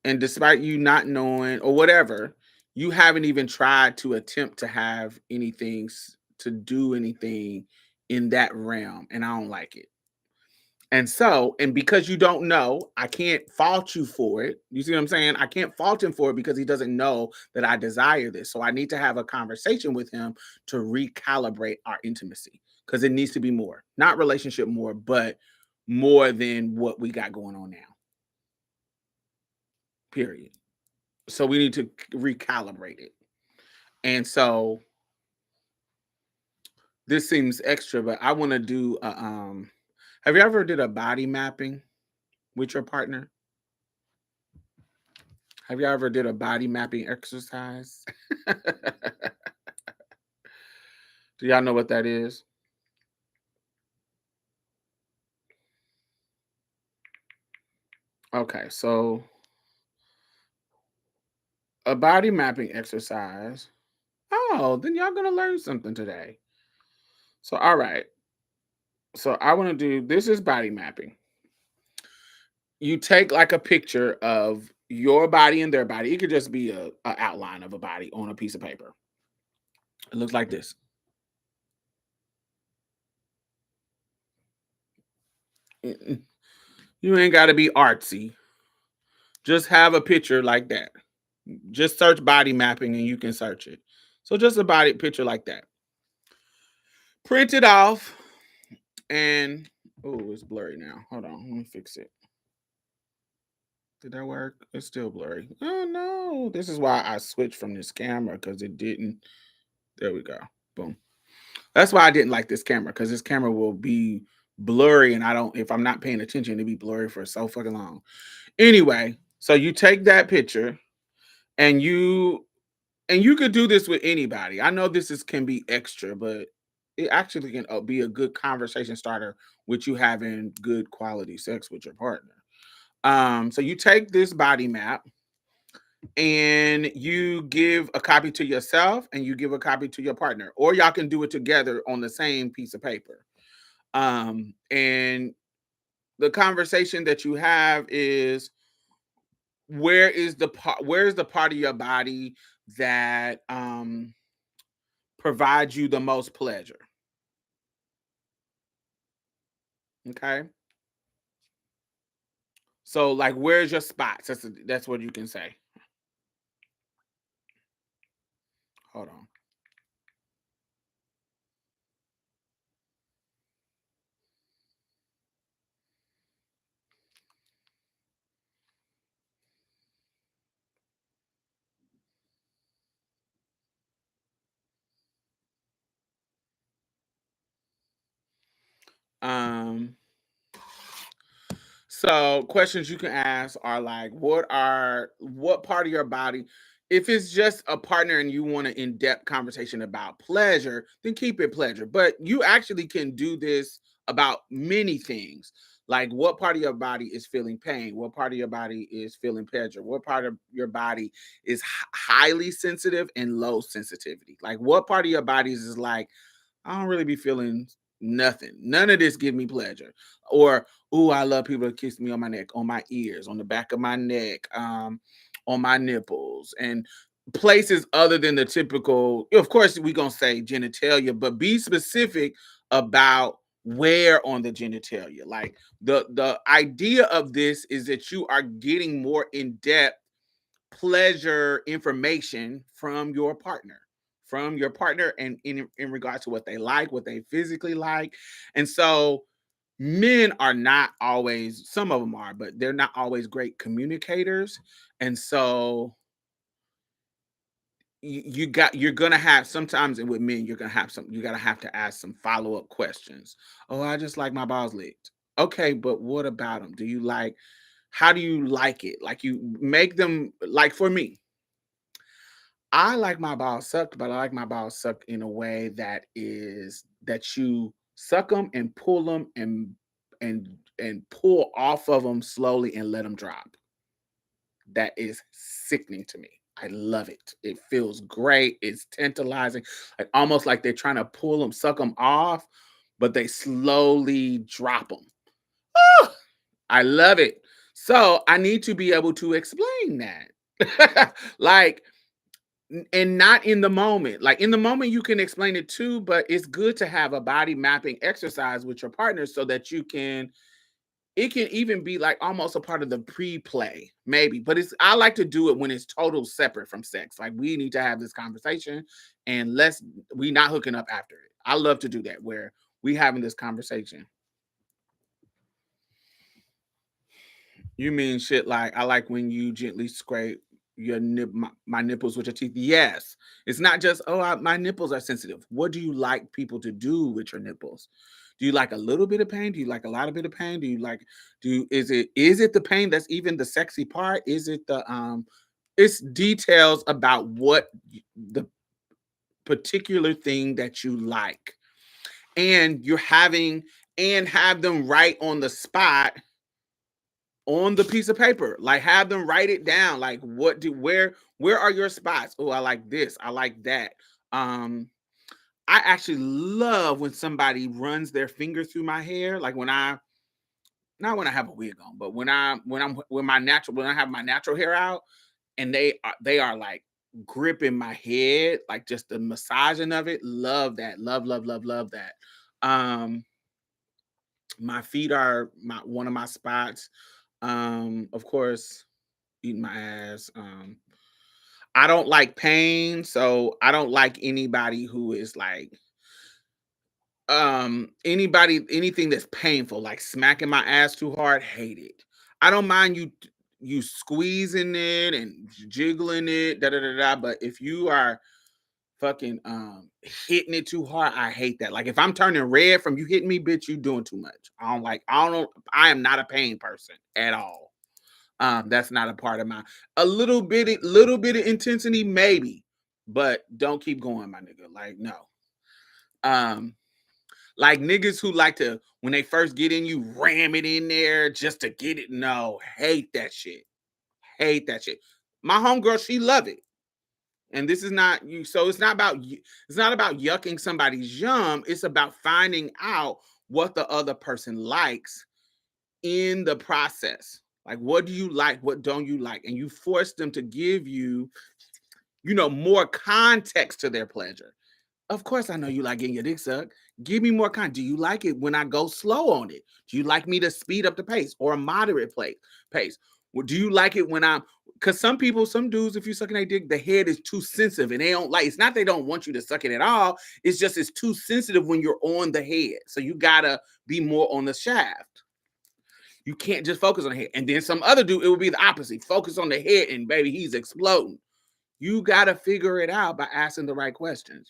And despite you not knowing or whatever, you haven't even tried to attempt to have to do anything in that realm. And I don't like it. And because you don't know, I can't fault you for it. You see what I'm saying? I can't fault him for it because he doesn't know that I desire this. So I need to have a conversation with him to recalibrate our intimacy because it needs to be more, not relationship more, but more than what we got going on now. Period. So we need to recalibrate it. And so this seems extra, but I want to do have you ever did a body mapping with your partner? Have you ever did a body mapping exercise? Do y'all know what that is? Okay, so a body mapping exercise. Oh, then y'all gonna learn something today. So all right. So I want to do this is body mapping. You take like a picture of your body and their body. It could just be a outline of a body on a piece of paper. It looks like this. Mm-mm. You ain't got to be artsy. Just have a picture like that. Just search body mapping and you can search it. So just a body picture like that. Print it off and oh, it's blurry now. Hold on, let me fix it. Did that work? It's still blurry. Oh no. This is why I switched from this camera because it didn't. There we go. Boom. That's why I didn't like this camera because this camera will be blurry and if I'm not paying attention, it'll be blurry for so fucking long. Anyway, so you take that picture and you could do this with anybody. I know can be extra, but it actually can be a good conversation starter with you having good quality sex with your partner. So you take this body map and you give a copy to yourself and you give a copy to your partner, or y'all can do it together on the same piece of paper. And the conversation that you have is where is the part of your body that provides you the most pleasure? Okay. So like where's your spots? That's what you can say. Hold on. Um So questions you can ask are like, what part of your body? If it's just a partner and you want an in-depth conversation about pleasure, then keep it pleasure. But you actually can do this about many things. Like what part of your body is feeling pain? What part of your body is feeling pleasure? What part of your body is highly sensitive and low sensitivity? Like what part of your body is like, I don't really be feeling nothing. None of this give me pleasure. Or, ooh, I love people to kiss me on my neck, on my ears, on the back of my neck, on my nipples, and places other than the typical. Of course, we gonna say genitalia, but be specific about where on the genitalia. Like the idea of this is that you are getting more in depth pleasure information from your partner and in regards to what they like, what they physically like. And so men are not always, some of them are, but they're not always great communicators. And so you're gonna have sometimes, and with men you're gonna have some, you gotta have to ask some follow-up questions. Oh, I just like my balls licked. Okay, but what about them? Do you like, how do you like it? Like you make them, like for me, I like my balls sucked, but I like my balls sucked in a way that is that you suck them and pull them and pull off of them slowly and let them drop. That is sickening to me. I love it. It feels great. It's tantalizing, like almost like they're trying to pull them, suck them off, but they slowly drop them. I love it. So I need to be able to explain that. Like, and not in the moment. Like in the moment, you can explain it too, but it's good to have a body mapping exercise with your partner so that you can, it can even be like almost a part of the pre-play, maybe. But it's, I like to do it when it's total separate from sex. Like we need to have this conversation and we not hooking up after it. I love to do that where we having this conversation. You mean shit like, I like when you gently scrape my nipples with your teeth. Yes. It's not just, oh, my nipples are sensitive. What do you like people to do with your nipples? Do you like a little bit of pain? Do you like a lot of bit of pain? Do you like, is it the pain that's even the sexy part? Is it the it's details about what the particular thing that you like. And you're having, and have them write on the spot on the piece of paper, like have them write it down, like where are your spots? Oh, I like this, I like that. I actually love when somebody runs their finger through my hair, like when I, not when I have a wig on, but when I have my natural hair out, and they are like gripping my head, like just the massaging of it. Love that. Love that. um my feet are my one of my spots. Of course, eating my ass. I don't like pain, so I don't like anybody who is like anything that's painful, like smacking my ass too hard, hate it. I don't mind you squeezing it and jiggling it, da da da da. But if you are fucking hitting it too hard, I hate that. Like if I'm turning red from you hitting me, bitch, you doing too much. I don't, I am not a pain person at all. That's not a part of my, a little bit of intensity, maybe, but don't keep going, my nigga. Like, no. Um, like niggas who like to, when they first get in, you ram it in there just to get it. No, hate that shit. Hate that shit. My homegirl, she love it. And this is not you. So it's not about it's not about yucking somebody's yum. It's about finding out what the other person likes in the process. Like, what do you like? What don't you like? And you force them to give you, more context to their pleasure. Of course, I know you like getting your dick sucked. Give me more Do you like it when I go slow on it? Do you like me to speed up the pace or a moderate pace? Well, do you like it when I'm because some people, some dudes, if you sucking their dick, the head is too sensitive and they don't like it's not they don't want you to suck it at all. It's just it's too sensitive when you're on the head. So you gotta be more on the shaft. You can't just focus on the head. And then some other dude, it would be the opposite. Focus on the head and baby, he's exploding. You got to figure it out by asking the right questions.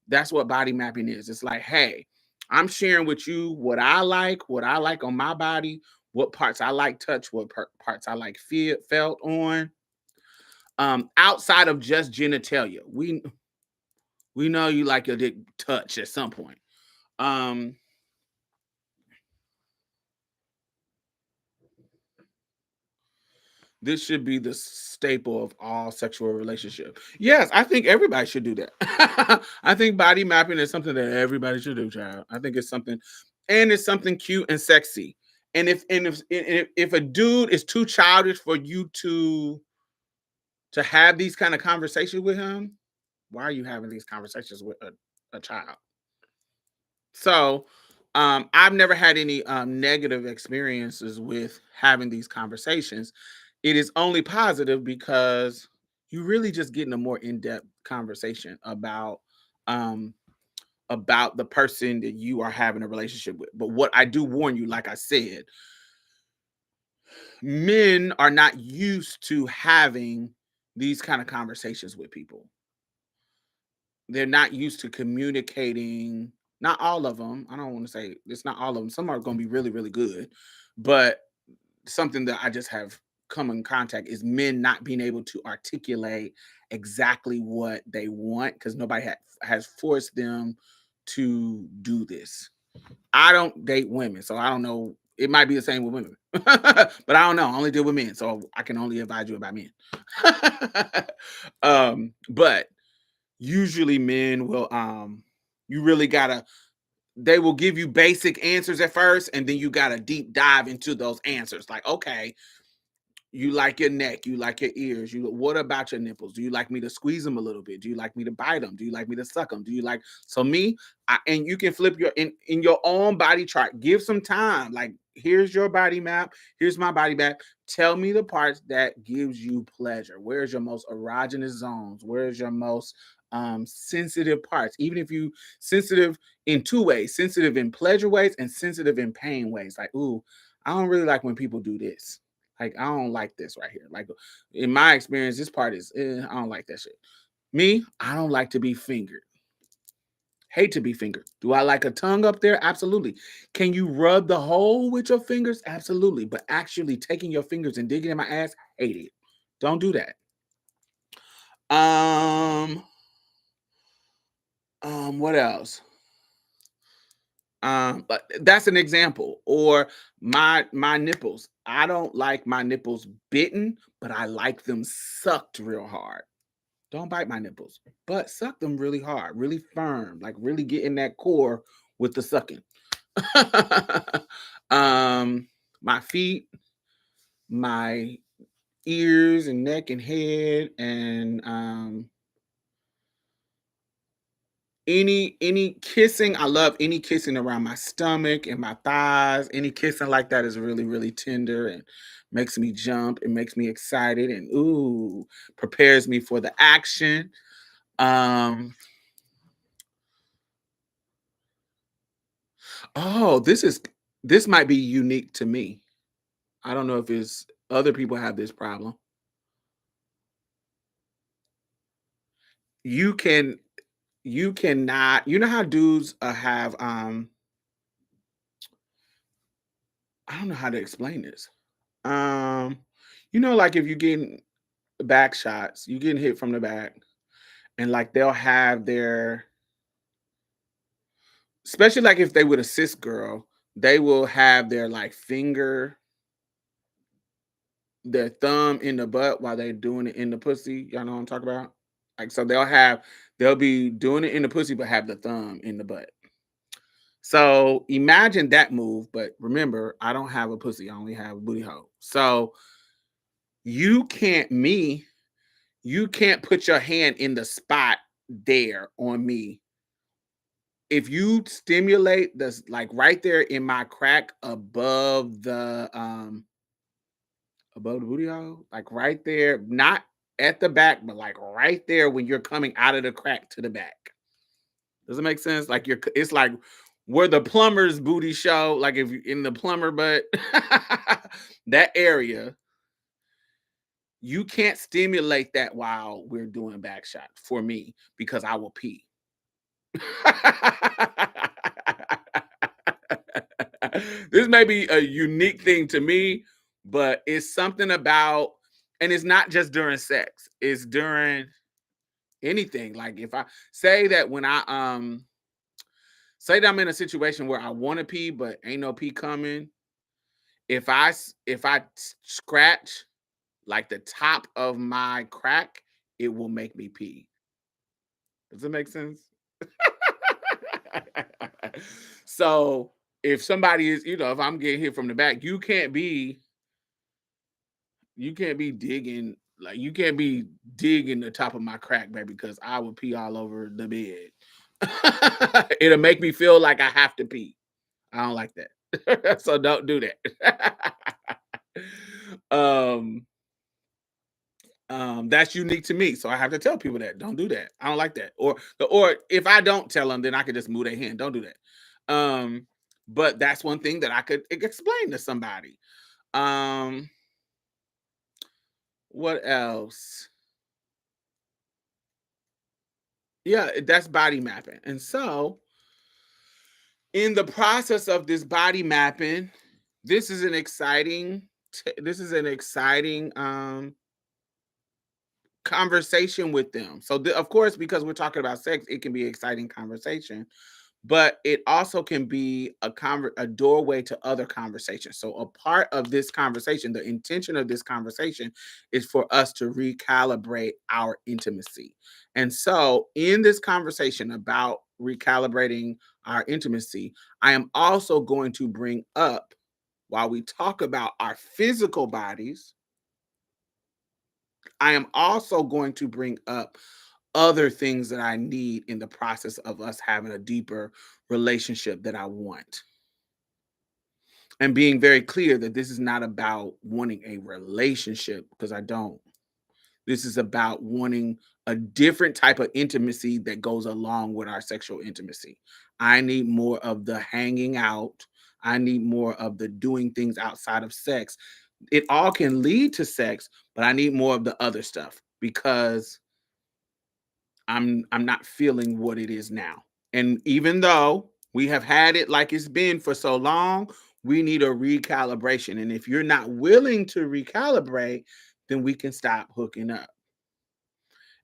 That's what body mapping is. It's like, hey, I'm sharing with you what I like on my body, what parts I like touch, what parts I like felt on. Outside of just genitalia, we know you like your dick touch at some point. Um, This should be the staple of all sexual relationship. Yes, I think everybody should do that. I think body mapping is something that everybody should do, child. I think it's something, and it's something cute and sexy. And if a dude is too childish for you to have these kind of conversations with him, why are you having these conversations with a child? So, I've never had any negative experiences with having these conversations. It is only positive because you really just getting a more in-depth conversation um, about the person that you are having a relationship with. But what I do warn you, like I said, men are not used to having these kind of conversations with people. They're not used to communicating. Not all of them. I don't want to say it's not all of them. Some are going to be really, really good, but something that I just have come in contact is men not being able to articulate exactly what they want because nobody has forced them to do this. I don't date women, so I don't know. It might be the same with women, but I don't know. I only deal with men, so I can only advise you about men. But usually men will you really gotta they will give you basic answers at first and then you gotta deep dive into those answers like okay, you like your neck, you like your ears, what about your nipples? Do you like me to squeeze them a little bit? Do you like me to bite them? Do you like me to suck them? Do you like so me and you can flip your in your own body chart, give some time like here's your body map, here's my body map, tell me the parts that gives you pleasure. Where's your most erogenous zones? Where's your most sensitive parts? Even if you sensitive in two ways, sensitive in pleasure ways and sensitive in pain ways, like ooh, I don't really like when people do this. Like, I don't like this right here. Like, in my experience, this part is, I don't like that shit. Me, I don't like to be fingered. Hate to be fingered. Do I like a tongue up there? Absolutely. Can you rub the hole with your fingers? Absolutely. But actually taking your fingers and digging in my ass, hate it. Don't do that. Um, what else? But that's an example. Or my nipples. I don't like my nipples bitten, but I like them sucked real hard. Don't bite my nipples, but suck them really hard, really firm, like really get in that core with the sucking. um, my feet, my ears and neck and head, and any kissing. I love any kissing around my stomach and my thighs. Any kissing like that is really, really tender and makes me jump. It makes me excited and ooh, prepares me for the action. Um, Oh, this might be unique to me. I don't know if it's other people have this problem. You can you cannot you know how dudes have I don't know how to explain this. Um like if you're getting back shots, you getting hit from the back and like they'll have their especially like if they would assist girl, they will have their like finger their thumb in the butt while they're doing it in the pussy. Y'all know what I'm talking about? Like, so they'll be doing it in the pussy, but have the thumb in the butt. So imagine that move, but remember, I don't have a pussy. I only have a booty hole. So you can't me, you can't put your hand in the spot there on me. If you stimulate this like right there in my crack above the booty hole, like right there, not at the back, but like right there when you're coming out of the crack to the back. Does it make sense? Like it's like where the plumber's booty show, like if you in the plumber butt, that area, you can't stimulate that while we're doing back shot for me because I will pee. This may be a unique thing to me, but it's something about, and it's not just during sex, it's during anything. Like if I say that when say that I'm in a situation where I want to pee, but ain't no pee coming. If I scratch like the top of my crack, it will make me pee. Does it make sense? So if somebody is, if I'm getting hit from the back, you can't be digging, like you can't be digging the top of my crack, baby, because I will pee all over the bed. It'll make me feel like I have to pee. I don't like that. So don't do that. um that's unique to me. So I have to tell people that. Don't do that. I don't like that. Or if I don't tell them, then I could just move their hand. Don't do that. But that's one thing that I could explain to somebody. Um, what else? Yeah, that's body mapping. And so in the process of this body mapping, this is an exciting conversation with them. So of course, because we're talking about sex, it can be an exciting conversation, but it also can be a doorway to other conversations. So a part of this conversation, the intention of this conversation is for us to recalibrate our intimacy. And so in this conversation about recalibrating our intimacy, I am also going to bring up, while we talk about our physical bodies, I am also going to bring up other things that I need in the process of us having a deeper relationship that I want. And being very clear that this is not about wanting a relationship, because I don't. This is about wanting a different type of intimacy that goes along with our sexual intimacy. I need more of the hanging out. I need more of the doing things outside of sex. It all can lead to sex, but I need more of the other stuff because I'm not feeling what it is now. And even though we have had it like it's been for so long, we need a recalibration. And if you're not willing to recalibrate, then we can stop hooking up.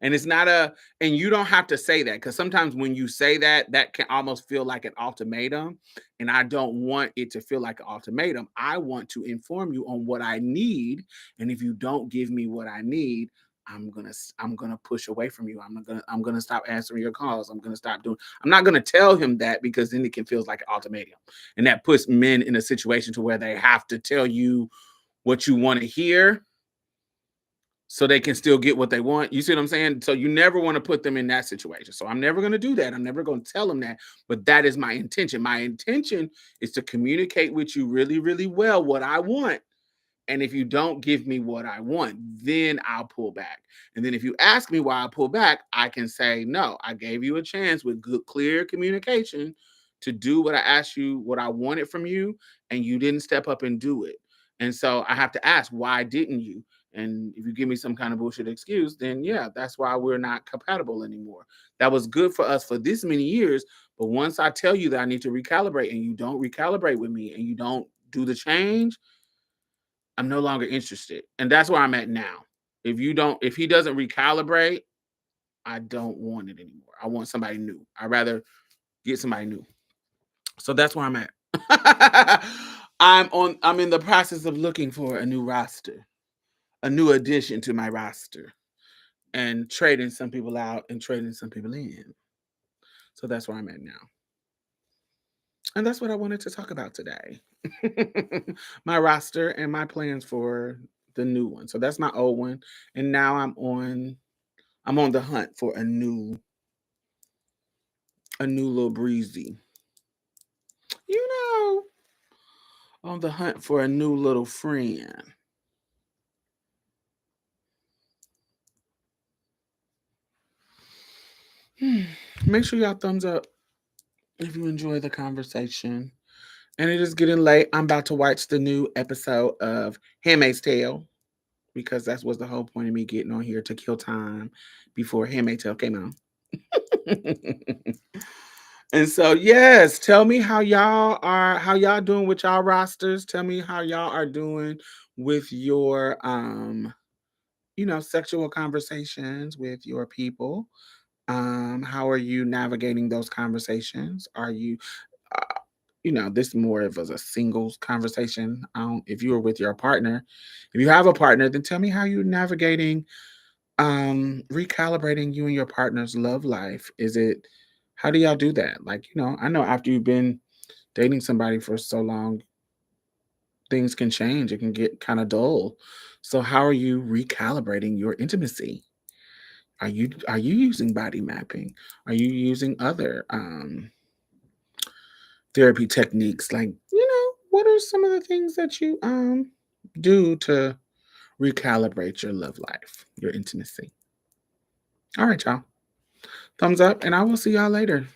And it's not and you don't have to say that, because sometimes when you say that, that can almost feel like an ultimatum. And I don't want it to feel like an ultimatum. I want to inform you on what I need. And if you don't give me what I need, I'm gonna push away from you. I'm gonna stop answering your calls. I'm not gonna tell him that, because then it can feel like an ultimatum. And that puts men in a situation to where they have to tell you what you want to hear so they can still get what they want. You see what I'm saying? So you never want to put them in that situation. So I'm never going to do that. I'm never going to tell them that. But that is my intention. My intention is to communicate with you really, really well what I want. And if you don't give me what I want, then I'll pull back. And then if you ask me why I pull back, I can say, no, I gave you a chance with good, clear communication to do what I asked you, what I wanted from you, and you didn't step up and do it. And so I have to ask, why didn't you? And if you give me some kind of bullshit excuse, then yeah, that's why we're not compatible anymore. That was good for us for this many years. But once I tell you that I need to recalibrate and you don't recalibrate with me and you don't do the change, I'm no longer interested. And that's where I'm at now. If he doesn't recalibrate, I don't want it anymore. I want somebody new. I'd rather get somebody new. So that's where I'm at. I'm in the process of looking for a new roster, a new addition to my roster, and trading some people out and trading some people in. So that's where I'm at now. And that's what I wanted to talk about today. My roster and my plans for the new one. So that's my old one. And now I'm on the hunt for a new little breezy. You know, on the hunt for a new little friend. Make sure y'all thumbs up if you enjoy the conversation. And it is getting late. I'm about to watch the new episode of Handmaid's Tale because that was the whole point of me getting on here, to kill time before Handmaid's Tale came out. And so, yes, tell me how y'all doing with y'all rosters. Tell me how y'all are doing with your sexual conversations with your people. How are you navigating those conversations? Are you uh, this more of as a singles conversation. If you are with your partner, if you have a partner, then tell me how you're navigating recalibrating you and your partner's love life. How do y'all do that? Like, I know after you've been dating somebody for so long, things can change. It can get kind of dull. So how are you recalibrating your intimacy? Are you using body mapping? Are you using other therapy techniques? Like, what are some of the things that you do to recalibrate your love life, your intimacy? All right, y'all. Thumbs up, and I will see y'all later.